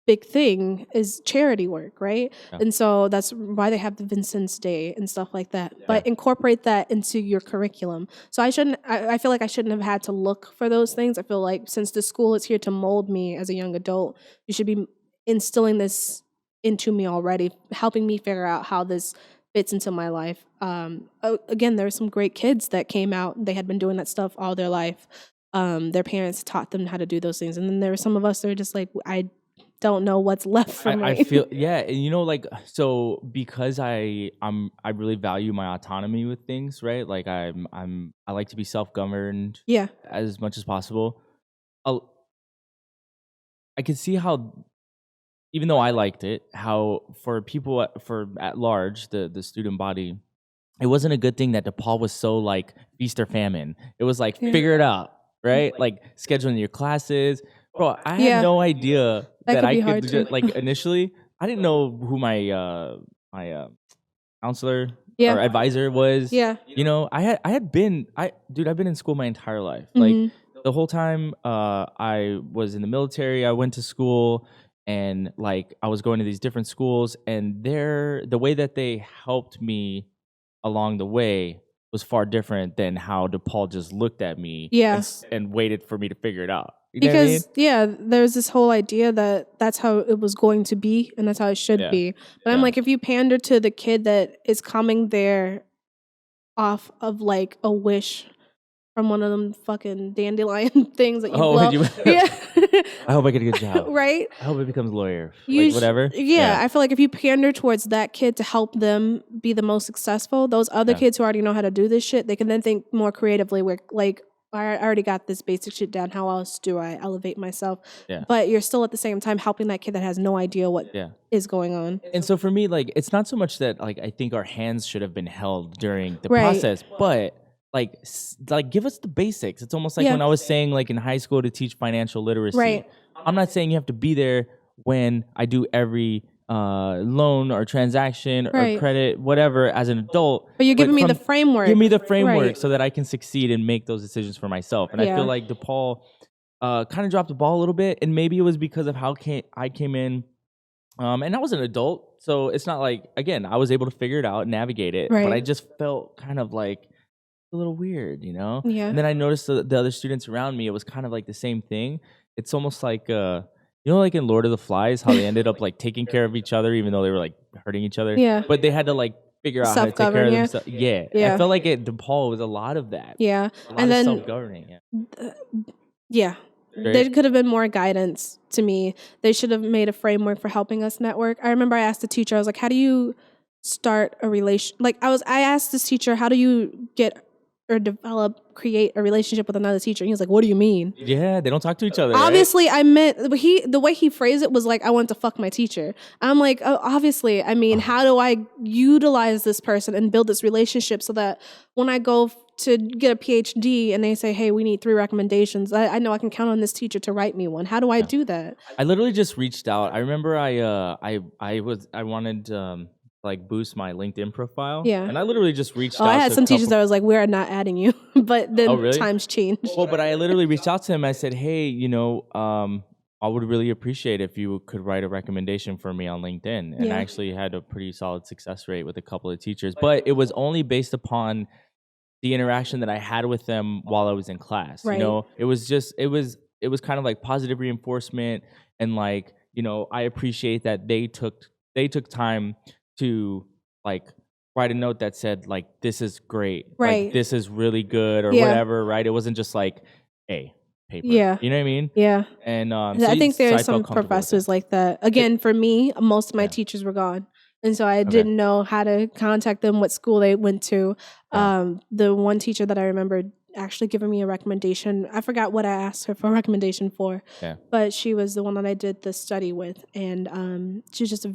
big thing is charity work, right? Yeah. And so that's why they have the Vincent's Day and stuff like that. Yeah. But incorporate that into your curriculum. So I feel like I shouldn't have had to look for those things. I feel like since the school is here to mold me as a young adult, you should be instilling this into me already, helping me figure out how this fits into my life. Again, there are some great kids that came out. They had been doing that stuff all their life. Their parents taught them how to do those things. And then there were some of us that are just like, I don't know what's left for me. I feel, and you know, like, so because I really value my autonomy with things, right? Like I like to be self-governed as much as possible. I could see how, even though I liked it, how for people at large, the student body, it wasn't a good thing that DePaul was so like feast or famine. It was like figure it out, right? Like scheduling your classes. Bro, I had no idea that I could just, like initially, I didn't know who my counselor or advisor was. Yeah. You know, I've been in school my entire life. Like the whole time I was in the military, I went to school. And like I was going to these different schools, and the way that they helped me along the way was far different than how DePaul just looked at me and waited for me to figure it out. You know because what I mean? There's this whole idea that that's how it was going to be and that's how it should be. But I'm like, if you pander to the kid that is coming there off of like a wish from one of them fucking dandelion things that you blow. I hope I get a good job. Right? I hope it becomes lawyer. Like whatever. I feel like if you pander towards that kid to help them be the most successful, those other kids who already know how to do this shit, they can then think more creatively. Where like, I already got this basic shit down. How else do I elevate myself? Yeah. But you're still at the same time helping that kid that has no idea what is going on. And so for me, like, it's not so much that like I think our hands should have been held during the process, but like give us the basics. It's almost like when I was saying like in high school to teach financial literacy. Right. I'm not saying you have to be there when I do every loan or transaction or credit, whatever, as an adult. But you're giving me the framework. Give me the framework so that I can succeed and make those decisions for myself. And I feel like DePaul kind of dropped the ball a little bit, and maybe it was because of how I came in. And I was an adult, so it's not like, again, I was able to figure it out, navigate it, but I just felt kind of like a little weird, you know? Yeah. And then I noticed the other students around me, it was kind of like the same thing. It's almost like, you know, like in Lord of the Flies, how they ended up like taking care of each other, even though they were like hurting each other. Yeah. But they had to like figure out how to take care of themselves. Yeah. I felt like at DePaul was a lot of that. Yeah. And then self-governing. There could have been more guidance to me. They should have made a framework for helping us network. I remember I asked the teacher, I was like, how do you start a relation? Like I asked this teacher, how do you get or create a relationship with another teacher? And he was like, what do you mean? Yeah, they don't talk to each other. Obviously, right? I meant, the way he phrased it was like, I want to fuck my teacher. I'm like, oh, obviously, I mean, how do I utilize this person and build this relationship so that when I go to get a PhD and they say, hey, we need 3 recommendations, I know I can count on this teacher to write me one. How do I do that? I literally just reached out. I remember I wanted like boost my LinkedIn profile. Yeah. And I literally just reached out. I had some teachers that was like, we're not adding you. But then times changed. Well, but I literally reached out to him. I said, hey, you know, I would really appreciate if you could write a recommendation for me on LinkedIn. And I actually had a pretty solid success rate with a couple of teachers. But it was only based upon the interaction that I had with them while I was in class. Right. You know, it was kind of like positive reinforcement, and like, you know, I appreciate that they took time to like write a note that said like, this is great, right? Like, this is really good, or whatever, right? It wasn't just like, hey, paper. Yeah. You know what I mean? Yeah. And I think there are some professors like that. Again, for me, most of my teachers were gone. And so I didn't know how to contact them, what school they went to. The one teacher that I remember actually giving me a recommendation, I forgot what I asked her for a recommendation for, but she was the one that I did the study with. And she was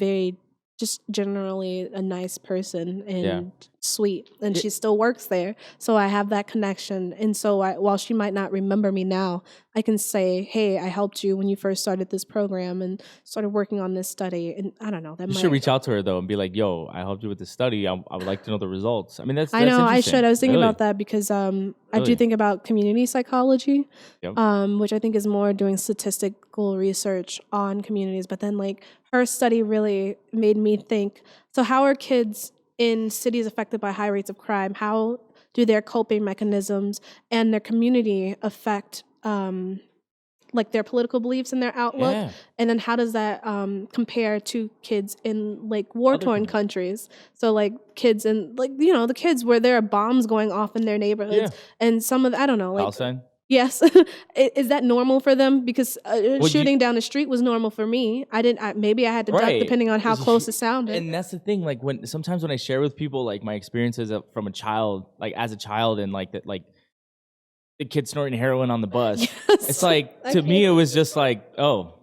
just generally a nice person and sweet, and she still works there. So I have that connection. And so while she might not remember me now, I can say, hey, I helped you when you first started this program and started working on this study. And I don't know. That You might should reach out to her though and be like, "Yo, I helped you with the study. I would like to know the results." I mean, that's I know I interesting. should. I was thinking Really? about that because I do Really? think about community psychology, Yep. which I think is more doing statistical research on communities. But then, like, her study really made me think, so how are kids in cities affected by high rates of crime? How do their coping mechanisms and their community affect like their political beliefs and their outlook? Yeah. And then how does that compare to kids in like war-torn countries? So like kids in like, you know, the kids where there are bombs going off in their neighborhoods, and some of the, I don't know, like Palestine? yes, is that normal for them? Because Well, shooting down the street was normal for me. Maybe I had to duck Right. depending on how close it sounded. And that's the thing. Like sometimes when I share with people like my experiences from a child, like as a child, and like that, like the kid snorting heroin on the bus. Yes. It's like to me, it was just like, oh,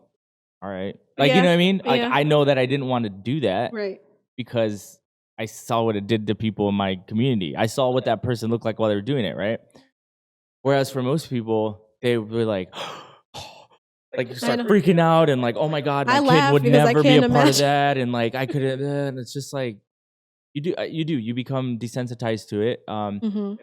all right. Like you Yeah, know what I mean? Like yeah. I know that I didn't want to do that Right. because I saw what it did to people in my community. I saw what that person looked like while they were doing it, right? Whereas for most people, they were like, like you start freaking out and like, oh my God, my kid would never be a part of that. And like, I could have, and it's just like, you become desensitized to it.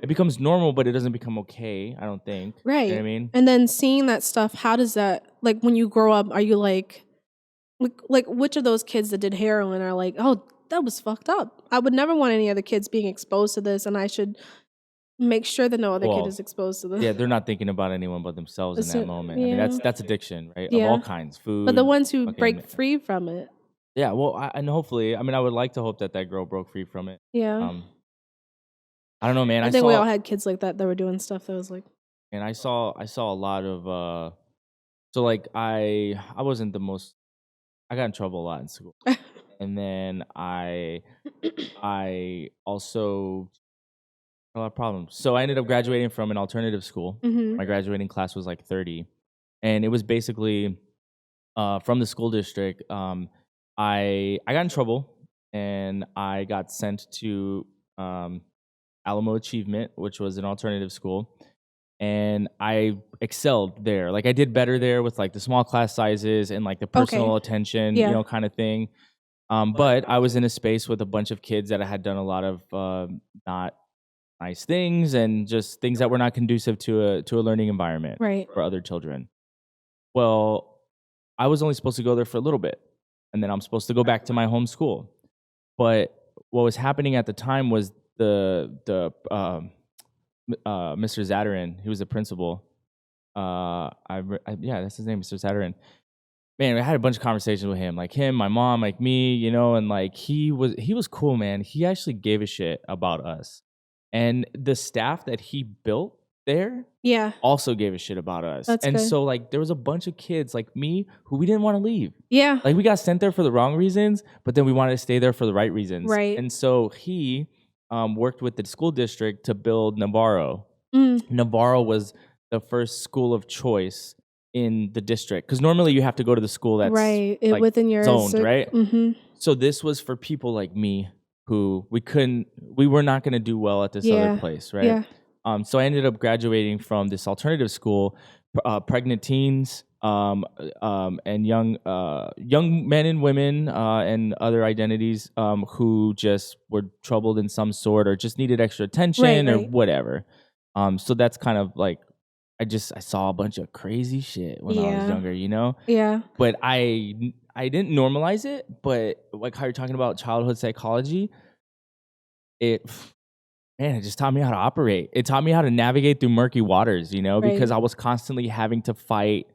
It becomes normal, but it doesn't become okay, I don't think. Right. You know what I mean? And then seeing that stuff, how does that, like when you grow up, are you like which of those kids that did heroin are like, oh, that was fucked up. I would never want any other kids being exposed to this, and I should make sure that no other kid is exposed to this. Yeah, they're not thinking about anyone but themselves in that moment. Yeah. I mean, that's addiction, right? Yeah. Of all kinds, food. But the ones who break free from it. Yeah, well, and hopefully, I mean, I would like to hope that girl broke free from it. Yeah. I don't know, man. I think we all had kids like that were doing stuff that was like. And I saw a lot of so like I wasn't the most. I got in trouble a lot in school, and then I also had a lot of problems. So I ended up graduating from an alternative school. My graduating class was like 30, and it was basically from the school district. I got in trouble, and I got sent to Alamo Achievement, which was an alternative school. And I excelled there. Like I did better there with like the small class sizes and like the personal attention, you know, kind of thing. But I was in a space with a bunch of kids that had done a lot of not nice things and just things that were not conducive to a learning environment for other children. Well, I was only supposed to go there for a little bit, and then I'm supposed to go back to my home school. But what was happening at the time was Mr. Zadarin, he was the principal. Yeah, that's his name, Mr. Zadarin. Man, I had a bunch of conversations with him, like him, my mom, like me, you know, and like he was cool, man. He actually gave a shit about us, and the staff that he built there, also gave a shit about us. That's and good. So like there was a bunch of kids like me who we didn't want to leave. Yeah, like we got sent there for the wrong reasons, but then we wanted to stay there for the right reasons. Right. And so he worked with the school district to build Navarro. Navarro was the first school of choice in the district, because normally you have to go to the school that's like within your zoned, right? So this was for people like me who we were not going to do well at this other place, right? Yeah. So I ended up graduating from this alternative school, pregnant teens, and young men and women and other identities who just were troubled in some sort or just needed extra attention or whatever. So that's kind of like I saw a bunch of crazy shit when I was younger, you know? Yeah. But I didn't normalize it, but like how you're talking about childhood psychology, it just taught me how to operate. It taught me how to navigate through murky waters, you know, because I was constantly having to fight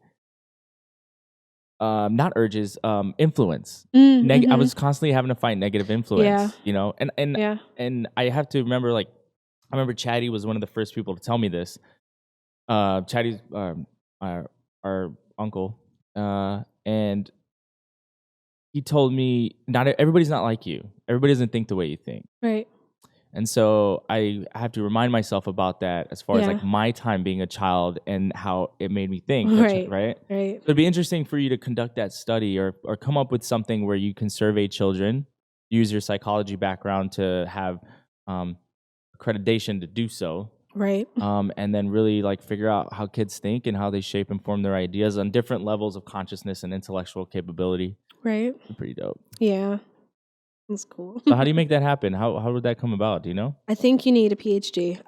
not urges, influence. I was constantly having to fight negative influence, you know, and I have to remember, like, I remember Chatty was one of the first people to tell me this. Chatty's our uncle, and he told me, everybody's not like you. Everybody doesn't think the way you think. Right. And so I have to remind myself about that as far as like my time being a child and how it made me think. Right. So it'd be interesting for you to conduct that study or come up with something where you can survey children, use your psychology background to have accreditation to do so. Right. And then really like figure out how kids think and how they shape and form their ideas on different levels of consciousness and intellectual capability. Right. Pretty dope. Yeah. That's cool. So how do you make that happen? How would that come about? Do you know? I think you need a PhD.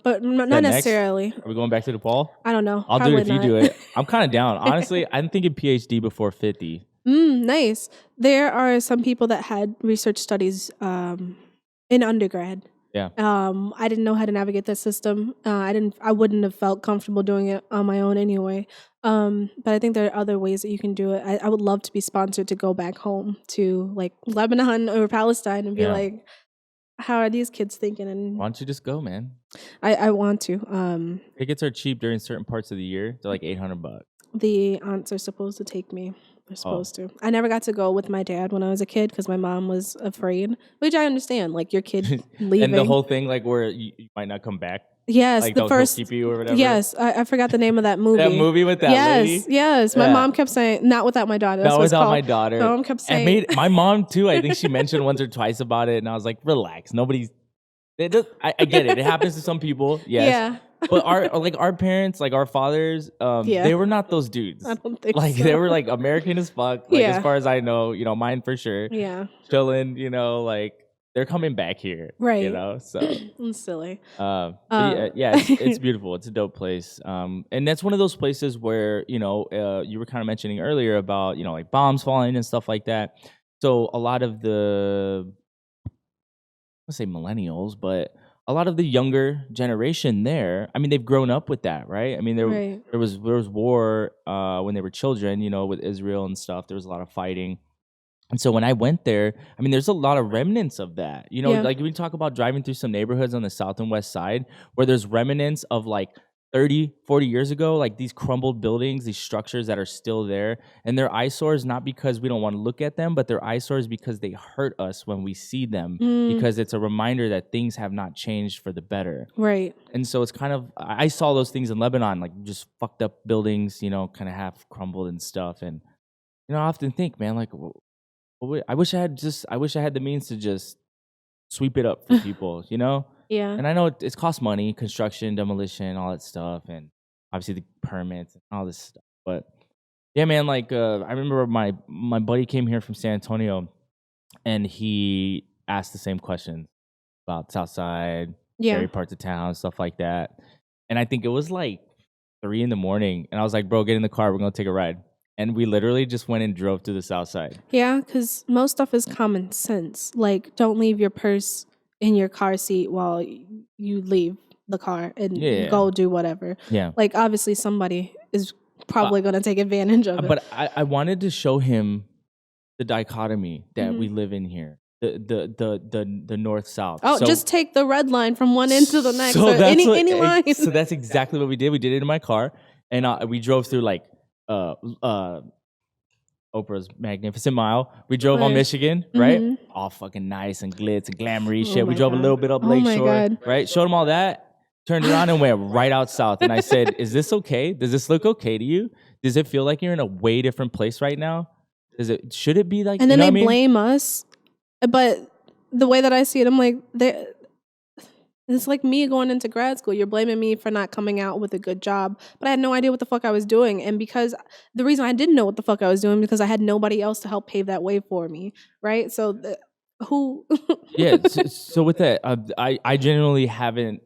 But not necessarily. Next? Are we going back to DePaul? I don't know. I'll Probably do it if not. you do it. I'm kind of down. Honestly, I'm thinking PhD before 50. Nice. There are some people that had research studies in undergrad. Yeah. I didn't know how to navigate that system. I wouldn't have felt comfortable doing it on my own anyway. But I think there are other ways that you can do it. I would love to be sponsored to go back home to like Lebanon or Palestine and be like, how are these kids thinking? And why don't you just go, man? I want to. Tickets are cheap during certain parts of the year. They're like $800. The aunts are supposed to take me. They're supposed to. I never got to go with my dad when I was a kid because my mom was afraid, which I understand. Like your kid leaving. And the whole thing, like where you might not come back. Yes, like the first. Keep you or whatever. Yes, I forgot the name of that movie. That movie with that lady? Yes. My mom kept saying, not without my daughter. Not without my daughter. My mom kept saying. My mom too, I think she mentioned once or twice about it. And I was like, relax. Nobody's. I get it. It happens to some people. Yes. Yeah. But our parents, like our fathers, they were not those dudes. I don't think like so. They were like American as fuck. Like as far as I know, mine for sure. Yeah. Chilling, like they're coming back here. Right. So it's silly. It's beautiful. It's a dope place. And that's one of those places where, you were kind of mentioning earlier about, like bombs falling and stuff like that. So a lot of the let's say millennials, but a lot of the younger generation there, I mean, they've grown up with that, right? I mean, there was war when they were children, with Israel and stuff. There was a lot of fighting. And so when I went there, I mean, there's a lot of remnants of that. Like we talk about driving through some neighborhoods on the south and west side where there's remnants of like 30, 40 years ago, like these crumbled buildings, these structures that are still there. And they're eyesores not because we don't want to look at them, but they're eyesores because they hurt us when we see them because it's a reminder that things have not changed for the better. Right. And so it's kind of, I saw those things in Lebanon, like just fucked up buildings, kind of half crumbled and stuff. And, I often think, man, like, I wish I had the means to just sweep it up for people, Yeah. And I know it costs money, construction, demolition, all that stuff, and obviously the permits and all this stuff. But yeah, man, like I remember my buddy came here from San Antonio, and he asked the same questions about Southside, scary parts of town, stuff like that. And I think it was like 3 a.m, and I was like, "Bro, get in the car. We're gonna take a ride." And we literally just went and drove to the south side. Yeah, because most stuff is common sense. Like, don't leave your purse in your car seat while you leave the car and go do whatever. Yeah. Like, obviously, somebody is probably going to take advantage of it. But I wanted to show him the dichotomy that we live in here. The north-south. Oh, so, just take the red line from one end to the next. So any line. So that's exactly what we did. We did it in my car. And we drove through, like, Oprah's Magnificent Mile. We drove on Michigan, right? All fucking nice and glitz and glamoury shit. We drove a little bit up Lakeshore, right? Showed them all that. Turned around and went right out south. And I said, "Is this okay? Does this look okay to you? Does it feel like you're in a way different place right now? Should it be like?" And then they blame us. But the way that I see it, I'm like, it's like me going into grad school. You're blaming me for not coming out with a good job, but I had no idea what the fuck I was doing. And because the reason I didn't know what the fuck I was doing because I had nobody else to help pave that way for me, right? So who? Yeah. So with that, I genuinely haven't.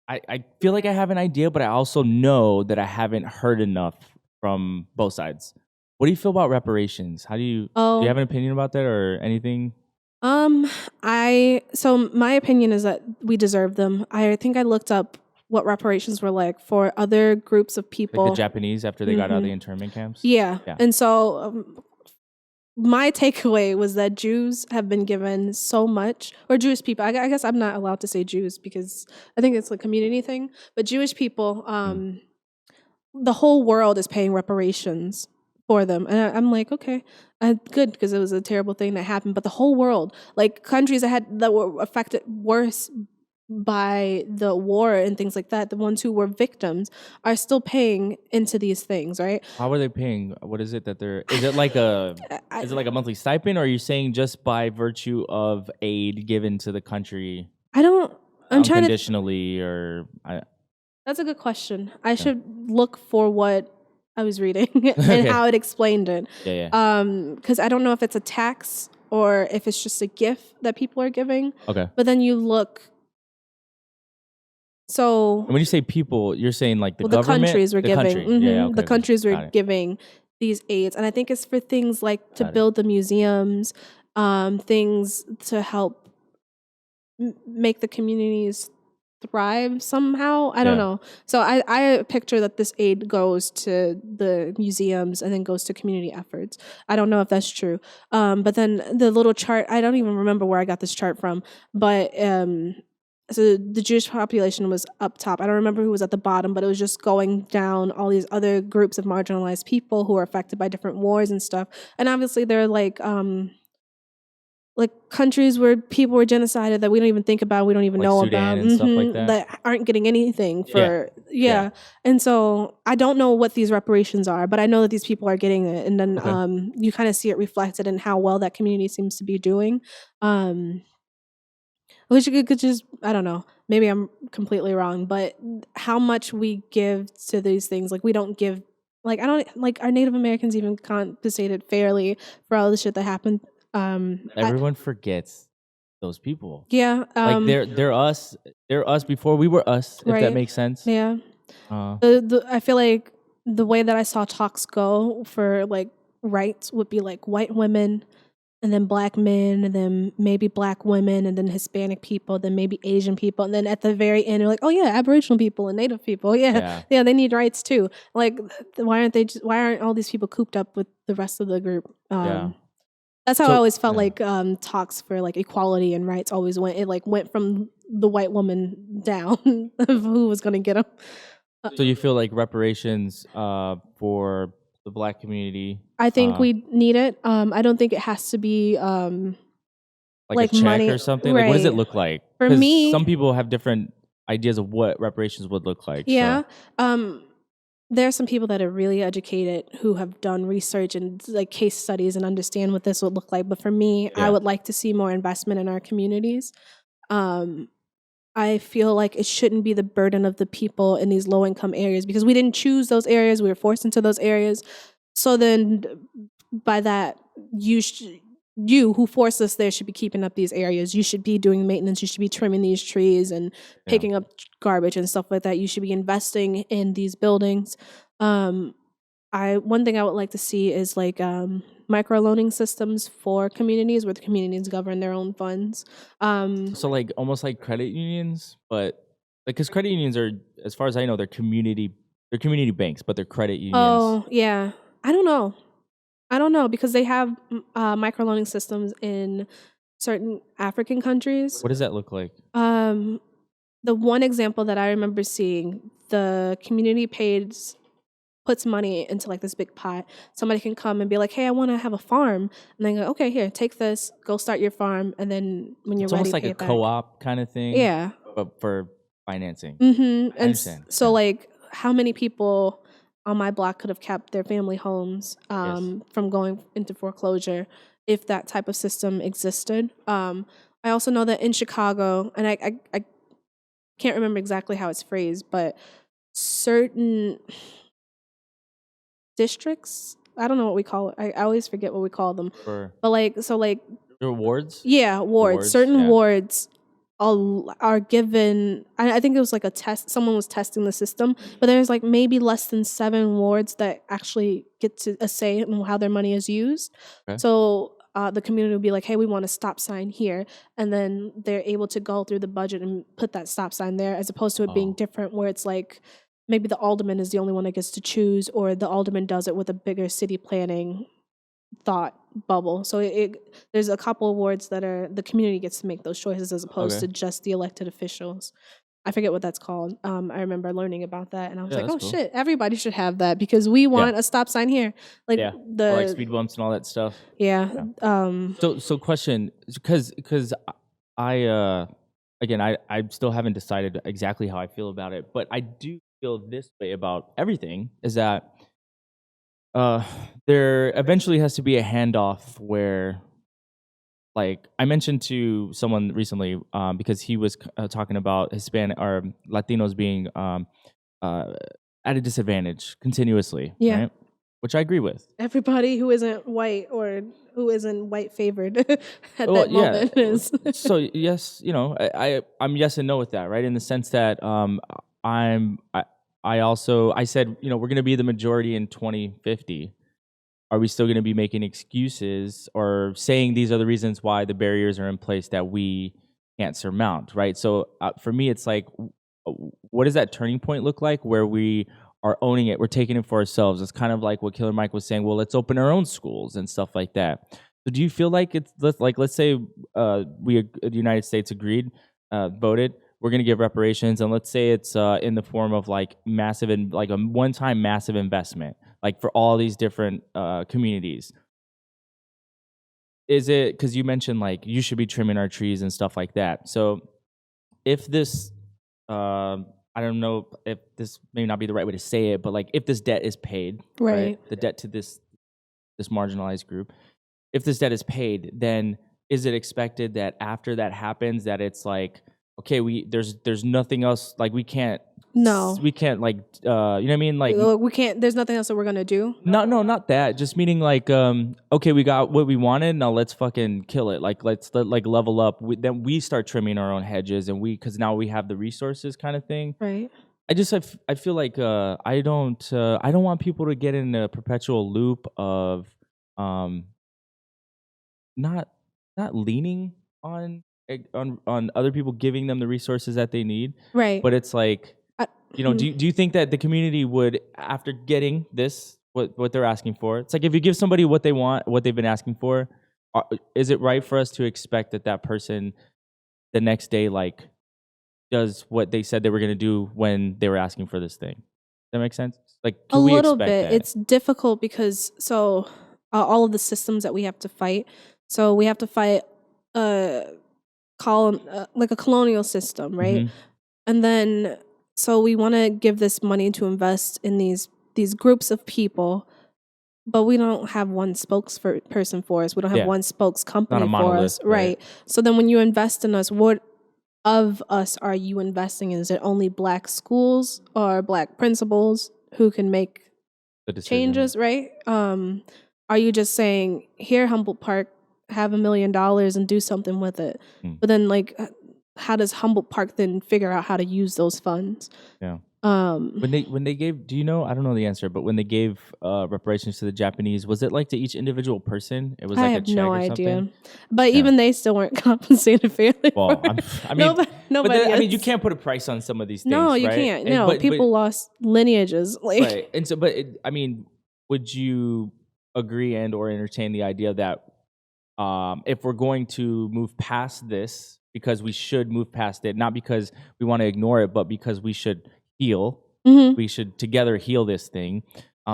I feel like I have an idea, but I also know that I haven't heard enough from both sides. What do you feel about reparations? Do you have an opinion about that or anything? So my opinion is that we deserve them. I think I looked up what reparations were like for other groups of people. Like the Japanese after they got out of the internment camps? Yeah. And so my takeaway was that Jews have been given so much, or Jewish people. I guess I'm not allowed to say Jews because I think it's a community thing. But Jewish people, the whole world is paying reparations for them. And I'm like, okay, good, because it was a terrible thing that happened. But the whole world, like countries that were affected worse by the war and things like that, the ones who were victims are still paying into these things, right? How are they paying? What is it that is it like a monthly stipend, or are you saying just by virtue of aid given to the country? I don't I'm trying to. unconditionally, or That's a good question. I should look for what I was reading and how it explained it. Yeah. Because I don't know if it's a tax or if it's just a gift that people are giving. Okay. But then you look. So And when you say people, you're saying like the the government, countries were the giving. country. Yeah. Okay. The countries were Got it. giving these aids, and I think it's for things like to Got it. build the museums, things to help make the communities thrive somehow. I don't know. So I picture that this aid goes to the museums and then goes to community efforts. I don't know if that's true. But then the little chart, I don't even remember where I got this chart from, but so the Jewish population was up top. I don't remember who was at the bottom, but it was just going down all these other groups of marginalized people who are affected by different wars and stuff. And obviously they're like countries where people were genocided that we don't even think about, we don't even know Sudan about, and stuff like that aren't getting anything for, And so I don't know what these reparations are, but I know that these people are getting it. And then you kind of see it reflected in how well that community seems to be doing. Which could just, I don't know, maybe I'm completely wrong, but how much we give to these things, like we don't give, like I don't, like our Native Americans even compensated fairly for all the shit that happened. Everyone forgets those people. Yeah. Like they're us before we were us, if that makes sense. Yeah. I feel like the way that I saw talks go for like rights would be like white women, and then black men, and then maybe black women, and then Hispanic people, then maybe Asian people, and then at the very end, they're like, "Oh yeah, Aboriginal people and Native people, yeah, they need rights too." Like, why aren't all these people cooped up with the rest of the group? That's how I always felt like talks for like equality and rights always went. It like went from the white woman down of who was going to get them. So you feel like reparations for the black community? I think we need it. I don't think it has to be like a check money or something. Like, what does it look like? For me, some people have different ideas of what reparations would look like. Yeah. So. There are some people that are really educated who have done research and like case studies and understand what this would look like. But for me, I would like to see more investment in our communities. I feel like it shouldn't be the burden of the people in these low-income areas because we didn't choose those areas. We were forced into those areas. So then by that, you who forced us there should be keeping up these areas. You should be doing maintenance. You should be trimming these trees and picking up garbage and stuff like that. You should be investing in these buildings. One thing I would like to see is like microloaning systems for communities where the communities govern their own funds. So like almost like credit unions, but like because credit unions are, as far as I know, they're community banks, but they're credit unions. Oh yeah, I don't know because they have microloaning systems in certain African countries. What does that look like? The one example that I remember seeing, the community puts money into like this big pot. Somebody can come and be like, "Hey, I want to have a farm," and then go, "Okay, here, take this, go start your farm," and then when you're ready, it's almost like a co-op kind of thing. Yeah, but for financing. Mm-hmm. I understand. So like, how many people on my block could have kept their family homes from going into foreclosure if that type of system existed? I also know that in Chicago, and I can't remember exactly how it's phrased, but certain districts, I don't know what we call it. I always forget what we call them. But like, so like... They're wards? Yeah, wards. Certain wards are given, I think it was like a test, someone was testing the system, but there's like maybe less than 7 wards that actually get to a say in how their money is used. Okay. So the community will be like, hey, we want a stop sign here. And then they're able to go through the budget and put that stop sign there, as opposed to it being different where it's like, maybe the alderman is the only one that gets to choose, or the alderman does it with a bigger city planning thought bubble. So there's a couple of wards that are, the community gets to make those choices as opposed to just the elected officials. I forget what that's called. I remember learning about that, and I was like, oh, cool. Shit, everybody should have that because we want a stop sign here. Like or like speed bumps and all that stuff. Yeah. So question, because I again, I still haven't decided exactly how I feel about it, but I do feel this way about everything, is that there eventually has to be a handoff where like I mentioned to someone recently, because he was talking about Hispanic or Latinos being uh, at a disadvantage continuously, Yeah. right? Which I agree with. Everybody who isn't white or who isn't white favored at Well, that yeah. moment is. So yes, I'm yes and no with that, right? In the sense that I'm I said, we're going to be the majority in 2050. Are we still going to be making excuses or saying these are the reasons why the barriers are in place that we can't surmount, right? So for me, it's like, what does that turning point look like where we are owning it? We're taking it for ourselves. It's kind of like what Killer Mike was saying. Well, let's open our own schools and stuff like that. So do you feel like let's say the United States agreed, voted, we're going to give reparations, and let's say it's in the form of like massive and like a one-time massive investment, like for all these different communities. Is it because you mentioned like you should be trimming our trees and stuff like that? So if this, I don't know if this may not be the right way to say it, but like if this debt is paid, right? The debt to this marginalized group, if this debt is paid, then is it expected that after that happens that it's like, okay, there's nothing else, like we can't like you know what I mean, like we can't. There's nothing else that we're gonna do. no, not that. Just meaning like, okay, we got what we wanted. Now let's fucking kill it. Like like level up. Then we start trimming our own hedges, and because now we have the resources, kind of thing. Right. I feel like I don't want people to get in a perpetual loop of not leaning on other people giving them the resources that they need. Right. But it's like, do you think that the community would, after getting this, what they're asking for, it's like if you give somebody what they want, what they've been asking for, is it right for us to expect that person the next day like does what they said they were going to do when they were asking for this thing? Does that make sense? Like, can we expect that? It's difficult because all of the systems that we have to fight. So we have to fight like a colonial system, right? Mm-hmm. And then so we want to give this money to invest in these groups of people, but we don't have one spokesperson for us. We don't have one spokes company for us, right? So then when you invest in us, what of us are you investing in? Is it only Black schools or Black principals who can make the changes, right? Are you just saying, here, Humboldt Park, have $1 million and do something with it? But then, like, how does Humboldt Park then figure out how to use those funds? Yeah. When they gave, do you know? I don't know the answer, but when they gave reparations to the Japanese, was it like to each individual person? It was like a check or something? I have no idea. But even they still weren't compensated fairly. Well, I mean, nobody. I mean, you can't put a price on some of these things. No, you right? can't. No, people lost lineages. Like, right. And so, but I mean, would you agree and or entertain the idea that if we're going to move past this, because we should move past it, not because we want to ignore it, but because we should heal. Mm-hmm. We should together heal this thing.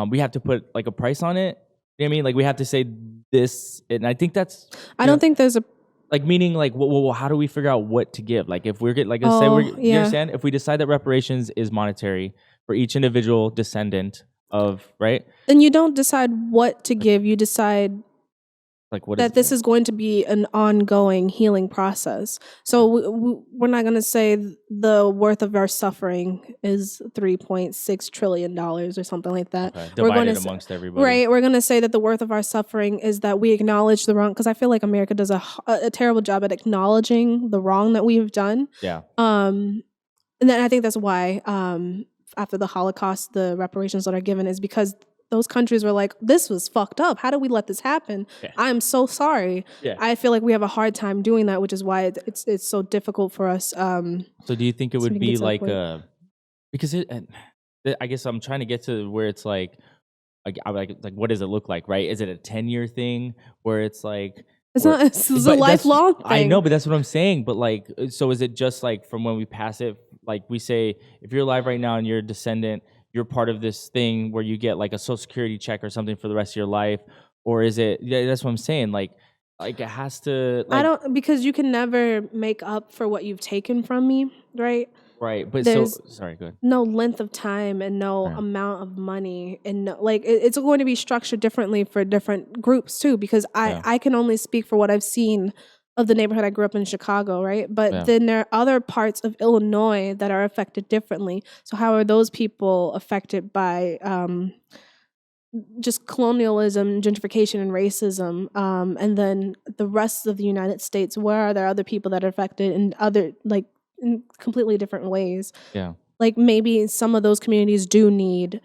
We have to put like a price on it. You know what I mean? Like we have to say this, and I think that's. I don't think there's a. Like meaning like, well, how do we figure out what to give? Like if we're like, let's say you understand? If we decide that reparations is monetary for each individual descendant of, right? Then you don't decide what to give. You decide like what that this is going to be an ongoing healing process. So we're not going to say the worth of our suffering is $3.6 trillion or something like that. Okay. Divided amongst everybody. Right. We're going to say that the worth of our suffering is that we acknowledge the wrong, because I feel like America does a terrible job at acknowledging the wrong that we've done. Yeah. And then I think that's why after the Holocaust, the reparations that are given is because those countries were like, this was fucked up. How did we let this happen? Yeah. I'm so sorry. Yeah. I feel like we have a hard time doing that, which is why it's so difficult for us. So do you think it would be like because I guess I'm trying to get to where it's like what does it look like, right? Is it a 10-year thing where it's like it's a lifelong thing? I know, but that's what I'm saying. But like, so is it just like from when we pass it, like we say, if you're alive right now and you're a descendant, you're part of this thing where you get like a Social Security check or something for the rest of your life? Or is it, that's what I'm saying, like it has to, like, because you can never make up for what you've taken from me, right? Right, but there's sorry, go ahead. no length of time and no Right. amount of money, and it's going to be structured differently for different groups too, because Yeah. I can only speak for what I've seen of the neighborhood I grew up in, Chicago, right? But Yeah. then there are other parts of Illinois that are affected differently. So how are those people affected by just colonialism, gentrification, and racism? And then the rest of the United States, where are there other people that are affected in other, like, in completely different ways? Yeah. Like, maybe some of those communities do need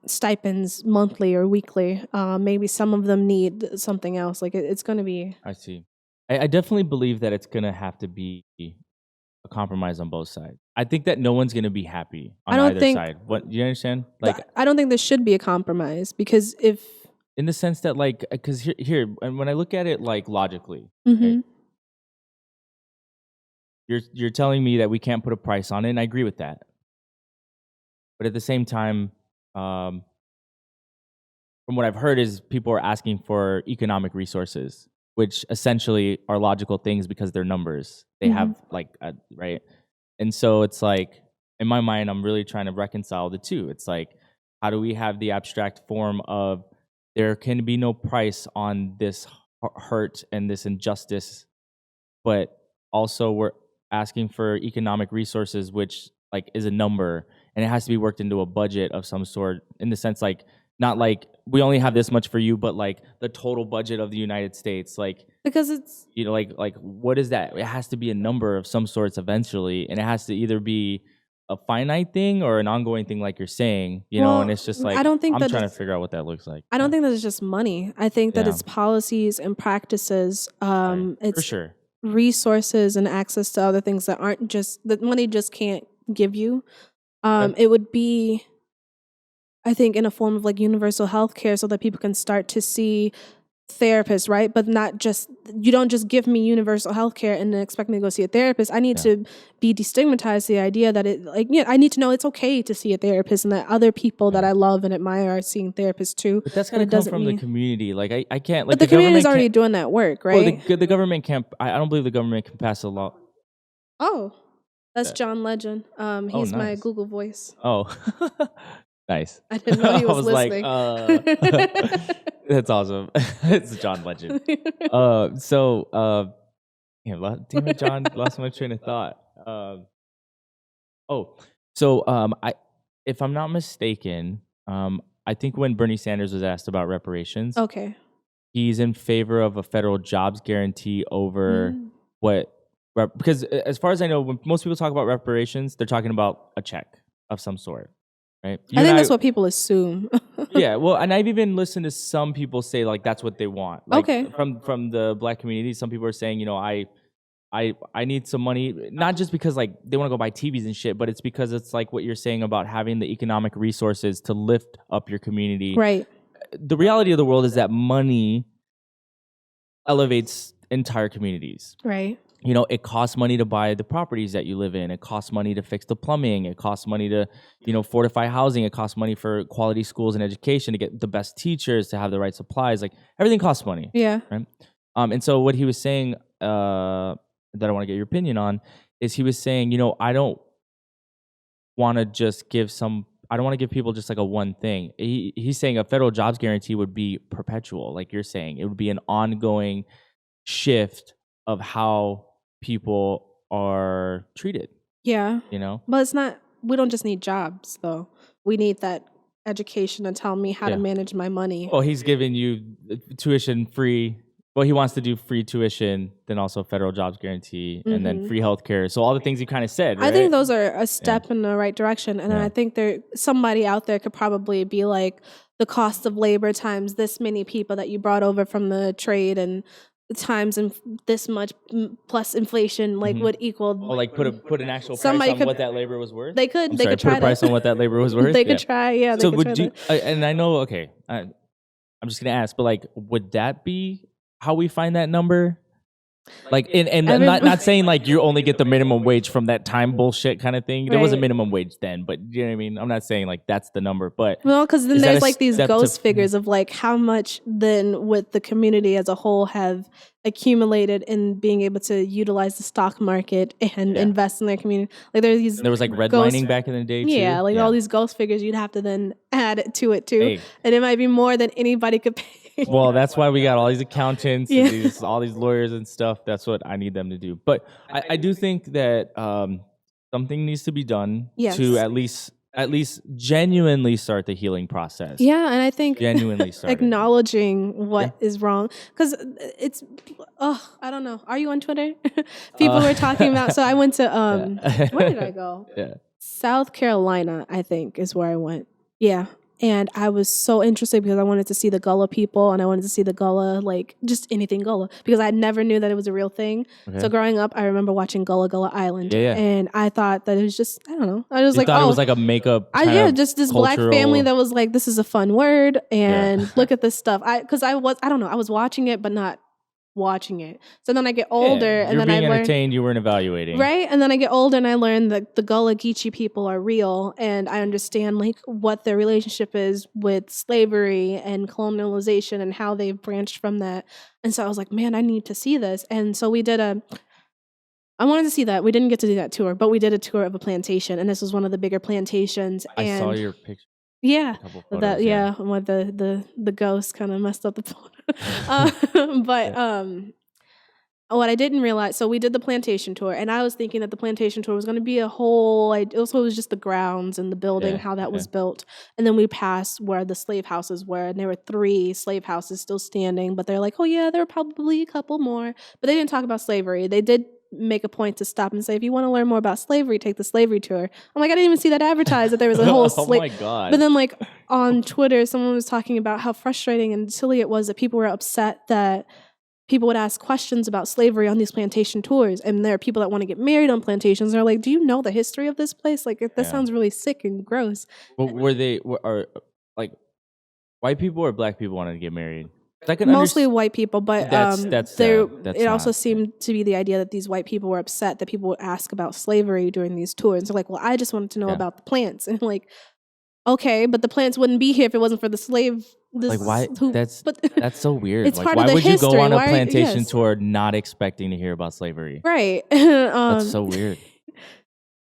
stipends monthly or weekly. Maybe some of them need something else. Like, it's going to be. I see. I definitely believe that it's gonna have to be a compromise on both sides. I think that no one's gonna be happy on I don't either think. side. What you understand? Like, I don't think there should be a compromise, because if. in the sense that, like, because here, and when I look at it, like, logically, Mm-hmm. right, you're telling me that we can't put a price on it, and I agree with that. But at the same time, from what I've heard, is people are asking for economic resources, which essentially are logical things because they're numbers. They have, like, right? And so it's like, in my mind, I'm really trying to reconcile the two. It's like, how do we have the abstract form of there can be no price on this hurt and this injustice, but also we're asking for economic resources, which, like, is a number, and it has to be worked into a budget of some sort, in the sense, like, not like we only have this much for you, but like the total budget of the United States, like, Because it's. you know, like what is that? It has to be a number of some sorts eventually, and it has to either be a finite thing or an ongoing thing, like you're saying, you know. And it's just like, I don't think I'm that trying to figure out what that looks like. I don't think that it's just money. I think that Yeah. it's policies and practices. Right. It's For sure. resources and access to other things that aren't just that money just can't give you. Yep. It would be, I think, in a form of like universal health care, so that people can start to see therapists, right? But not just, you don't just give me universal health care and then expect me to go see a therapist. I need to be destigmatized the idea that it, like, I need to know it's okay to see a therapist, and that other people that I love and admire are seeing therapists too. But that's gotta come from the community. Like, I can't, like, But the community is already doing that work, right? Well, the government can't. I don't believe the government can pass a law. Oh, that's John Legend. He's my nice. Google voice. Oh, nice. I didn't know he was listening. That's awesome. It's John Legend. Damn it, John, lost my train of thought. If I'm not mistaken, I think when Bernie Sanders was asked about reparations, Okay. he's in favor of a federal jobs guarantee over because as far as I know, when most people talk about reparations, they're talking about a check of some sort, right? I think that's what people assume. Yeah, well, and I've even listened to some people say, like, that's what they want. Like, Okay. From the Black community, some people are saying, you know, I need some money, not just because, like, they want to go buy TVs and shit, but it's because it's like what you're saying about having the economic resources to lift up your community. Right. The reality of the world is that money elevates entire communities. Right. You know, it costs money to buy the properties that you live in. It costs money to fix the plumbing. It costs money to, you know, fortify housing. It costs money for quality schools and education, to get the best teachers, to have the right supplies. Like, everything costs money. Yeah. Right. And so what he was saying, that I want to get your opinion on, is he was saying, you know, I don't want to give people just like a one thing. He's saying a federal jobs guarantee would be perpetual. Like you're saying, it would be an ongoing shift of how people are treated. Yeah. You know? But it's not, we don't just need jobs, though. We need that education to tell me how to manage my money. Well, he's giving you tuition free. Well, he wants to do free tuition, then also federal jobs guarantee, and then free healthcare. So all the things you kind of said, right? I think those are a step in the right direction. And I think somebody out there could probably be like, the cost of labor times this many people that you brought over from the trade, and times and this much plus inflation, like, would equal. Or like put an actual price on what that labor was worth. They could. They could try put a price on what that labor was worth. They could try. Yeah. So would you? And I know. Okay. I'm just gonna ask, but like, would that be how we find that number? Like, and not saying like you only get the minimum wage from that time bullshit kind of thing. There was a minimum wage then, but you know what I mean? I'm not saying like that's the number, but well, because then there's like these ghost figures of like how much then would the community as a whole have accumulated in being able to utilize the stock market and invest in their community. Like there was like redlining back in the day too. Yeah, like all these ghost figures, you'd have to then add it to it too, and it might be more than anybody could pay. Well, that's why we got all these accountants and all these lawyers and stuff. That's what I need them to do. But I do think that something needs to be done to at least genuinely start the healing process. Yeah, and I think genuinely acknowledging what is wrong, because it's I don't know. Are you on Twitter? People were talking about. So I went to where did I go? South Carolina, I think, is where I went. Yeah. And I was so interested because I wanted to see the Gullah people, and I wanted to see the Gullah, like just anything Gullah, because I never knew that it was a real thing. So growing up, I remember watching Gullah Island, and I thought that it was just, I don't know. I was thought it was like a makeup. Just this black family that was like, this is a fun word, and look at this stuff. I don't know. I was watching it, but not watching it. So then I get older, and then I learned, entertained. You weren't evaluating, right? And then I get older, and I learn that the Gullah Geechee people are real, and I understand like what their relationship is with slavery and colonialization and how they've branched from that. And so I was like, man, I need to see this. And so I wanted to see that. We didn't get to do that tour, but we did a tour of a plantation, and this was one of the bigger plantations. I saw your picture. Yeah, with the ghost kind of messed up the photo. What I didn't realize, so we did the plantation tour, and I was thinking that the plantation tour was going to be a whole, it was just the grounds and the building, how that was built. And then we passed where the slave houses were, and there were 3 slave houses still standing, but they're like, oh yeah, there were probably a couple more. But they didn't talk about slavery. They did make a point to stop and say, if you want to learn more about slavery, take the slavery tour. I'm like, I didn't even see that advertised, that there was a whole oh my God. But then like on Twitter, someone was talking about how frustrating and silly it was that people were upset that people would ask questions about slavery on these plantation tours. And there are people that want to get married on plantations. They're like, do you know the history of this place? Like, that sounds really sick and gross. But are like white people or black people wanting to get married? Mostly white people, but it also seemed to be the idea that these white people were upset that people would ask about slavery during these tours. And so like, well, I just wanted to know about the plants. And like, okay, but the plants wouldn't be here if it wasn't for the slave. Why? That's so weird. It's like, part why of the would history. You go on a plantation tour not expecting to hear about slavery? Right. That's so weird.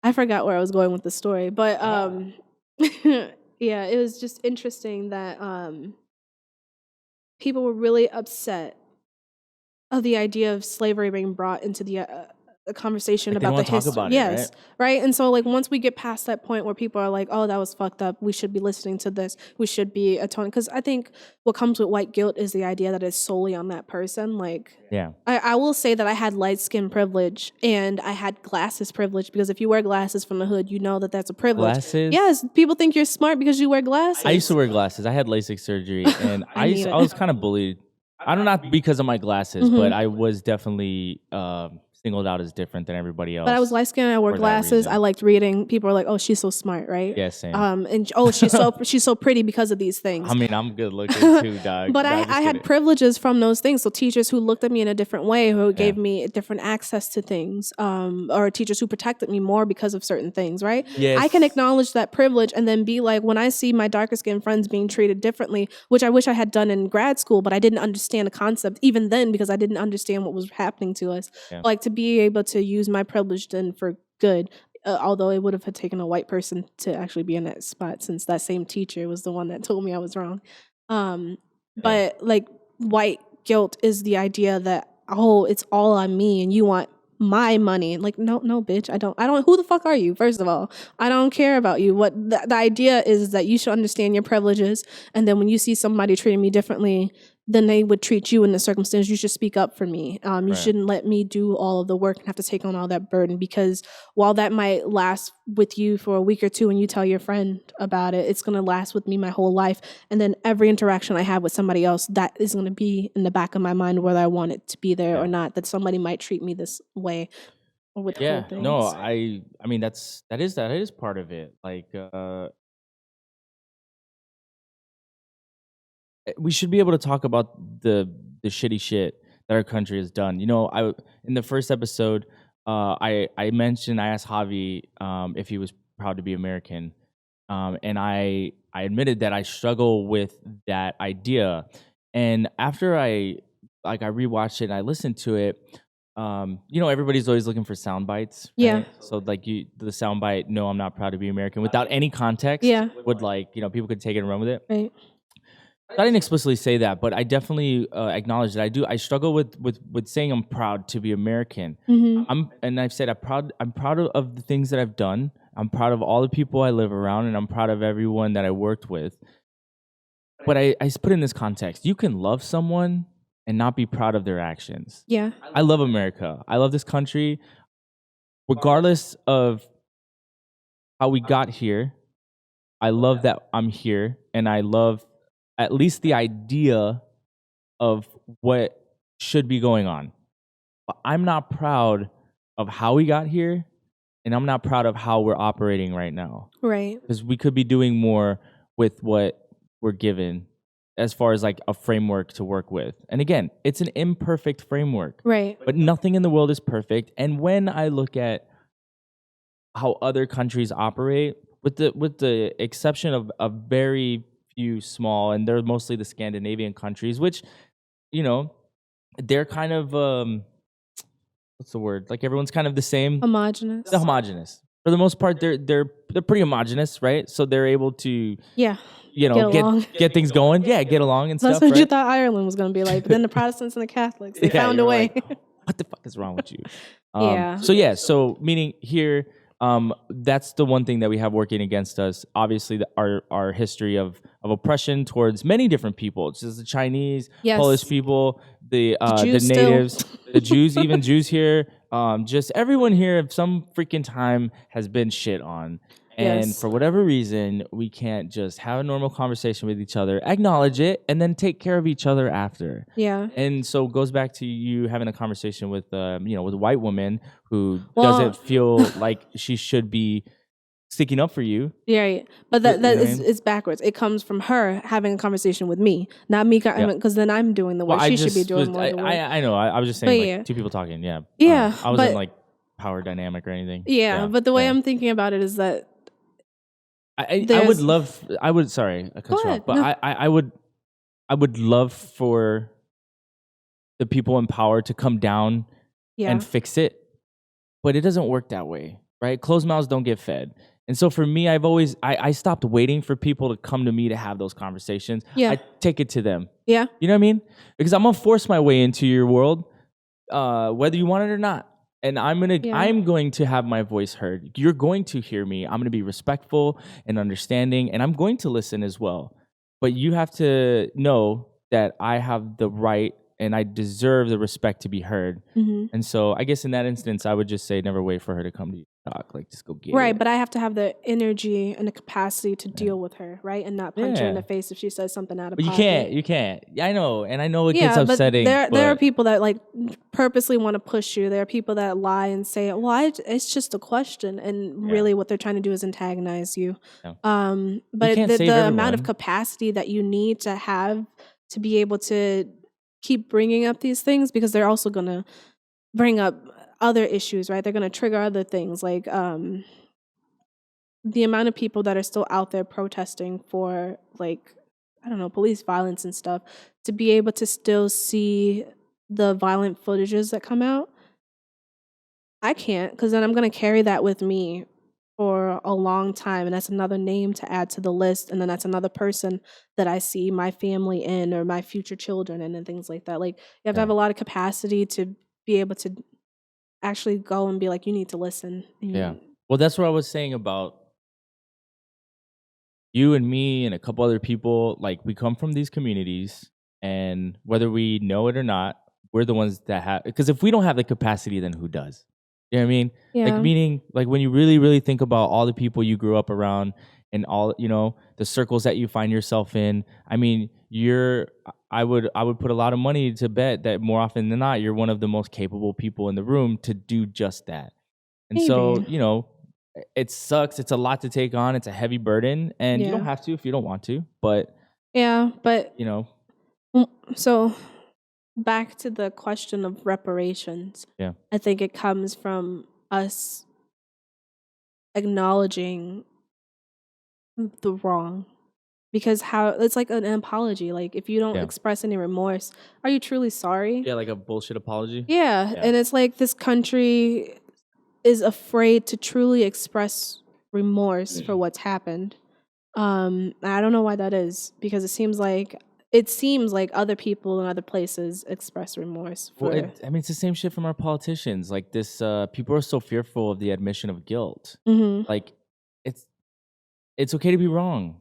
I forgot where I was going with the story, but it was just interesting that people were really upset of the idea of slavery being brought into the conversation about the history. Yes, right? And so like once we get past that point where people are like, oh, that was fucked up, we should be listening to this, we should be atoning. Because I think what comes with white guilt is the idea that it's solely on that person. Like, I will say that I had light skin privilege and I had glasses privilege, because if you wear glasses from the hood, you know that that's a privilege. Glasses? Yes, people think you're smart because you wear glasses. I used to wear glasses. I had LASIK surgery, and I was kind of bullied. I don't know, not because of my glasses, but I was definitely singled out as different than everybody else. But I was light skinned, I wore glasses, I liked reading. People were like, oh, she's so smart, right? Yeah, same. And she's so pretty because of these things. I mean, I'm good looking too, dog. But I had privileges from those things. So teachers who looked at me in a different way, who gave me different access to things, or teachers who protected me more because of certain things, right? Yes. I can acknowledge that privilege and then be like, when I see my darker skinned friends being treated differently, which I wish I had done in grad school, but I didn't understand the concept even then because I didn't understand what was happening to us. Like, to be able to use my privilege then for good, although it would have taken a white person to actually be in that spot, since that same teacher was the one that told me I was wrong. But like, white guilt is the idea that, oh, it's all on me and you want my money. Like, no, bitch, I don't, who the fuck are you? First of all, I don't care about you. What the idea is that you should understand your privileges. And then when you see somebody treating me differently than they would treat you in the circumstance, you should speak up for me. You shouldn't let me do all of the work and have to take on all that burden, because while that might last with you for a week or two and you tell your friend about it, it's going to last with me my whole life. And then every interaction I have with somebody else, that is going to be in the back of my mind, whether I want it to be there or not, that somebody might treat me this way or withhold things. No, I mean, that is part of it. Like, we should be able to talk about the shitty shit that our country has done. You know, in the first episode, I asked Javi if he was proud to be American, and I admitted that I struggle with that idea. And after I like I rewatched it and I listened to it. Everybody's always looking for sound bites, Yeah. right? So like the sound bite, no, I'm not proud to be American, without any context, Yeah. would like people could take it and run with it. Right. I didn't explicitly say that, but I definitely acknowledge that I struggle with saying I'm proud to be American. And I've said I'm proud of the things that I've done. I'm proud of all the people I live around, and I'm proud of everyone that I worked with. But I put in this context: you can love someone and not be proud of their actions. Yeah. I love America. I love this country, regardless of how we got here. I love that I'm here, and I love at least the idea of what should be going on. But I'm not proud of how we got here, and I'm not proud of how we're operating right now. Right. Because we could be doing more with what we're given as far as like a framework to work with. And again, it's an imperfect framework. Right. But nothing in the world is perfect. And when I look at how other countries operate, with the exception of a very few small, and they're mostly the Scandinavian countries, which, they're kind of what's the word? Like everyone's kind of the same. Homogenous. They're homogenous. For the most part, they're pretty homogenous, right? So they're able to get things going. Yeah, get along and That's stuff. what right? you thought Ireland was going to be like, but then the Protestants and the Catholics, they found a way. Like, what the fuck is wrong with you? Yeah. So meaning here, that's the one thing that we have working against us. Obviously, our history of oppression towards many different people. It's just the Chinese, Polish people, the natives, the Jews, even Jews here. Just everyone here of some freaking time has been shit on. And for whatever reason, we can't just have a normal conversation with each other, acknowledge it, and then take care of each other after. Yeah. And so it goes back to you having a conversation with, with a white woman who doesn't feel like she should be sticking up for you. Yeah. But that is backwards. It comes from her having a conversation with me, not me, because then I'm doing the work. She should be doing more of the work. I know. I was just saying, two people talking. Yeah. Yeah. I wasn't like power dynamic or anything. Yeah. But the way I'm thinking about it is that I would sorry, I cut you off, but no. I would love for the people in power to come down and fix it, but it doesn't work that way, right? Closed mouths don't get fed. And so for me, I've always I stopped waiting for people to come to me to have those conversations. Yeah. I take it to them. Yeah. You know what I mean? Because I'm gonna force my way into your world, whether you want it or not. And I'm going to have my voice heard. You're going to hear me. I'm going to be respectful and understanding, and I'm going to listen as well. But you have to know that I have the right and I deserve the respect to be heard. Mm-hmm. And so I guess in that instance, I would just say never wait for her to come to you and talk. Like, just go get it. Right, but I have to have the energy and the capacity to deal with her, right? And not punch her in the face if she says something out of pocket. You can't. I know, and I know it gets upsetting. But there are people that like purposely want to push you. There are people that lie and say, well, it's just a question. And really what they're trying to do is antagonize you. Yeah. But the amount of capacity that you need to have to be able to keep bringing up these things, because they're also going to bring up other issues, right? They're going to trigger other things, like the amount of people that are still out there protesting for, like, I don't know, police violence and stuff, to be able to still see the violent footages that come out. I can't, because then I'm going to carry that with me for a long time, and that's another name to add to the list, and then that's another person that I see my family in, or my future children in, and things like that. Like, you have to have a lot of capacity to be able to actually go and be like, you need to listen. Yeah. Well, that's what I was saying about you and me and a couple other people. Like, we come from these communities, and whether we know it or not, we're the ones that have, because if we don't have the capacity, then who does? You know what I mean? Yeah. Like, meaning, like, when you really, really think about all the people you grew up around and all, the circles that you find yourself in, I mean, I would put a lot of money to bet that more often than not, you're one of the most capable people in the room to do just that. And Maybe. So, it sucks. It's a lot to take on. It's a heavy burden, and you don't have to if you don't want to, but. Yeah, but. So. Back to the question of reparations. Yeah. I think it comes from us acknowledging the wrong, Because how it's like an apology. Like if you don't Yeah. express any remorse, are you truly sorry? Yeah, like a bullshit apology. Yeah. Yeah. And it's like this country is afraid to truly express remorse for what's happened. I don't know why that is, because it seems like other people in other places express remorse Well, for. I mean, it's the same shit from our politicians. Like this, people are so fearful of the admission of guilt. Mhm. Like, it's it's okay to be wrong.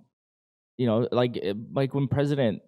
You know, like when President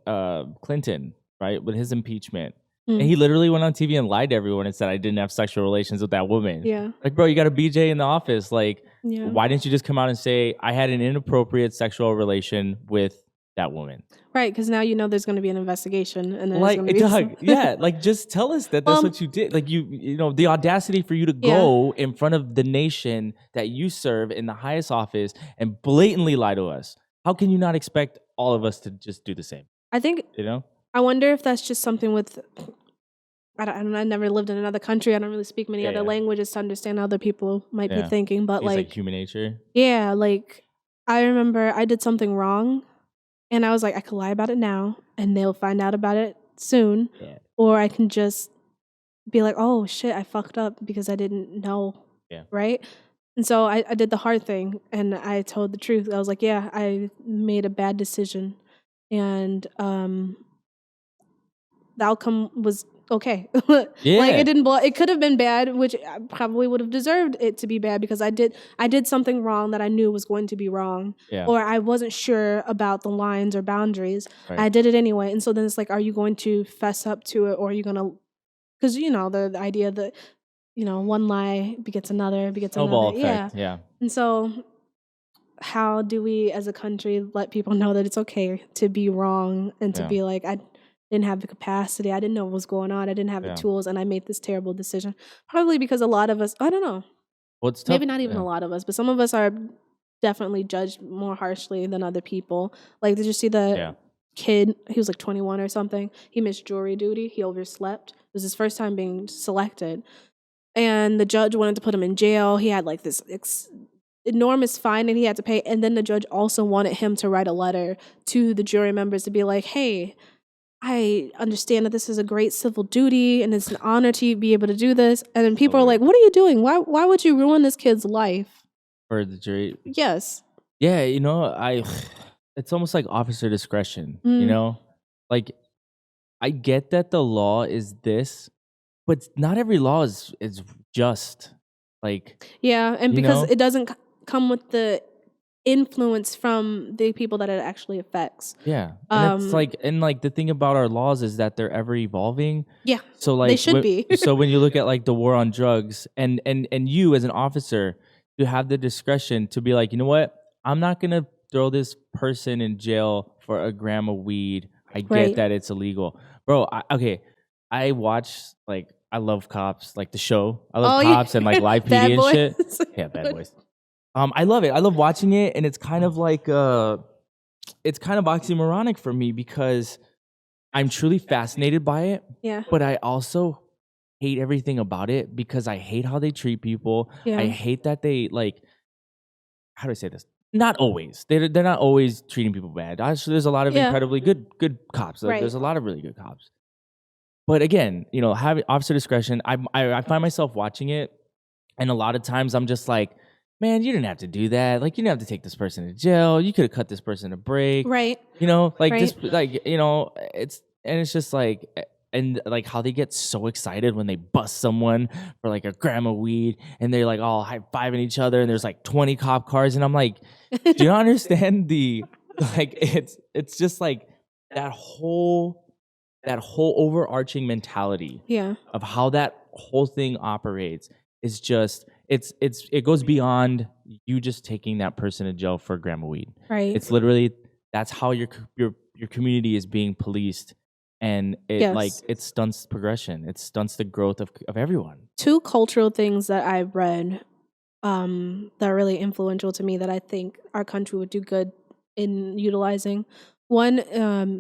Clinton, right, with his impeachment, and Mm. he literally went on TV and lied to everyone and said, "I didn't have sexual relations with that woman." Yeah. Like, bro, you got a BJ in the office. Like, Yeah. why didn't you just come out and say, "I had an inappropriate sexual relation with that woman"? Right, because now you know there's going to be an investigation, and then there's Like, going to be Doug, yeah, like just tell us that that's Well, what you did. Like, you know, the audacity for you to Yeah. go in front of the nation that you serve in the highest office and blatantly lie to us. How can you not expect all of us to just do the same? I think You know? I wonder if that's just something with. I never lived in another country. I don't really speak many Yeah, other yeah. languages to understand how other people might be Yeah. thinking. But It's like like, human nature. yeah, like I remember I did something wrong, and I was like, I could lie about it now, and they'll find out about it soon, Yeah. or I can just be like, oh shit, I fucked up because I didn't know. Yeah. Right. And so I did the hard thing, and I told the truth. I was like, yeah, I made a bad decision, and the outcome was okay. Like Yeah. it didn't. It could have been bad, which I probably would have deserved it to be bad because I did something wrong that I knew was going to be wrong, Yeah. or I wasn't sure about the lines or boundaries. Right. I did it anyway, and so then it's like, are you going to fess up to it, or are you gonna? Because you know the idea that one lie begets another, Snowball another. Yeah, effect. Yeah. and so how do we as a country let people know that it's okay to be wrong and to Yeah. be like, I didn't have the capacity, I didn't know what was going on, I didn't have the Yeah. tools, and I made this terrible decision. Probably because a lot of us, I don't know, Well, it's tough. maybe not even Yeah. a lot of us, but some of us are definitely judged more harshly than other people. Like, did you see the Yeah. kid? He was like 21 or something. He missed jury duty. He overslept. It was his first time being selected. And the judge wanted to put him in jail. He had like this enormous fine and he had to pay. And then the judge also wanted him to write a letter to the jury members to be like, hey, I understand that this is a great civil duty and it's an honor to be able to do this. And then people are like, what are you doing? Why would you ruin this kid's life? For the jury. Yes. Yeah, you know, it's almost like officer discretion, you know? Like, I get that the law is this, but not every law is just. Like, Yeah, and you because know? it doesn't come with the influence from the people that it actually affects. Yeah. And it's like, the thing about our laws is that they're ever evolving. Yeah. So like they should be. So when you look at like the war on drugs and you as an officer, you have the discretion to be like, you know what? I'm not gonna throw this person in jail for a gram of weed. I get Right. that it's illegal. Bro, I watch, like, I love Cops, like the show. I love Cops and like Live PD Bad and Boys. shit. Yeah, Bad Boys. I love it. I love watching it, and it's kind of like it's kind of oxymoronic for me because I'm truly fascinated by it. Yeah. But I also hate everything about it because I hate how they treat people. Yeah. I hate that they, like, how do I say this? Not always. They're not always treating people bad. Actually, there's a lot of incredibly good cops. Like, Right. there's a lot of really good cops. But again, you know, having officer discretion, I find myself watching it, and a lot of times I'm just like, man, you didn't have to do that. Like, you didn't have to take this person to jail. You could have cut this person a break. Right. You know, like, Right. just like, you know, it's just like, and like how they get so excited when they bust someone for like a gram of weed and they're like all high-fiving each other and there's like 20 cop cars. And I'm like, do you not understand like, it's just like that whole overarching mentality Yeah. of how that whole thing operates is just, it goes beyond you just taking that person to jail for a gram of weed. Right. It's literally, that's how your community is being policed, and it stunts progression. It stunts the growth of everyone. Two cultural things that I've read that are really influential to me that I think our country would do good in utilizing. One,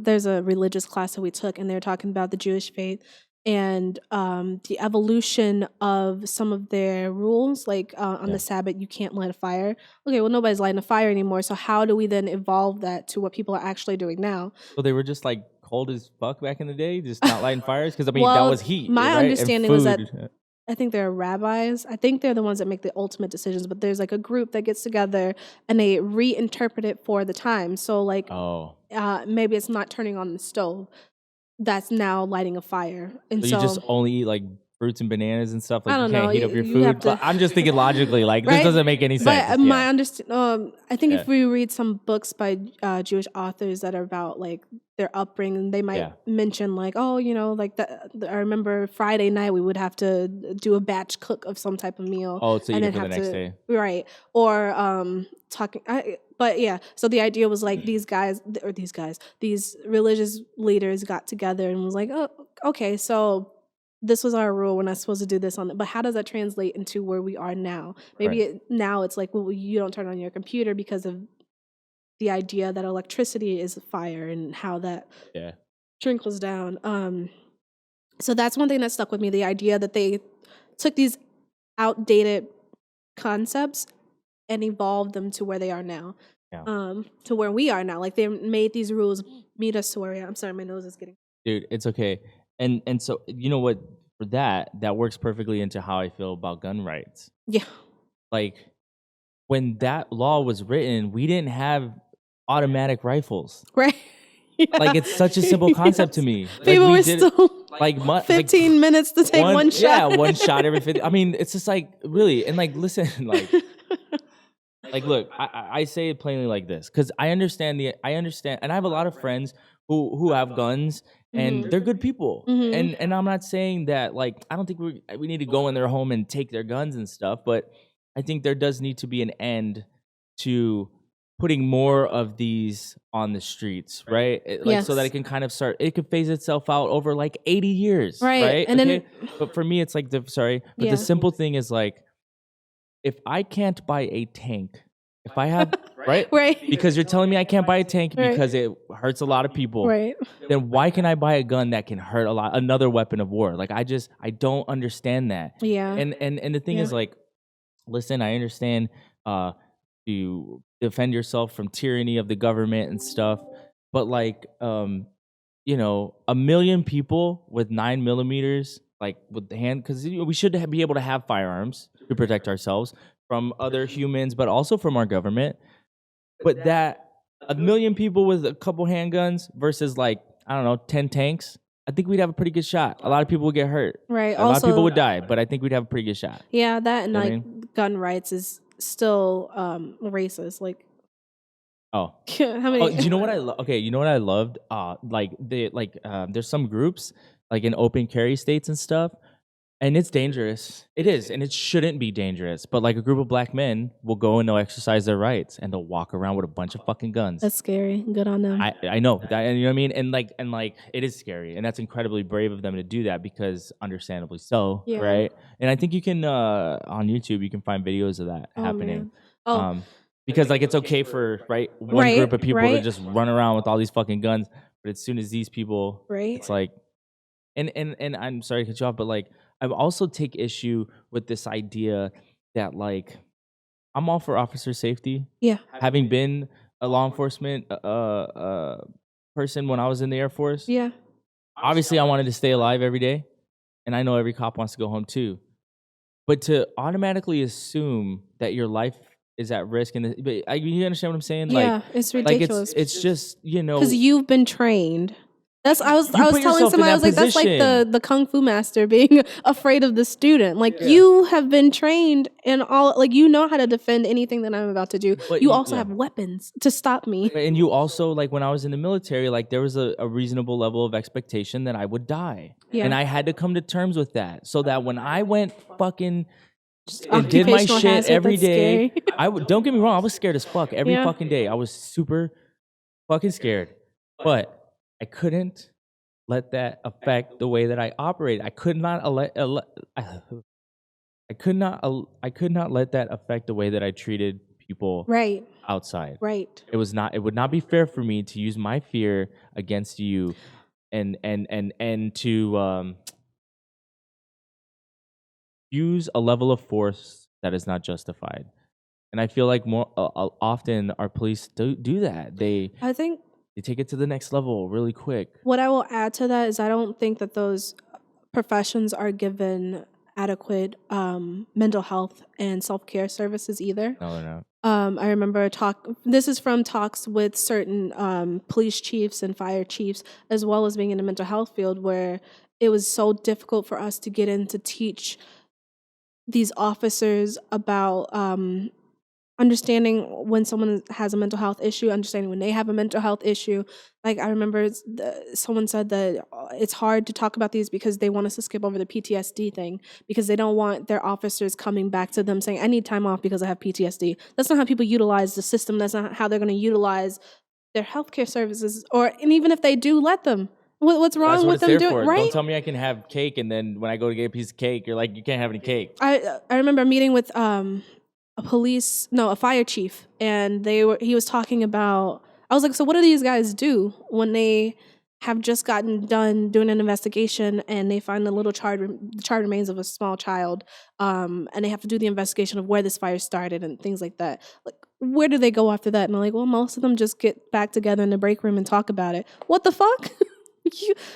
there's a religious class that we took, and they were talking about the Jewish faith. and the evolution of some of their rules, like on the Sabbath, you can't light a fire. Okay, well, nobody's lighting a fire anymore. So how do we then evolve that to what people are actually doing now? So they were just like cold as fuck back in the day, just not lighting fires? Because I mean, that Well, was heat, my right? And understanding was that food. I think they're rabbis. I think they're the ones that make the ultimate decisions, but there's like a group that gets together and they reinterpret it for the time. So like Oh. maybe it's not turning on the stove. That's now lighting a fire. And So you just so only eat like fruits and bananas and stuff? I Like you don't know. can't heat up your You have food? to. But I'm just thinking logically, like this Right? doesn't make any sense. But my understand, I think Yeah. if we read some books by Jewish authors that are about like their upbringing, they might mention like, oh, you know, like I remember Friday night we would have to do a batch cook of some type of meal. Oh, so and eat then it for the have next to day. right or talking. But yeah, so the idea was like these religious leaders got together and was like, oh, okay, so this was our rule. We're not supposed to do this on it. But how does that translate into where we are now? Maybe now it's like, well, you don't turn on your computer because of the idea that electricity is fire and how that trickles down. So that's one thing that stuck with me, the idea that they took these outdated concepts and evolved them to where they are now. To where we are now. Like they made these rules meet us to where we are. I'm sorry, my nose is getting... Dude, it's okay. And so, you know what, for that works perfectly into how I feel about gun rights. Yeah. Like, when that law was written, we didn't have automatic rifles. Right. Yeah. Like, it's such a simple concept to me. Like, people were still like 15 minutes to take one shot. Yeah, one shot every 50. I mean, it's just like, really. And like, listen, like look, I say it plainly like this, because I understand, and I have a lot of friends who have guns, and they're good people. And I'm not saying that, like, I don't think we need to go in their home and take their guns and stuff, but I think there does need to be an end to putting more of these on the streets, right? So that it can kind of it could phase itself out over like 80 years, right? And then, but for me, it's like the simple thing is like, if I can't buy a tank, if I have, right? Because you're telling me I can't buy a tank because it hurts a lot of people, then why can I buy a gun that can hurt another weapon of war? Like, I don't understand that. Yeah. And the thing is, like, listen, I understand to defend yourself from tyranny of the government and stuff, but like, you know, 1 million people with 9mm, like with the hand, because we should be able to have firearms to protect ourselves from other humans, but also from our government. But that 1 million people with a couple handguns versus, like, I don't know, 10 tanks, I think we'd have a pretty good shot. A lot of people would get hurt. Right. A lot of people would die, but I think we'd have a pretty good shot. Yeah, that and like gun rights is still racist. Like, how many? Oh, do you know what I okay, you know what I loved? There's some groups like in open carry states and stuff, and it's dangerous. It is, and it shouldn't be dangerous. But like, a group of black men will go and they'll exercise their rights, and they'll walk around with a bunch of fucking guns. That's scary. Good on them. I know that, and you know what I mean. And like, it is scary, and that's incredibly brave of them to do that, because understandably so, right? And I think you can on YouTube you can find videos of that happening. Because like, it's okay for one group of people to just run around with all these fucking guns, but as soon as these people, it's like, and I'm sorry to cut you off, but like, I also take issue with this idea that, like, I'm all for officer safety. Yeah. Having been a law enforcement person when I was in the Air Force. Yeah. Obviously, I wanted to stay alive every day, and I know every cop wants to go home too. But to automatically assume that your life is at risk, and you understand what I'm saying? Yeah, like, it's ridiculous. Like, it's just, you know, because you've been trained. I was telling somebody, I was like, that's like the kung fu master being afraid of the student. Like, you have been trained and all, like, you know how to defend anything that I'm about to do. But you also have weapons to stop me. And you also, like, when I was in the military, like, there was a reasonable level of expectation that I would die. Yeah. And I had to come to terms with that, so that when I went fucking and did my shit every day, don't get me wrong, I was scared as fuck every fucking day. I was super fucking scared. But I couldn't let that affect the way that I operated. I could not let that affect the way that I treated people outside. Right. It would not be fair for me to use my fear against you and to use a level of force that is not justified. And I feel like more often our police do that. I think They take it to the next level really quick. what I will add to that is I don't think that those professions are given adequate mental health and self-care services either. No, they're not. I remember this is from talks with certain police chiefs and fire chiefs, as well as being in the mental health field, where it was so difficult for us to get in to teach these officers about understanding when someone has a mental health issue, understanding when they have a mental health issue. Like I remember someone said that it's hard to talk about these because they want us to skip over the PTSD thing because they don't want their officers coming back to them saying, I need time off because I have PTSD. That's not how people utilize the system. That's not how they're going to utilize their healthcare services. And even if they do, let them. What's wrong with them doing? Right? Don't tell me I can have cake, and then when I go to get a piece of cake, you're like, you can't have any cake. I remember meeting with a fire chief, and he was talking about, I was like, so what do these guys do when they have just gotten done doing an investigation and they find the charred remains of a small child, and they have to do the investigation of where this fire started and things like that. Like, where do they go after that? And I'm like, well, most of them just get back together in the break room and talk about it. What the fuck?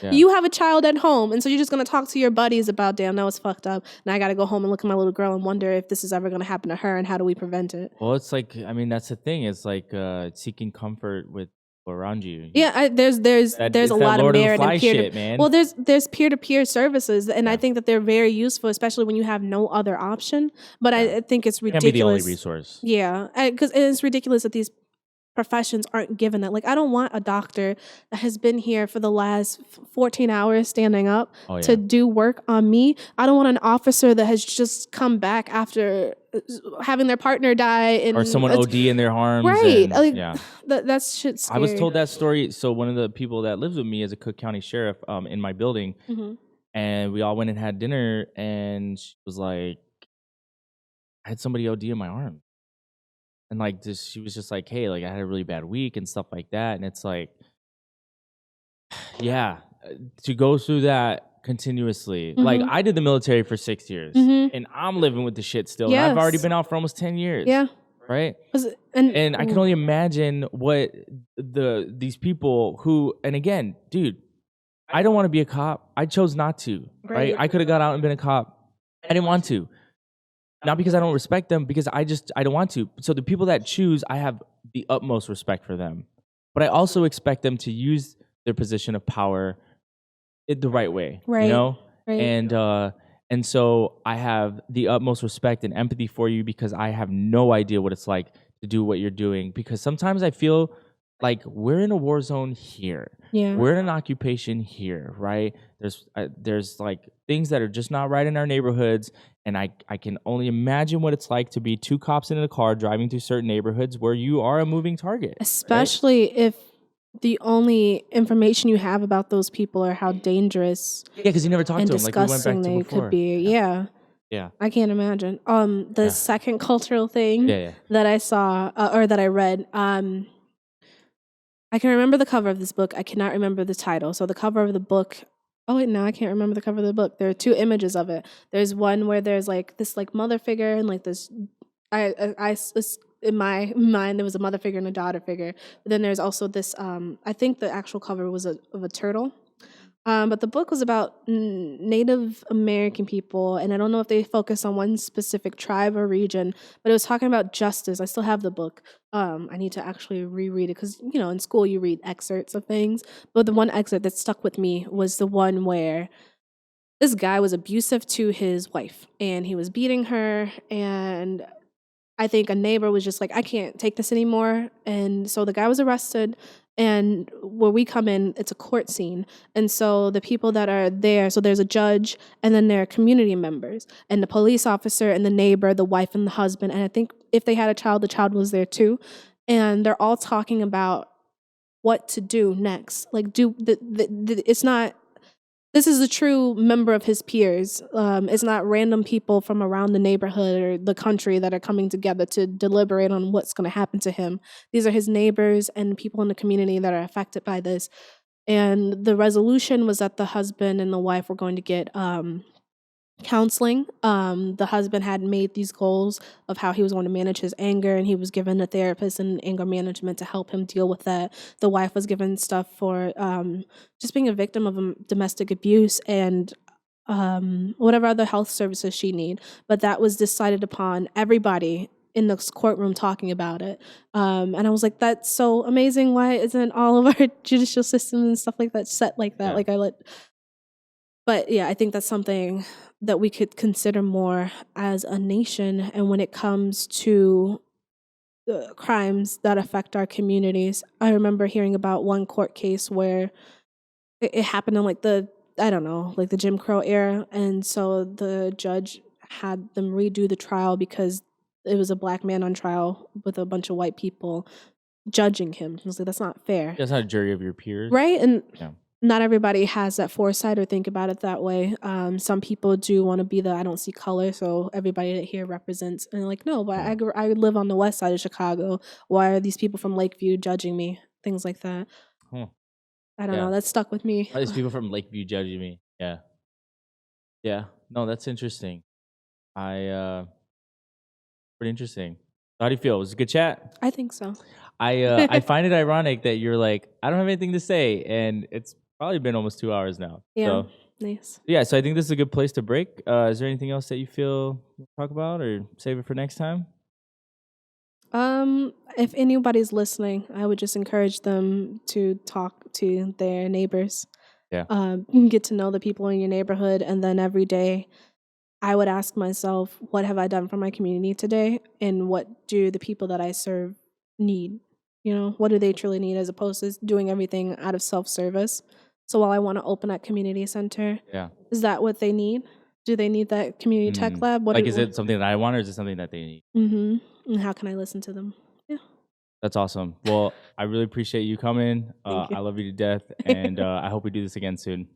You have a child at home, and so you're just going to talk to your buddies about, damn, that was fucked up, and I got to go home and look at my little girl and wonder if this is ever going to happen to her, and how do we prevent it? Well, it's like, I mean, that's the thing. It's like seeking comfort with around you. Yeah, there's a lot of merit in shit, man. Well, there's peer-to-peer services, and I think that they're very useful, especially when you have no other option. But I think it's ridiculous. Can't be the only resource. Yeah, because it's ridiculous that these professions aren't given it. Like, I don't want a doctor that has been here for the last 14 hours standing up to do work on me. I don't want an officer that has just come back after having their partner die or someone OD in their arms. Right. That's shit scary. I was told that story. So one of the people that lives with me is a Cook County sheriff in my building. And we all went and had dinner, and she was like, I had somebody OD in my arm. And like this, she was just like, hey, like I had a really bad week and stuff like that. And it's like, yeah, to go through that continuously. Like I did the military for 6 years and I'm living with the shit still. Yes. And I've already been out for almost 10 years. Yeah. Right. And I can only imagine what these people who, and again, dude, I don't want to be a cop. I chose not to. Right. I could have got out and been a cop. I didn't want to. Not because I don't respect them, because I don't want to. So the people that choose, I have the utmost respect for them. But I also expect them to use their position of power the right way. Right. You know? Right. And so I have the utmost respect and empathy for you because I have no idea what it's like to do what you're doing. Because sometimes I feel like we're in a war zone here. Yeah. We're in an occupation here, right? There's like things that are just not right in our neighborhoods. And I can only imagine what it's like to be two cops in a car driving through certain neighborhoods where you are a moving target. Especially if the only information you have about those people are how dangerous. Yeah, because you never talked to them. Like we went back to they before. Could be. Yeah. Yeah. I can't imagine. The second cultural thing that I saw or that I read, I can remember the cover of this book. I cannot remember the title. So the cover of the book. Oh wait, no, I can't remember the cover of the book. There are two images of it. There's one where there's like this like mother figure and like this. In my mind there was a mother figure and a daughter figure. But then there's also this. I think the actual cover was of a turtle. But the book was about Native American people, and I don't know if they focus on one specific tribe or region, but it was talking about justice. I still have the book. I need to actually reread it because, you know, in school you read excerpts of things. But the one excerpt that stuck with me was the one where this guy was abusive to his wife, and he was beating her, and I think a neighbor was just like, I can't take this anymore. And so the guy was arrested. And where we come in, it's a court scene. And so the people that are there, so there's a judge, and then there are community members, and the police officer, and the neighbor, the wife, and the husband. And I think if they had a child, the child was there too. And they're all talking about what to do next. Like, it's not, this is a true member of his peers. It's not random people from around the neighborhood or the country that are coming together to deliberate on what's going to happen to him. These are his neighbors and people in the community that are affected by this. And the resolution was that the husband and the wife were going to get counseling. The husband had made these goals of how he was going to manage his anger, and he was given a therapist in anger management to help him deal with that. The wife was given stuff for just being a victim of domestic abuse and whatever other health services she need. But that was decided upon, everybody in this courtroom talking about it. And I was like, that's so amazing. Why isn't all of our judicial system and stuff like that set like that? Yeah. But yeah, I think that's something that we could consider more as a nation. And when it comes to crimes that affect our communities, I remember hearing about one court case where it happened in like I don't know, like the Jim Crow era. And so the judge had them redo the trial because it was a black man on trial with a bunch of white people judging him. I was like, that's not fair. That's not a jury of your peers. Right? And Yeah. not everybody has that foresight or think about it that way. Some people do want to be the I don't see color, so everybody that here represents. And like, no, but I live on the west side of Chicago. Why are these people from Lakeview judging me? Things like that. Huh. I don't know. That stuck with me. All these people from Lakeview judging me. Yeah. Yeah. No, that's interesting. Pretty interesting. How do you feel? It was a good chat? I think so. I find it ironic that you're like, I don't have anything to say, and it's probably been almost 2 hours now. Yeah. So, nice. Yeah, so I think this is a good place to break. Is there anything else that you feel we'll talk about or save it for next time? If anybody's listening, I would just encourage them to talk to their neighbors. Yeah. Get to know the people in your neighborhood, and then every day I would ask myself, what have I done for my community today? And what do the people that I serve need? You know, what do they truly need, as opposed to doing everything out of self-service? So while I want to open that community center, is that what they need? Do they need that community tech lab? Is it something that I want, or is it something that they need? Mm-hmm. And how can I listen to them? Yeah. That's awesome. Well, I really appreciate you coming. Thank you. I love you to death, and I hope we do this again soon.